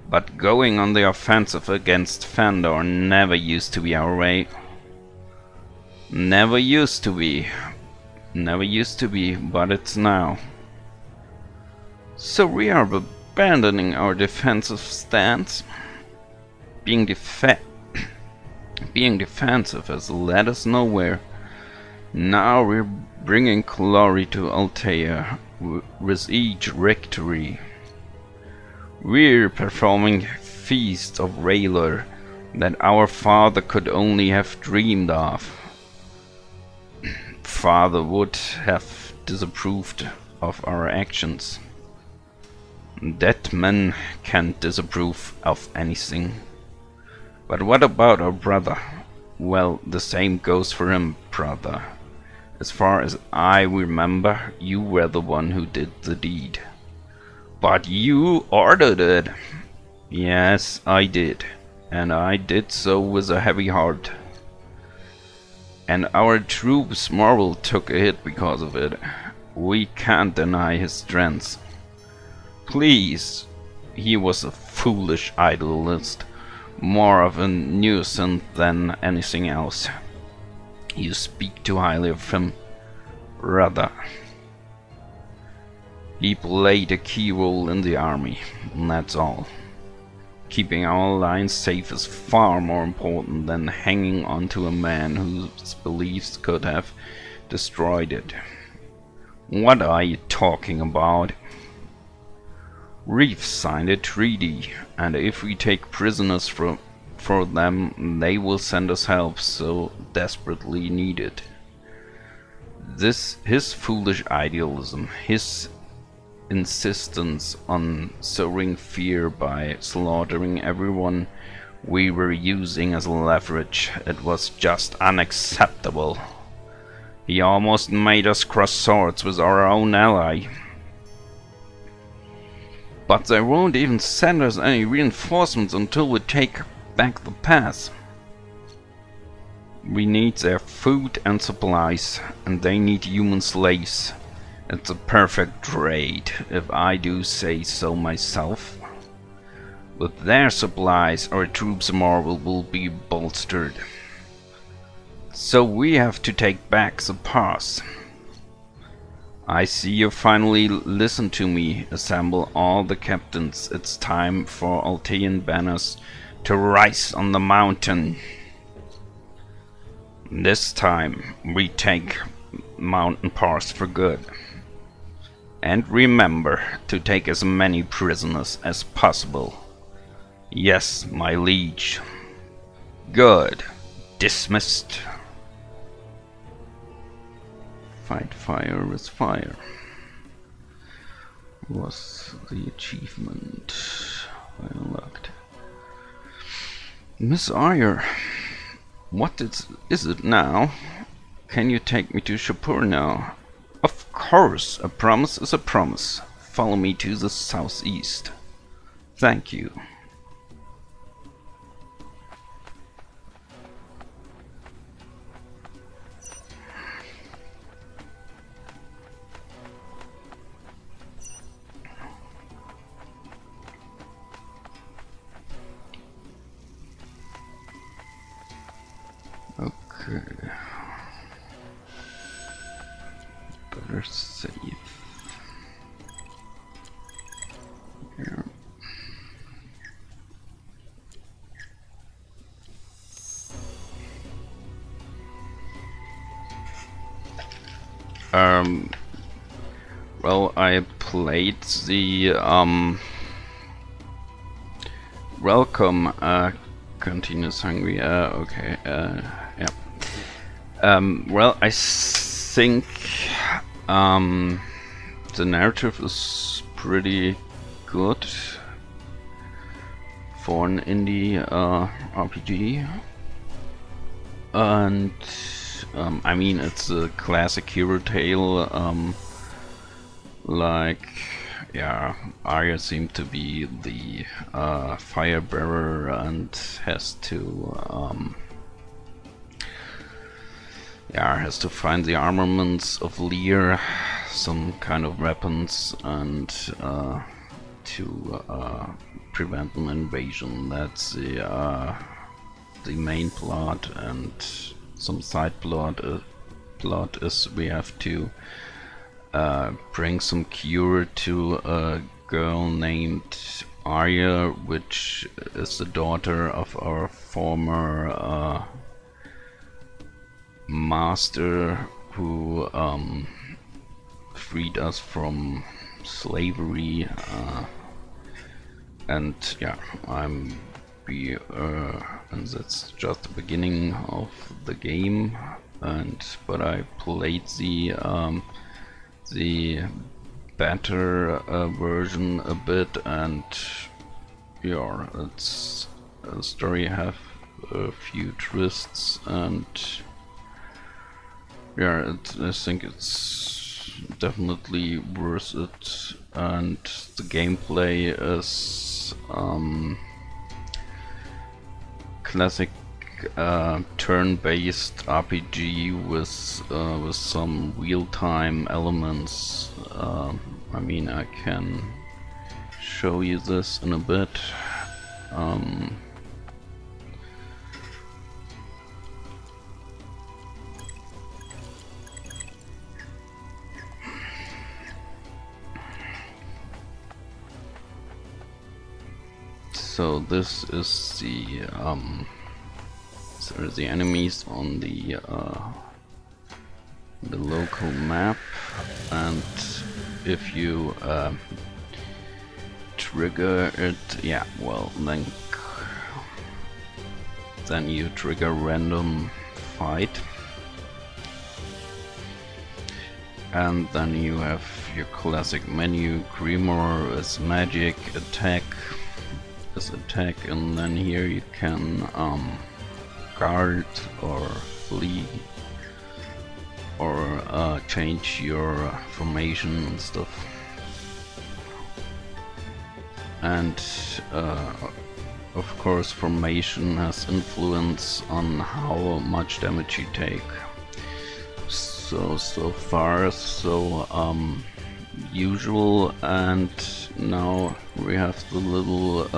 But going on the offensive against Fandor never used to be our way. Never used to be. Never used to be, but it's now. So we are abandoning our defensive stance. Being defensive has led us nowhere. Now we're bringing glory to Altea with each victory. We're performing feasts of valor that our father could only have dreamed of. Father would have disapproved of our actions. That man can't disapprove of anything. But what about our brother? Well, the same goes for him, brother. As far as I remember, you were the one who did the deed. But you ordered it. Yes, I did. And I did so with a heavy heart. And our troops' morale took a hit because of it. We can't deny his strength. Please, he was a foolish idealist. More of a nuisance than anything else. You speak too highly of him, brother. He played a key role in the army, and that's all. Keeping our lines safe is far more important than hanging onto a man whose beliefs could have destroyed it. What are you talking about? Reef signed a treaty, and if we take prisoners for them, they will send us help so desperately needed. His foolish idealism, his insistence on sowing fear by slaughtering everyone we were using as leverage, it was just unacceptable. He almost made us cross swords with our own ally. But they won't even send us any reinforcements until we take back the pass. We need their food and supplies, and they need human slaves. It's a perfect trade, if I do say so myself. With their supplies, our troops' morale will be bolstered. So we have to take back the pass. I see you finally listen to me. Assemble all the captains. It's time for Altean banners to rise on the mountain. This time we take Mountain Pass for good. And remember to take as many prisoners as possible. Yes, my liege. Good. Dismissed. Fight fire with fire was the achievement I unlocked. Miss Aryer, what is it now? Can you take me to Shapur now? Of course, a promise is a promise. Follow me to the southeast. Thank you. Okay. Better save. Here. Well, I played the welcome continuous hungry. Okay. Yeah. Well, I think the narrative is pretty good for an indie RPG, and I mean, it's a classic hero tale. Like, yeah, Arya seemed to be the fire bearer and has to find the armaments of Lear, some kind of weapons, and to prevent an invasion. That's the main plot, and some side plot is we have to bring some cure to a girl named Arya, which is the daughter of our former master who freed us from slavery, and yeah, and that's just the beginning of the game. But I played the better version a bit, and yeah, it's a story have a few twists, and yeah, I think it's definitely worth it, and the gameplay is classic turn-based RPG with some real-time elements. I mean, I can show you this in a bit. So this is the enemies on the local map, and if you trigger it, yeah, well, then you trigger random fight, and then you have your classic menu. Grimoire is magic, attack is attack, and then here you can guard or flee or change your formation and stuff. And of course formation has influence on how much damage you take. So far so usual, and now we have the little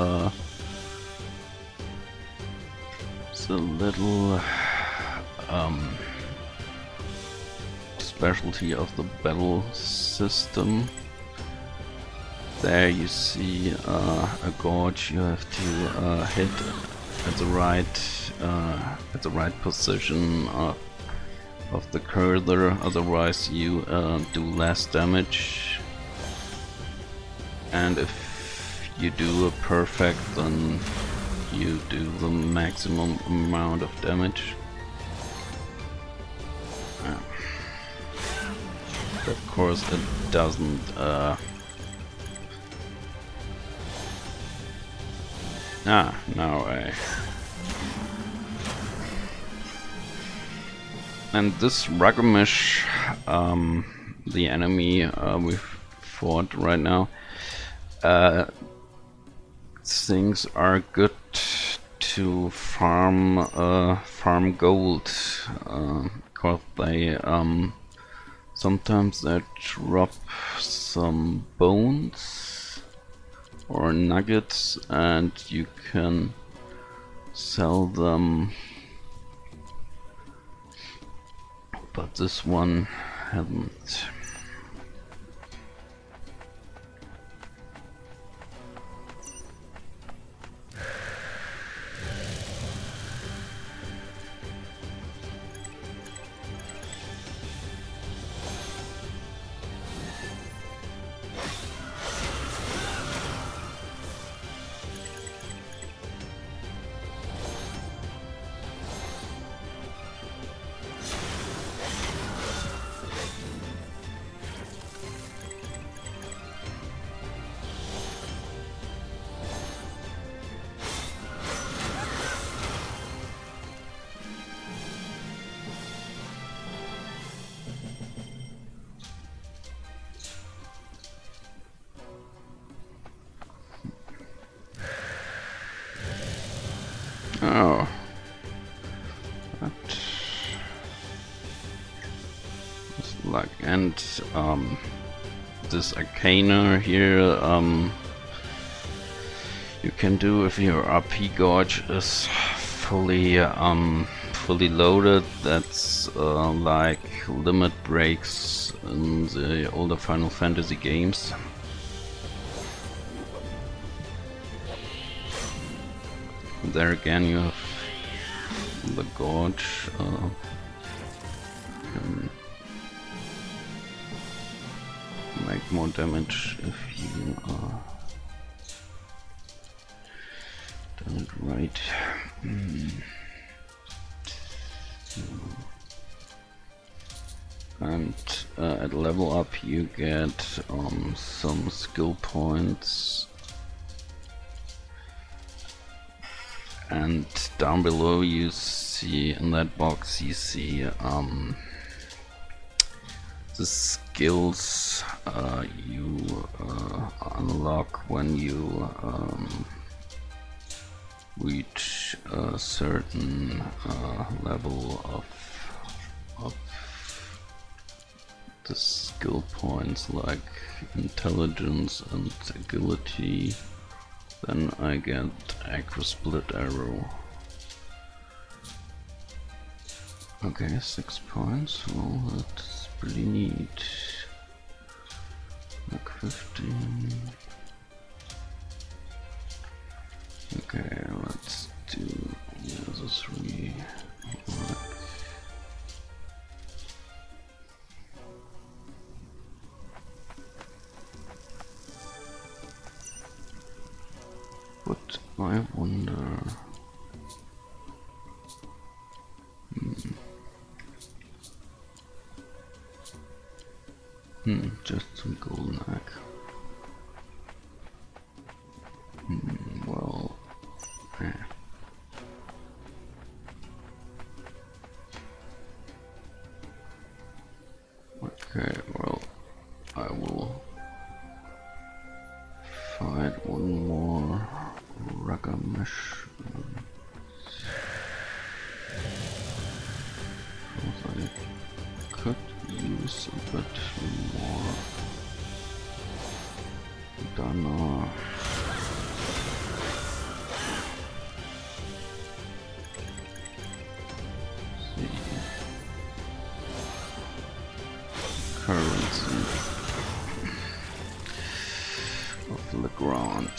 specialty of the battle system. There you see a gorge you have to hit at the right position of the cursor, otherwise you do less damage, and if you do a perfect, then you do the maximum amount of damage. Of course it doesn't now and this Rugamish, the enemy we've fought right now, things are good to farm gold, because they sometimes they drop some bones or nuggets and you can sell them, but this one hasn't. Oh, that was luck. And this Arcana here, you can do if your RP Gorge is fully loaded. That's like limit breaks in the older Final Fantasy games. There again you have the gorge, can make more damage if you done it right. And at level up you get some skill points. And down below you see, in that box you see the skills you unlock when you reach a certain level of the skill points, like intelligence and agility. Then I get Acro Split Arrow. Okay, 6 points. Well, that's pretty neat. Like 15. Okay, let's do the 3. But I wonder. Just some golden egg. Well, yeah. Okay, well, I will fight one more Ragamesh. I could use a bit more Dana. Currency of Legrand.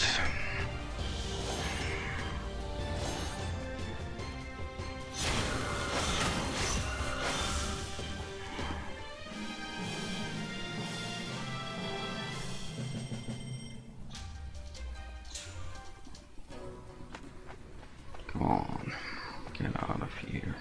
Come on, get out of here.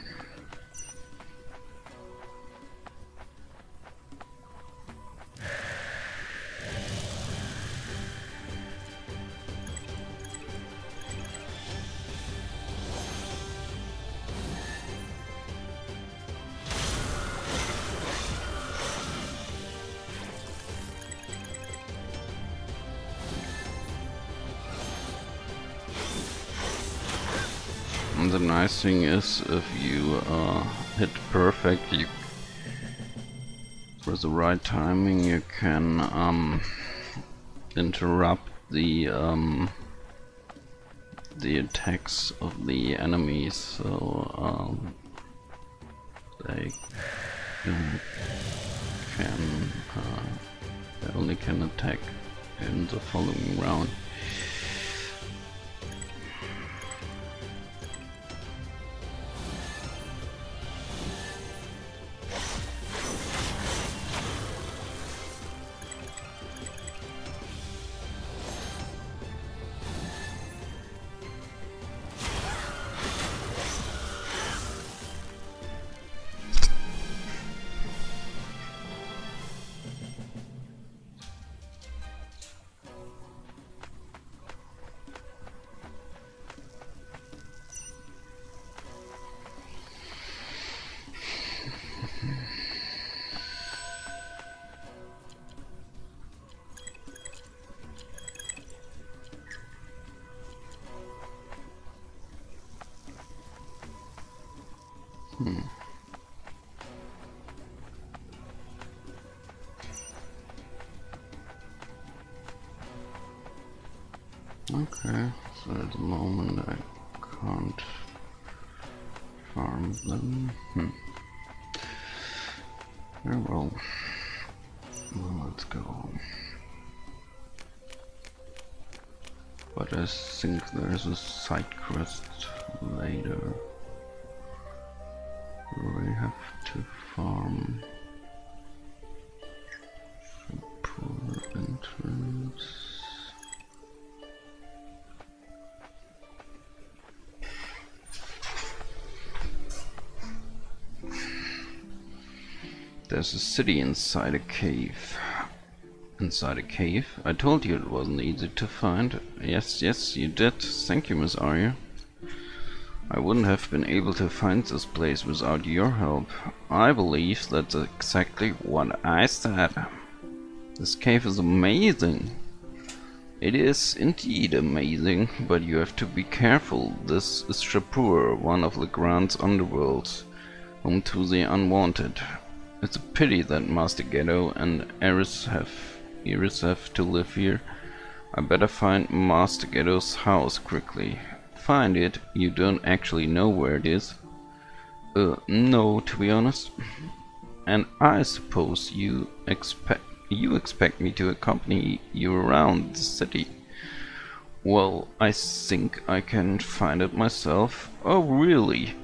And the nice thing is, if you hit perfect, you with the right timing, you can interrupt the attacks of the enemies, so they only can attack in the following round. Okay, so at the moment I can't farm them. Very well. Well, let's go. But I think there's a side quest later where we have to farm poor entrance. There's a city inside a cave. Inside a cave? I told you it wasn't easy to find. Yes, yes, you did. Thank you, Miss Arya. I wouldn't have been able to find this place without your help. I believe that's exactly what I said. This cave is amazing. It is indeed amazing, but you have to be careful. This is Shapur, one of Legrand's underworlds, home to the unwanted. It's a pity that Master Ghetto and Eris have to live here. I better find Master Ghetto's house quickly. Find it? You don't actually know where it is? No, to be honest. And I suppose you expect me to accompany you around the city. Well, I think I can find it myself. Oh, really?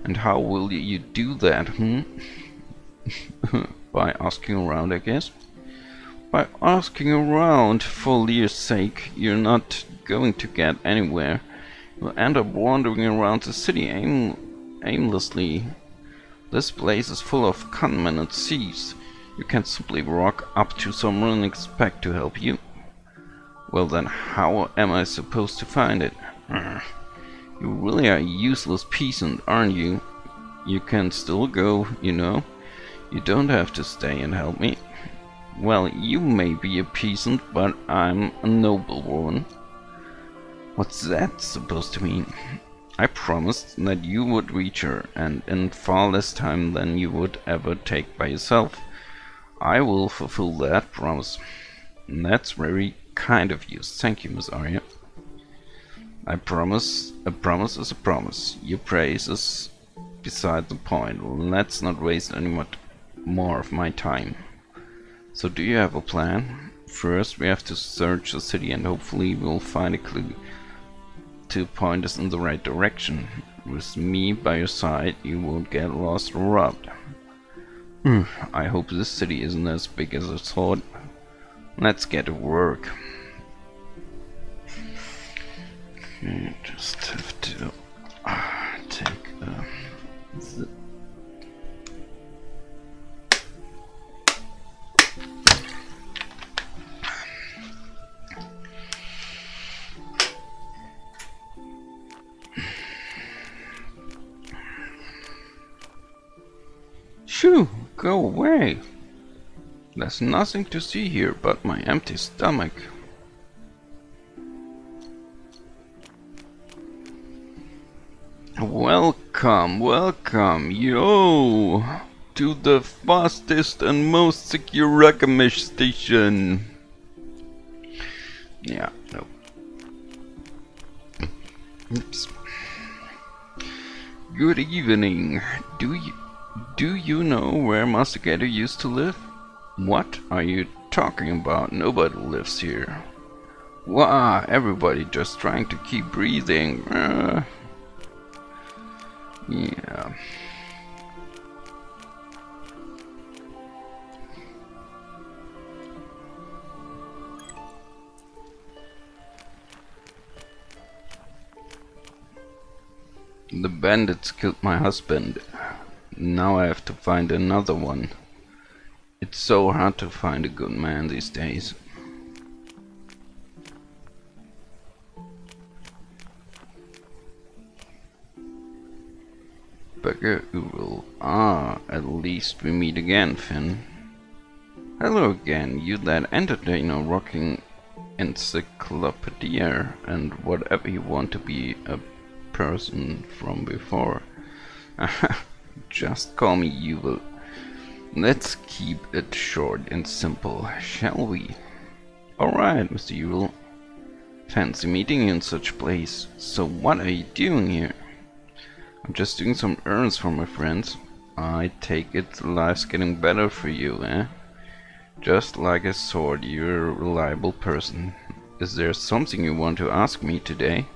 And how will you do that, hmm? By asking around, I guess. By asking around, for Lear's sake, you're not going to get anywhere. You'll end up wandering around the city aimlessly. This place is full of conmen and thieves. You can't simply walk up to someone and expect to help you. Well then, how am I supposed to find it? You really are a useless peasant, aren't you? You can still go, you know. You don't have to stay and help me. Well, you may be a peasant, but I'm a noblewoman. What's that supposed to mean? I promised that you would reach her, and in far less time than you would ever take by yourself. I will fulfill that promise. And that's very kind of you. Thank you, Miss Arya. I promise. A promise is a promise. Your praise is beside the point. Let's not waste any more of my time. So do you have a plan? First we have to search the city and hopefully we'll find a clue to point us in the right direction. With me by your side, you won't get lost or robbed. I hope this city isn't as big as I thought. Let's get to work. Okay, just have to take a Shoo! Go away! There's nothing to see here but my empty stomach. Welcome, welcome, yo! To the fastest and most secure Rakamish station. Yeah, no. Oops. Good evening. Do you know where Master Gator used to live? What are you talking about? Nobody lives here. Wow, everybody just trying to keep breathing. Yeah. The bandits killed my husband. Now I have to find another one. It's so hard to find a good man these days. Beggar Uril. Ah, at least we meet again, Finn. Hello again, you that entertainer rocking encyclopedia and whatever you want to be a person from before. Just call me Yuval. Let's keep it short and simple, shall we? Alright, Mr. Yuval. Fancy meeting you in such a place. So what are you doing here? I'm just doing some errands for my friends. I take it life's getting better for you, eh? Just like I thought, you're a reliable person. Is there something you want to ask me today?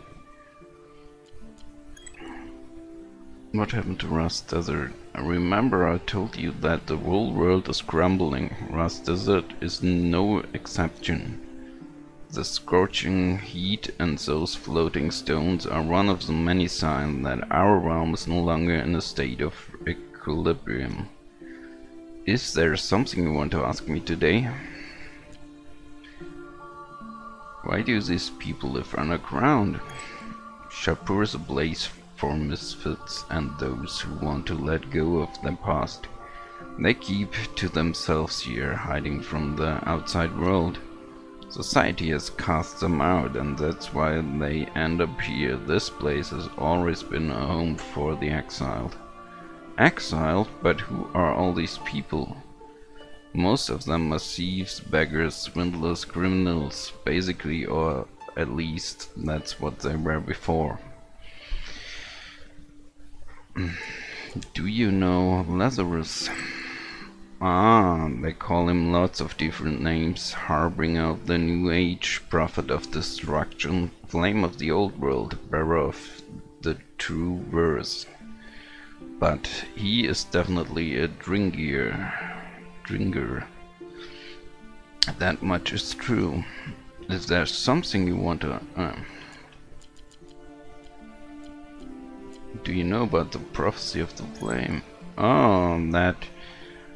What happened to Rust Desert? I remember I told you that the whole world is crumbling. Rust Desert is no exception. The scorching heat and those floating stones are one of the many signs that our realm is no longer in a state of equilibrium. Is there something you want to ask me today? Why do these people live underground? Shapur is a place for misfits and those who want to let go of their past. They keep to themselves here, hiding from the outside world. Society has cast them out, and that's why they end up here. This place has always been a home for the exiled. Exiled? But who are all these people? Most of them are thieves, beggars, swindlers, criminals, basically, or at least that's what they were before. Do you know Lazarus? Ah, they call him lots of different names. Harbinger of the New Age, Prophet of Destruction, Flame of the Old World, Bearer of the True Verse. But he is definitely a drinker. That much is true. Is there something you want to... do you know about the prophecy of the flame? Oh, that...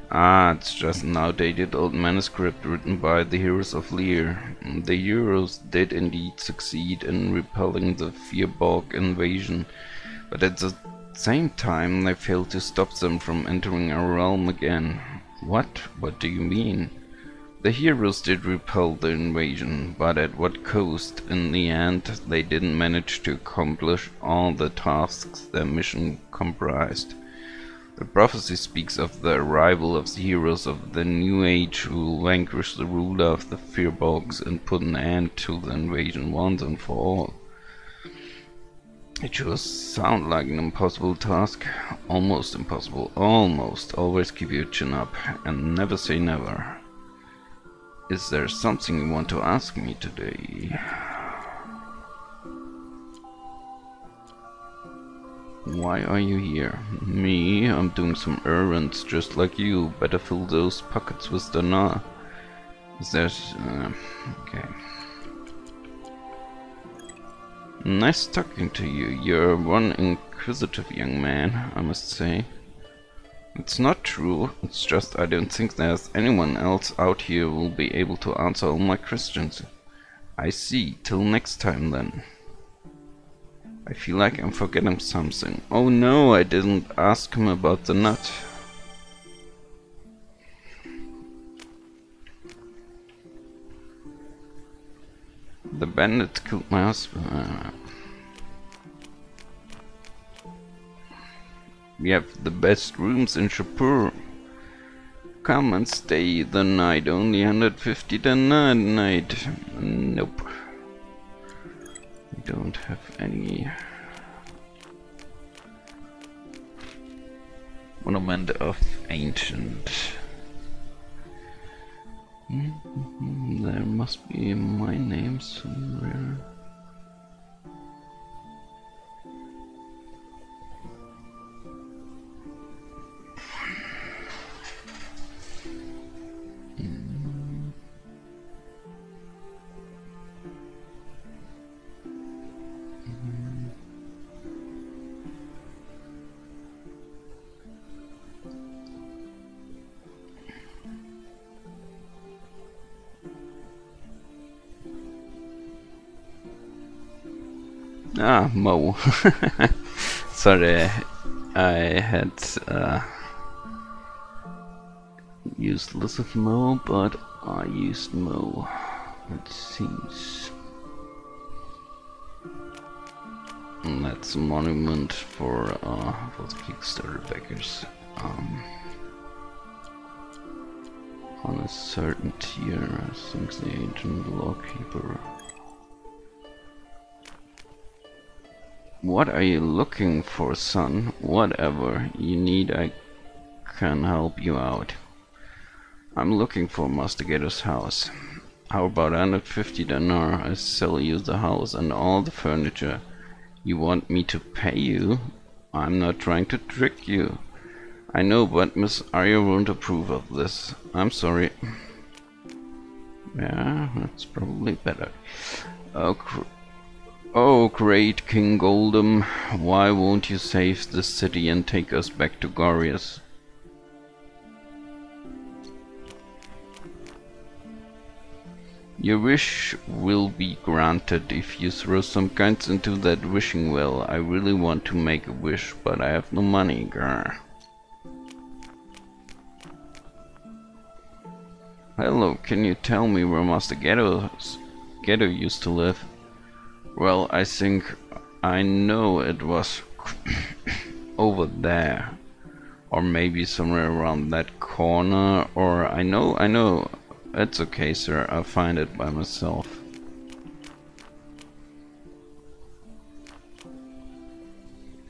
Ah, it's just an outdated old manuscript written by the heroes of Lear. The heroes did indeed succeed in repelling the Firbolg invasion, but at the same time they failed to stop them from entering our realm again. What? What do you mean? The heroes did repel the invasion, but at what cost? In the end, they didn't manage to accomplish all the tasks their mission comprised. The prophecy speaks of the arrival of the heroes of the New Age who will vanquish the ruler of the Firbolgs and put an end to the invasion once and for all. It sure sounds like an impossible task. Almost impossible. Almost. Always keep your chin up and never say never. Is there something you want to ask me today? Why are you here? Me? I'm doing some errands just like you. Better fill those pockets with dinar. Is there... okay. Nice talking to you. You're one inquisitive young man, I must say. It's not true. It's just I don't think there's anyone else out here who will be able to answer all my questions. I see. Till next time then. I feel like I'm forgetting something. Oh no, I didn't ask him about the nut. The bandit killed my husband. We have the best rooms in Shapur. Come and stay the night. Only 150 the night. Nope. We don't have any monument of ancient. There must be my name somewhere. Ah, Mo. Sorry, I had used less of Mo, but I used Mo, it seems. And that's a monument for the Kickstarter backers. On a certain tier, I think the ancient lawkeeper. What are you looking for, son? Whatever you need, I can help you out. I'm looking for Master Gato's house. How about 150 dinar? I sell you the house and all the furniture. You want me to pay you? I'm not trying to trick you. I know, but Miss Arya won't approve of this. I'm sorry. Yeah, that's probably better. Oh, great King Goldem, why won't you save the city and take us back to Gorius? Your wish will be granted if you throw some coins into that wishing well. I really want to make a wish, but I have no money, grr. Hello, can you tell me where Master Gato used to live? Well, I think I know it was over there. Or maybe somewhere around that corner, or I know. It's okay, sir, I'll find it by myself.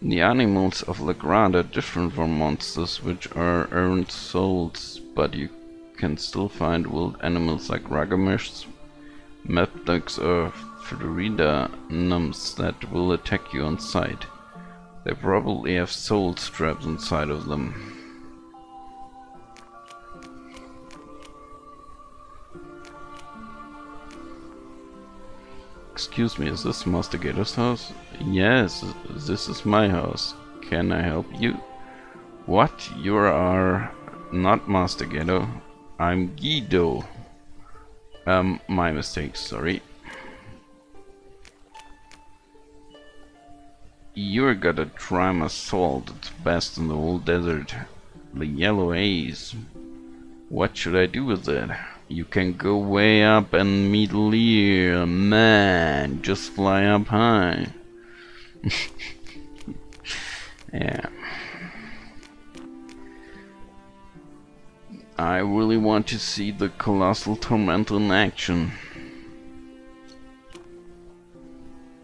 The animals of Legrand are different from monsters which are earned souls, but you can still find wild animals like ragamish, mapducks or Florida nymphs that will attack you on sight. They probably have souls trapped inside of them. Excuse me, is this Master Gato's house? Yes, this is my house. Can I help you? What? You are not Master Gato. I'm Guido. My mistake, sorry. You're got a Trima salt, it's best in the whole desert. The yellow haze. What should I do with it? You can go way up and meet Lear. Man, just fly up high. Yeah. I really want to see the colossal tormentor in action.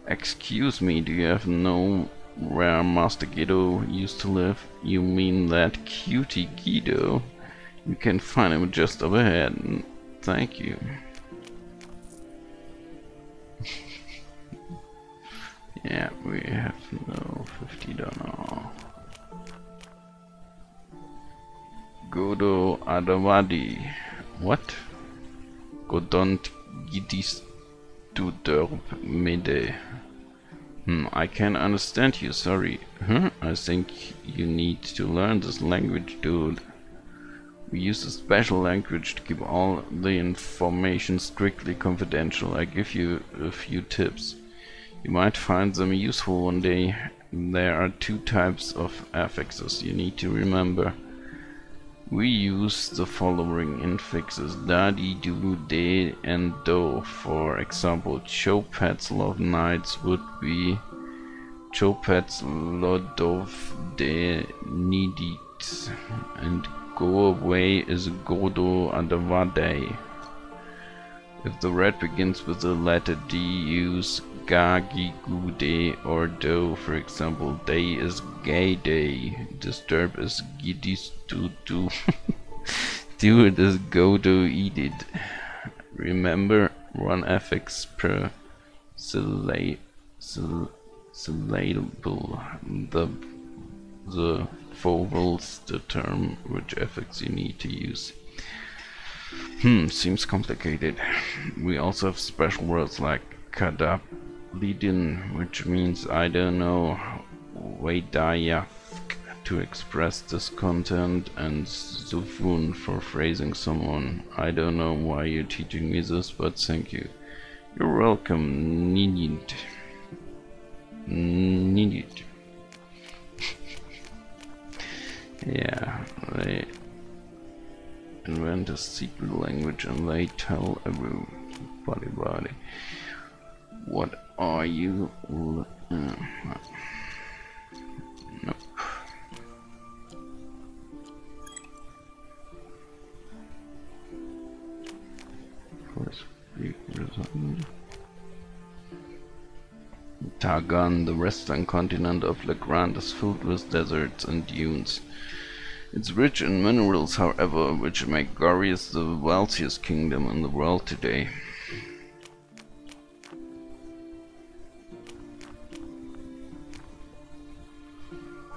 Excuse me, do you have know where Master Guido used to live? You mean that cutie Guido? You can find him just up ahead. Thank you. Yeah, we have no 50 done. Godo Adawadi. What? Godont Gidis du Derb Mede. I can't understand you, sorry. I think you need to learn this language, dude. We use a special language to keep all the information strictly confidential. I give you a few tips. You might find them useful one day. There are two types of affixes you need to remember. We use the following infixes: da, di, do, de, and do. For example, Chopets love nights would be Chopets lodov de nidit, and go away is Godo Adavade. If the red begins with the letter D, use ga, gi, gu, de, or do. For example, day is gay day, disturb is gidis do do, do it is go do eat it. Remember, one affix per syllable. The vowels determine which affix you need to use. Seems complicated. We also have special words like kadab-lidin, which means I don't know, Weidayafk to express discontent, and Zufun for phrasing someone. I don't know why you're teaching me this, but thank you. You're welcome, Ninit. Ninit. Yeah, they invent a secret language and they tell everybody. What are you? Nope. Targan, the western continent of Legrand, is filled with deserts and dunes. It's rich in minerals, however, which make Gorius the wealthiest kingdom in the world today.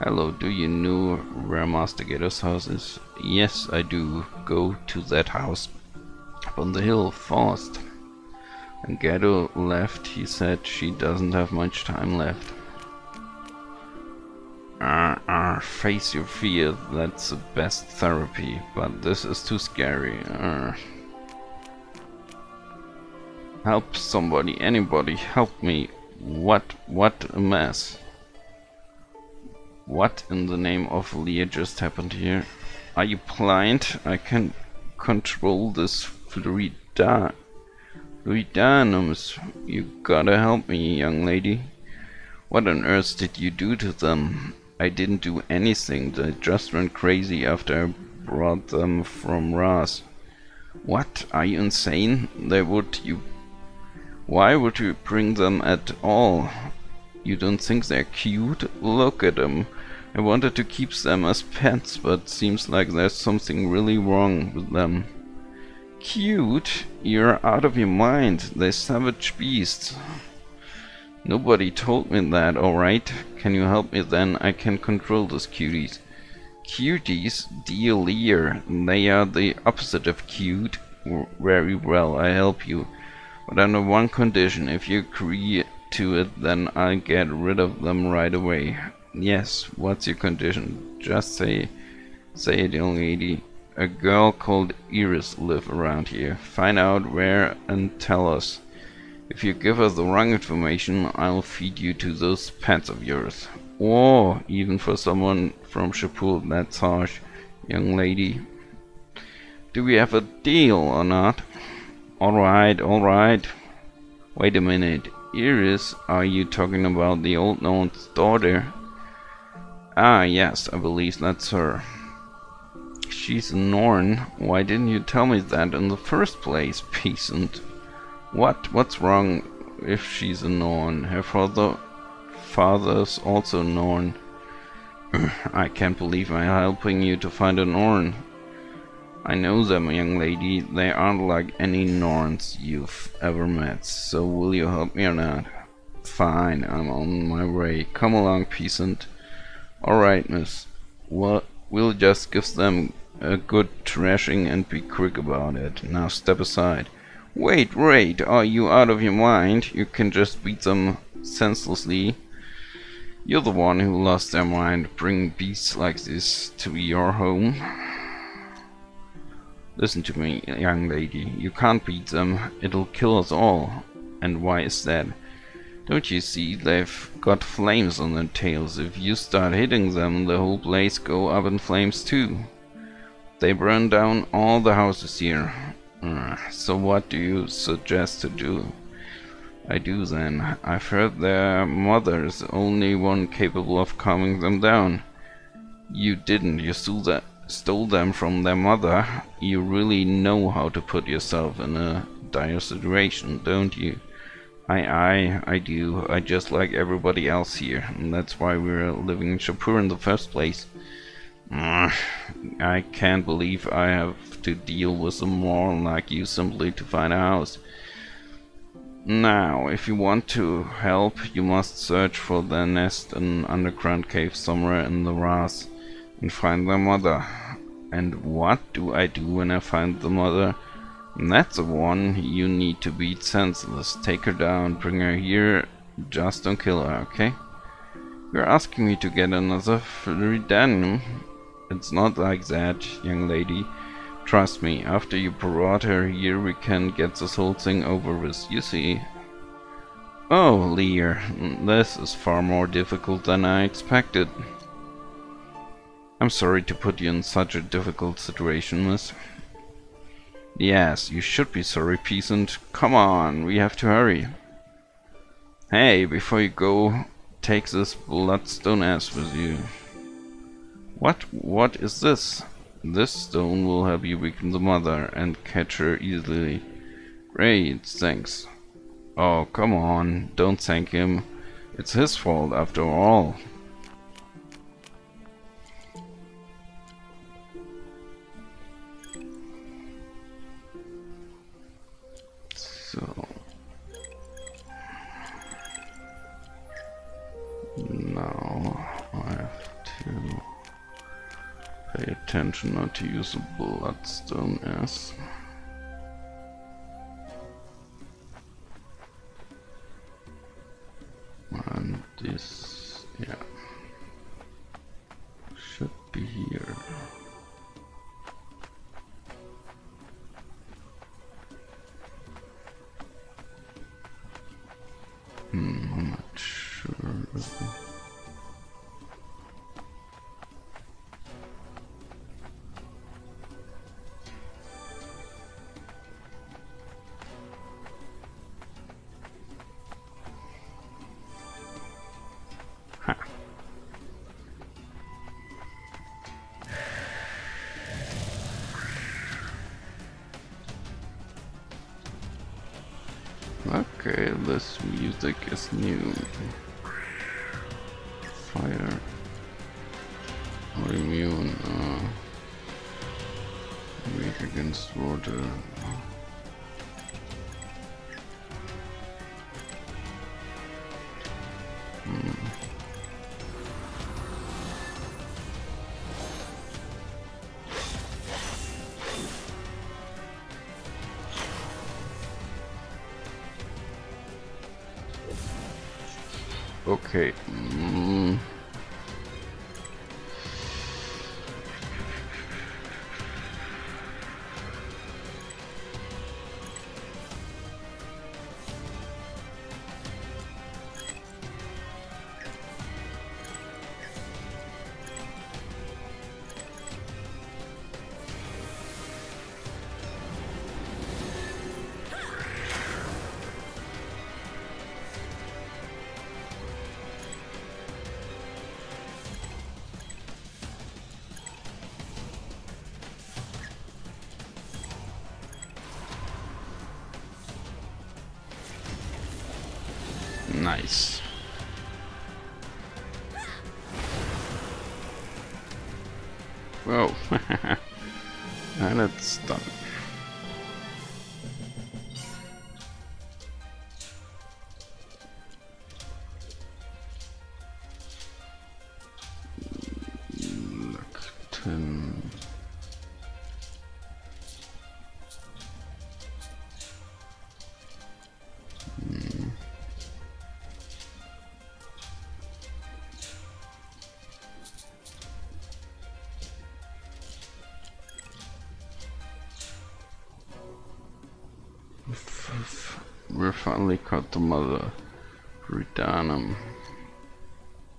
Hello, do you know where Master Gato's house is? Yes, I do. Go to that house up on the hill, fast. When Gato left, he said she doesn't have much time left. Face your fear, that's the best therapy, but this is too scary. Help somebody, anybody, help me. What a mess. What in the name of Lear just happened here? Are you blind? I can control this Floridanums. You gotta help me, young lady. What on earth did you do to them? I didn't do anything. They just went crazy after I brought them from Ras. What? Are you insane? Why would you bring them at all? You don't think they're cute? Look at them. I wanted to keep them as pets, but seems like there's something really wrong with them. Cute? You're out of your mind. They're savage beasts. Nobody told me that, alright? Can you help me then? I can control those cuties. Cuties? Dear Lear, they are the opposite of cute. Very well, I help you. But under one condition, if you agree to it, then I'll get rid of them right away. Yes, what's your condition? Just say it, young lady. A girl called Iris lives around here. Find out where and tell us. If you give us the wrong information, I'll feed you to those pets of yours. Oh, even for someone from Shapur, that's harsh, young lady. Do we have a deal or not? Alright, alright. Wait a minute. Iris, are you talking about the old Norn's daughter? Ah, yes, I believe that's her. She's a Norn. Why didn't you tell me that in the first place, peasant? What's wrong if she's a Norn? Her father's also Norn. I can't believe I'm helping you to find a Norn. I know them, young lady. They aren't like any Norns you've ever met. So will you help me or not? Fine, I'm on my way. Come along, peasant. Alright, miss. Well, we'll just give them a good thrashing and be quick about it. Now step aside. Wait, are you out of your mind? You can just beat them senselessly. You're the one who lost their mind, bringing beasts like this to your home. Listen to me, young lady. You can't beat them. It'll kill us all. And why is that? Don't you see, they've got flames on their tails. If you start hitting them, the whole place go up in flames too. They burn down all the houses here. So what do you suggest to do? I do then. I've heard their mother is the only one capable of calming them down. You didn't. You stole them from their mother. You really know how to put yourself in a dire situation, don't you? I do. I just like everybody else here, and that's why we're living in Shapur in the first place. I can't believe I have to deal with a moron like you simply to find a house. Now, if you want to help, you must search for their nest in an underground cave somewhere in the Ras and find their mother. And what do I do when I find the mother? That's the one you need to beat senseless. Take her down, bring her here, just don't kill her, okay? You're asking me to get another Fridan. It's not like that, young lady. Trust me, after you brought her here, we can get this whole thing over with, you see. Oh, Lear, this is far more difficult than I expected. I'm sorry to put you in such a difficult situation, miss. Yes, you should be sorry, peasant. Come on, we have to hurry. Hey, before you go, take this bloodstone ass with you. What is this? This stone will help you weaken the mother and catch her easily. Great, thanks. Oh, come on, don't thank him. It's his fault after all. So now I have to pay attention not to use a bloodstone as. And this, yeah, should be here. I'm not sure. Okay, this music is new. for the... Okay. Nice. Whoa. And it's done. Look, 10. We finally caught the mother. Return.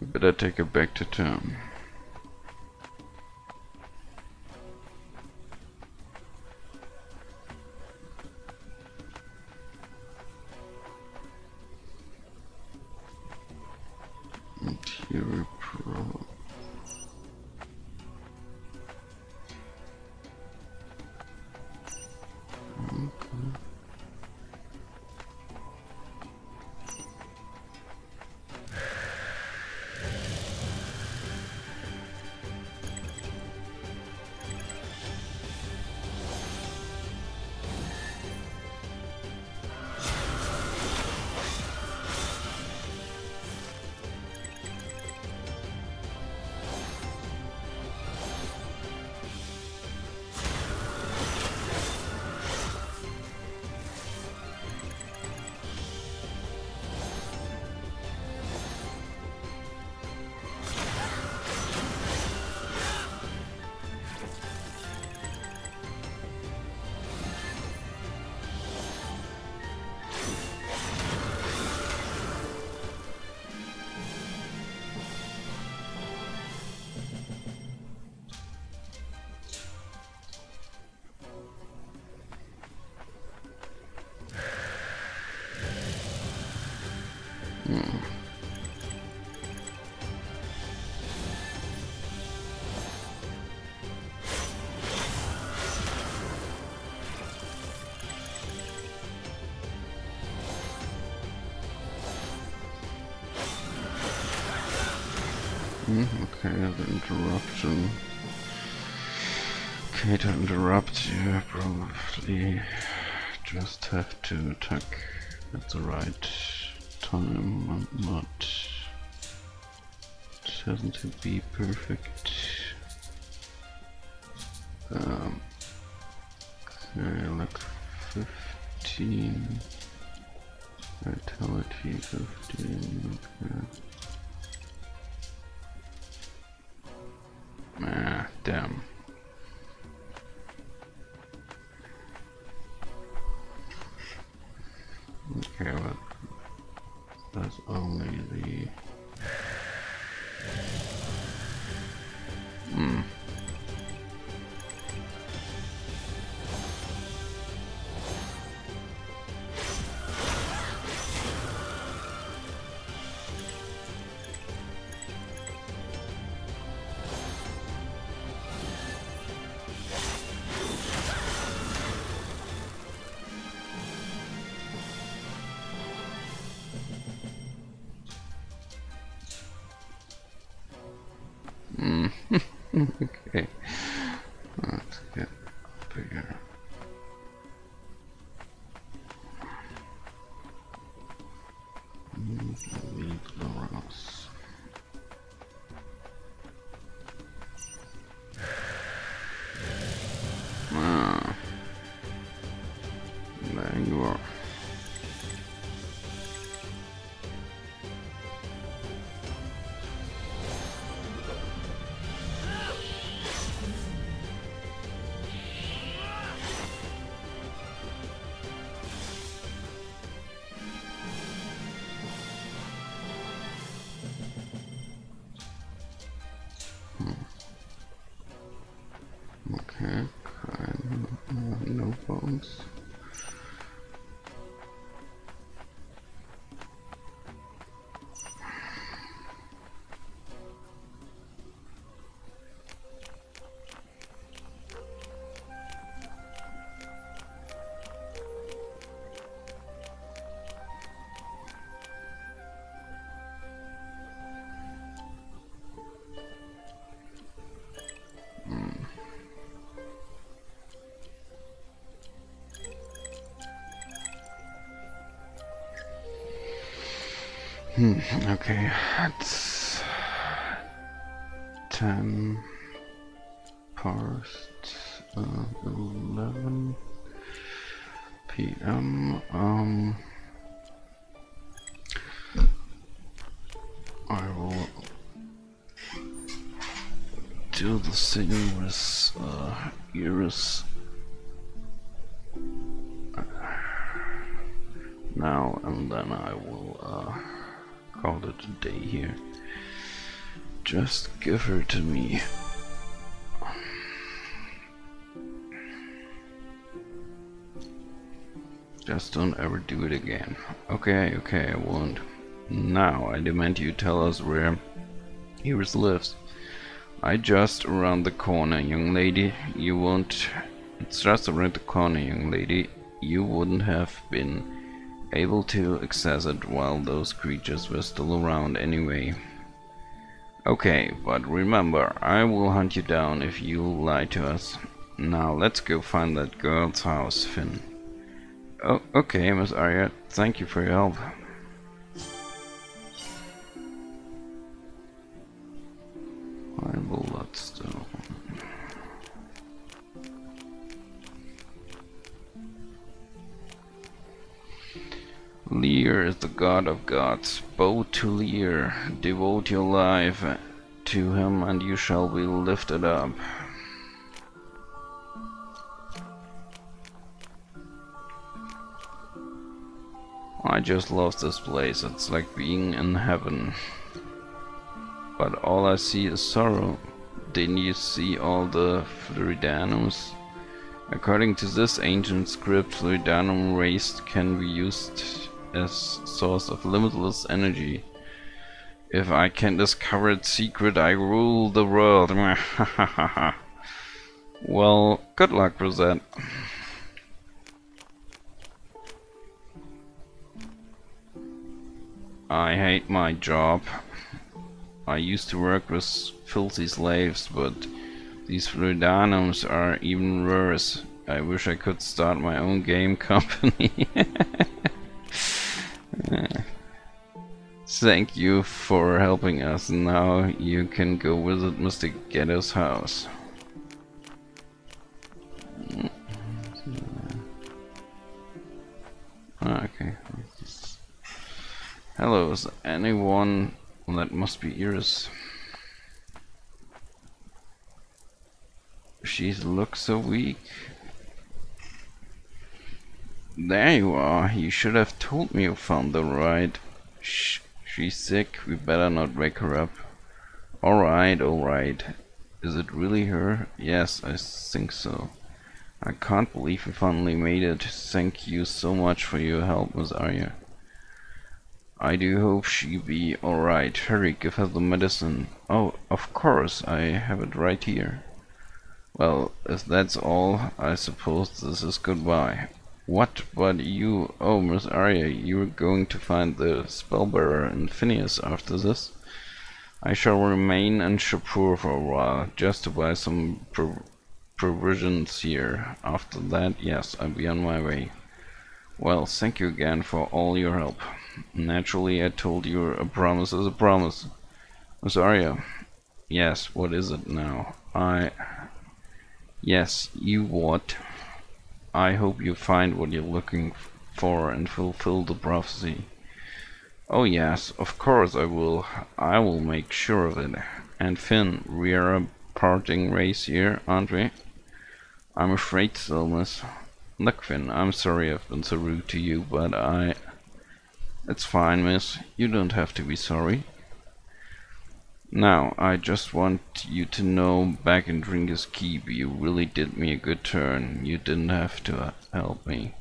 We better take her back to town. Interior Pro. Okay, the interruption. Okay, to interrupt you, probably just have to attack at the right time and not. It hasn't to be perfect. Okay, like 15. Vitality 15. Okay. Ah, damn. Okay, but that's only the... Okay, let's get bigger. house. Ah, there you are. Okay, no bones. Okay, it's 10 past 11 p.m. I will do the thing with Iris now, and then I will call it a day here. Just give her to me. Just don't ever do it again. Okay, okay, I won't. Now I demand you tell us where Iris lives. I just around the corner, young lady. You won't. It's just around the corner, young lady. You wouldn't have been able to access it while those creatures were still around anyway. Okay, but remember, I will hunt you down if you lie to us. Now let's go find that girl's house, Finn. Oh, okay, Miss Arya, thank you for your help. Fireball Bloodstone. Lear is the god of gods. Bow to Lear, devote your life to him and you shall be lifted up. I just love this place, it's like being in heaven. But all I see is sorrow. Didn't you see all the Floridanums? According to this ancient script, Floridanum race can be used as source of limitless energy. If I can discover its secret, I rule the world. Well, good luck with that. I hate my job. I used to work with filthy slaves, but these Floridanums are even worse. I wish I could start my own game company. Thank you for helping us. Now you can go visit Mr. Ghetto's house. Okay. Hello, is anyone? Well, that must be Iris. She looks so weak. There you are. You should have told me you found the right. Shh, she's sick. We better not wake her up. Alright, alright. Is it really her? Yes, I think so. I can't believe we finally made it. Thank you so much for your help, Miss Arya. I do hope she be alright. Hurry, give her the medicine. Oh, of course, I have it right here. Well, if that's all, I suppose this is goodbye. What? But you... Oh, Miss Arya, you're going to find the Spellbearer and Phineas after this? I shall remain in Shapur for a while, just to buy some provisions here. After that, yes, I'll be on my way. Well, thank you again for all your help. Naturally, I told you a promise is a promise. Miss Arya. Yes, what is it now? Yes, you what? I hope you find what you're looking for and fulfill the prophecy. Oh yes, of course I will. I will make sure of it. And Finn, we are a parting race here, aren't we? I'm afraid so, miss. Look, Finn, I'm sorry I've been so rude to you, but It's fine, miss. You don't have to be sorry. Now, I just want you to know, back in Drinker's Keep, you really did me a good turn. You didn't have to help me.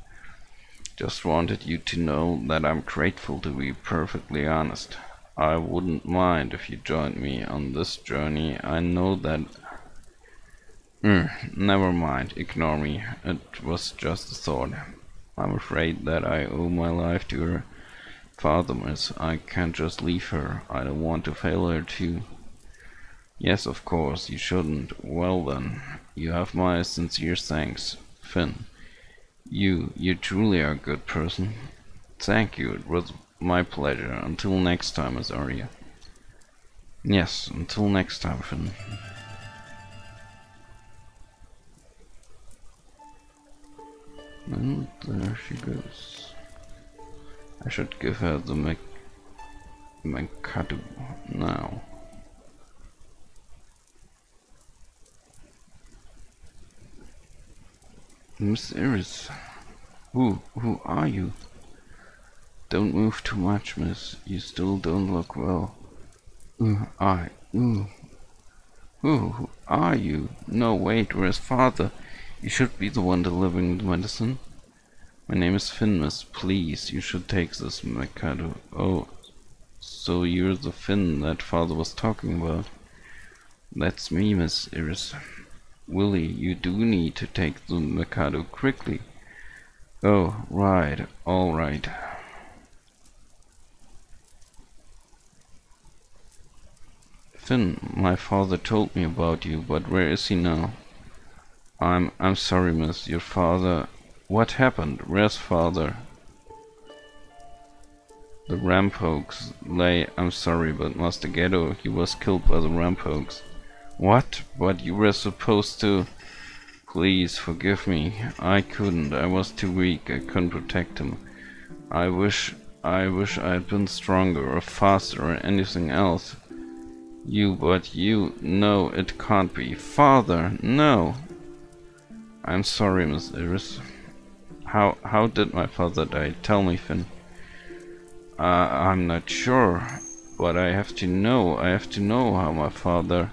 Just wanted you to know that I'm grateful, to be perfectly honest. I wouldn't mind if you joined me on this journey. I know that... never mind, ignore me. It was just a thought. I'm afraid that I owe my life to her father, miss. I can't just leave her. I don't want to fail her too. Yes, of course, you shouldn't. Well then, you have my sincere thanks, Finn. You truly are a good person. Thank you, it was my pleasure. Until next time, Miss Arya. Yes, until next time, Finn. And there she goes. I should give her the Mikado now. Miss Iris, who are you? Don't move too much, miss. You still don't look well. Who are you? No, wait, where's father? You should be the one delivering the medicine. My name is Finn, miss. Please, you should take this Mikado. Oh, so you're the Finn that father was talking about. That's me, Miss Iris. Willie, you do need to take the Mikado quickly. Oh, right, all right. Finn, my father told me about you, but where is he now? I'm sorry, miss. Your father... What happened? Where's father? The Rampokes lay... I'm sorry, but Master Ghetto, he was killed by the Rampokes. What? But you were supposed to... Please forgive me. I couldn't. I was too weak. I couldn't protect him. I wish I had been stronger or faster or anything else. But you... No, it can't be. Father, no! I'm sorry, Miss Iris. How did my father die? Tell me, Finn. I'm not sure, but I have to know. I have to know how my father...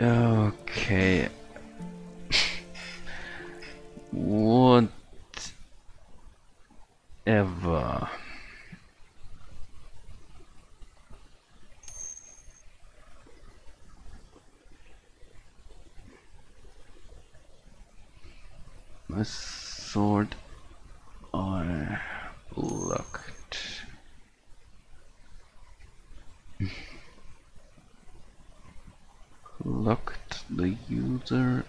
Okay. Whatever. My sword are locked. Locked the user.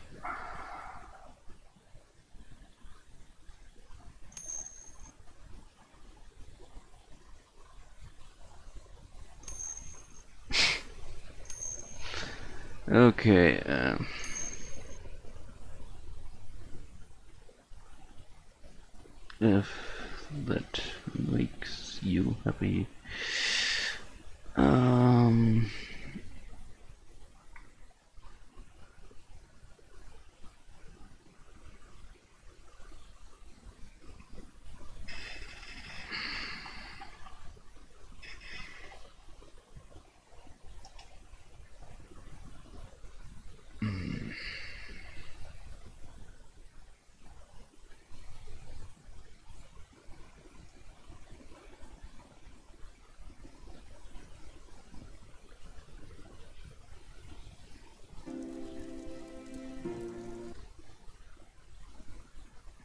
Okay. If that makes you happy.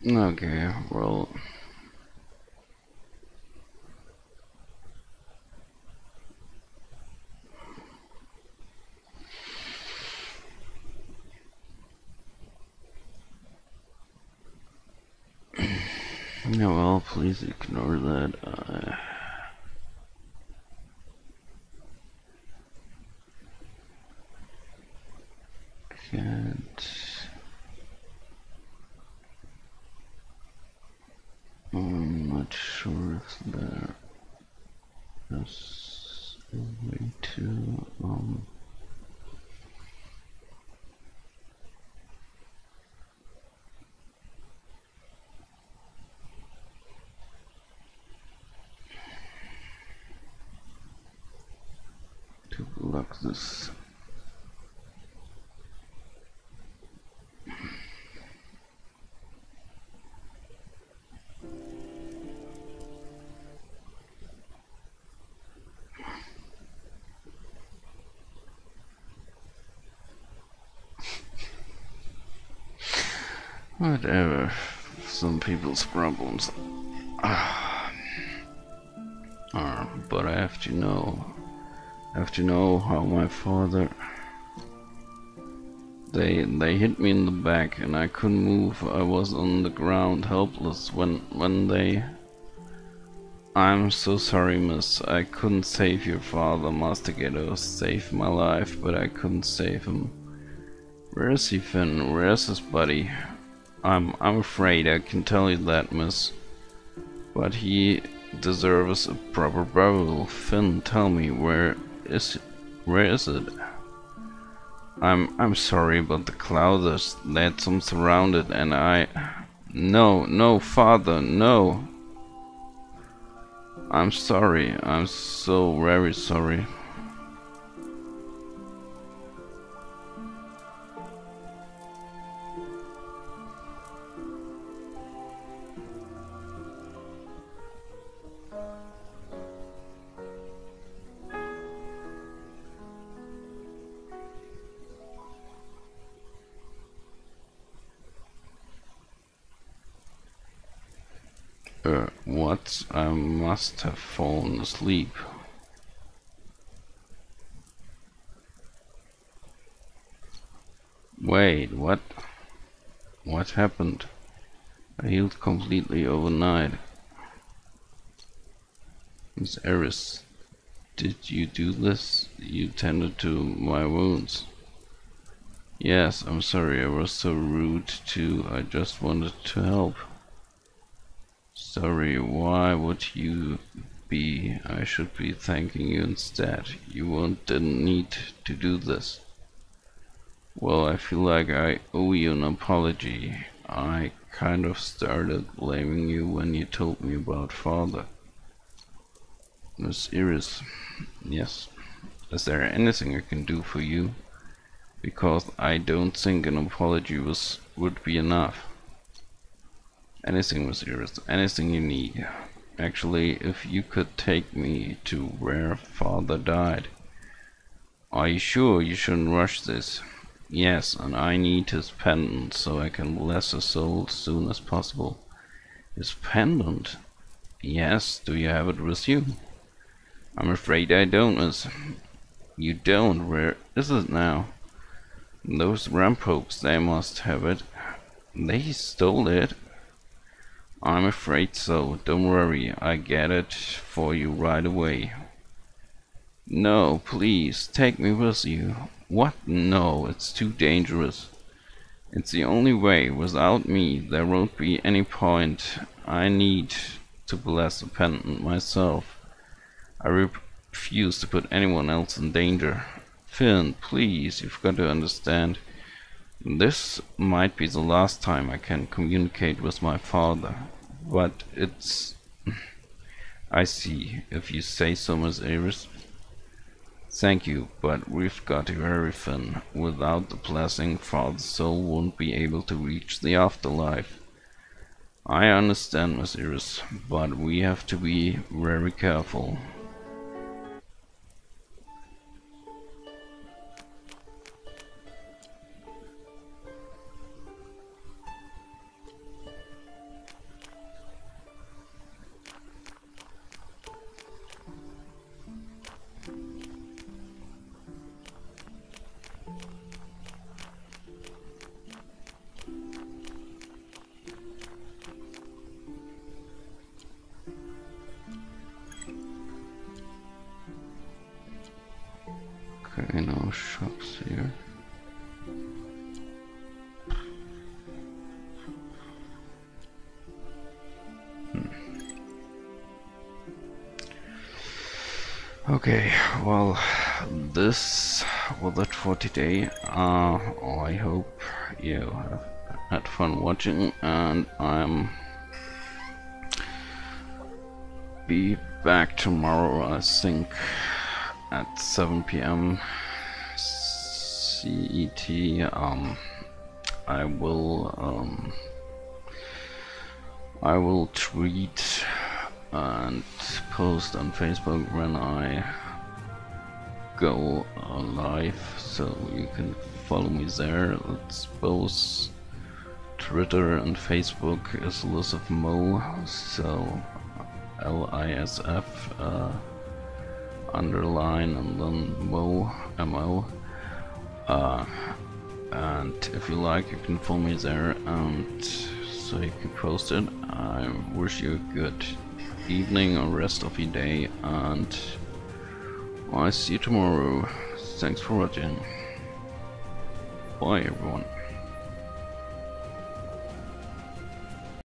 Okay, well... Please ignore that. I can't. I'm not sure if there is a way to block this. Whatever. Some people's problems. But I have to know. How my father. They hit me in the back and I couldn't move. I was on the ground, helpless when they. I'm so sorry, miss. I couldn't save your father. Mastigator saved my life, but I couldn't save him. Where is he, Finn? Where is his buddy? I'm afraid I can tell you that, miss. But he deserves a proper burial. Finn, tell me, where is it? I'm sorry, but the clouders let some surrounded and I... No, father, no. I'm sorry, I'm so very sorry. What? I must have fallen asleep. Wait, what? What happened? I healed completely overnight. Miss Eris, did you do this? You tended to my wounds. Yes, I'm sorry, I was so rude too. I just wanted to help. Sorry, why would you be? I should be thanking you instead. You didn't need to do this. Well, I feel like I owe you an apology. I kind of started blaming you when you told me about father. Miss Iris, yes. Is there anything I can do for you? Because I don't think an apology would be enough. Anything, Miss Iris, anything you need. Actually, if you could take me to where father died. Are you sure you shouldn't rush this? Yes, and I need his pendant so I can bless his soul as soon as possible. His pendant? Yes, do you have it with you? I'm afraid I don't, miss. You don't? Where is it now? Those rampokes, they must have it. They stole it? I'm afraid so. Don't worry, I get it for you right away. No, please, take me with you. What? No, it's too dangerous. It's the only way. Without me, there won't be any point. I need to bless the pendant myself. I refuse to put anyone else in danger. Finn, please, you've got to understand. This might be the last time I can communicate with my father, but it's... I see, if you say so, Miss Iris. Thank you, but we've got to hurry, Finn. Without the blessing, father's soul won't be able to reach the afterlife. I understand, Miss Iris, but we have to be very careful. Okay, no shops here. Okay, well, this was it for today. I hope you have had fun watching, and I'm be back tomorrow, I think, at 7 p.m. CET. I will tweet and post on Facebook when I go live, so you can follow me there. It's both Twitter and Facebook is Lisf Mo, so LISF underline and then Mo, MO. And if you like, you can follow me there, and so you can post it. I wish you a good evening or rest of your day, and I see you tomorrow. Thanks for watching. Bye everyone.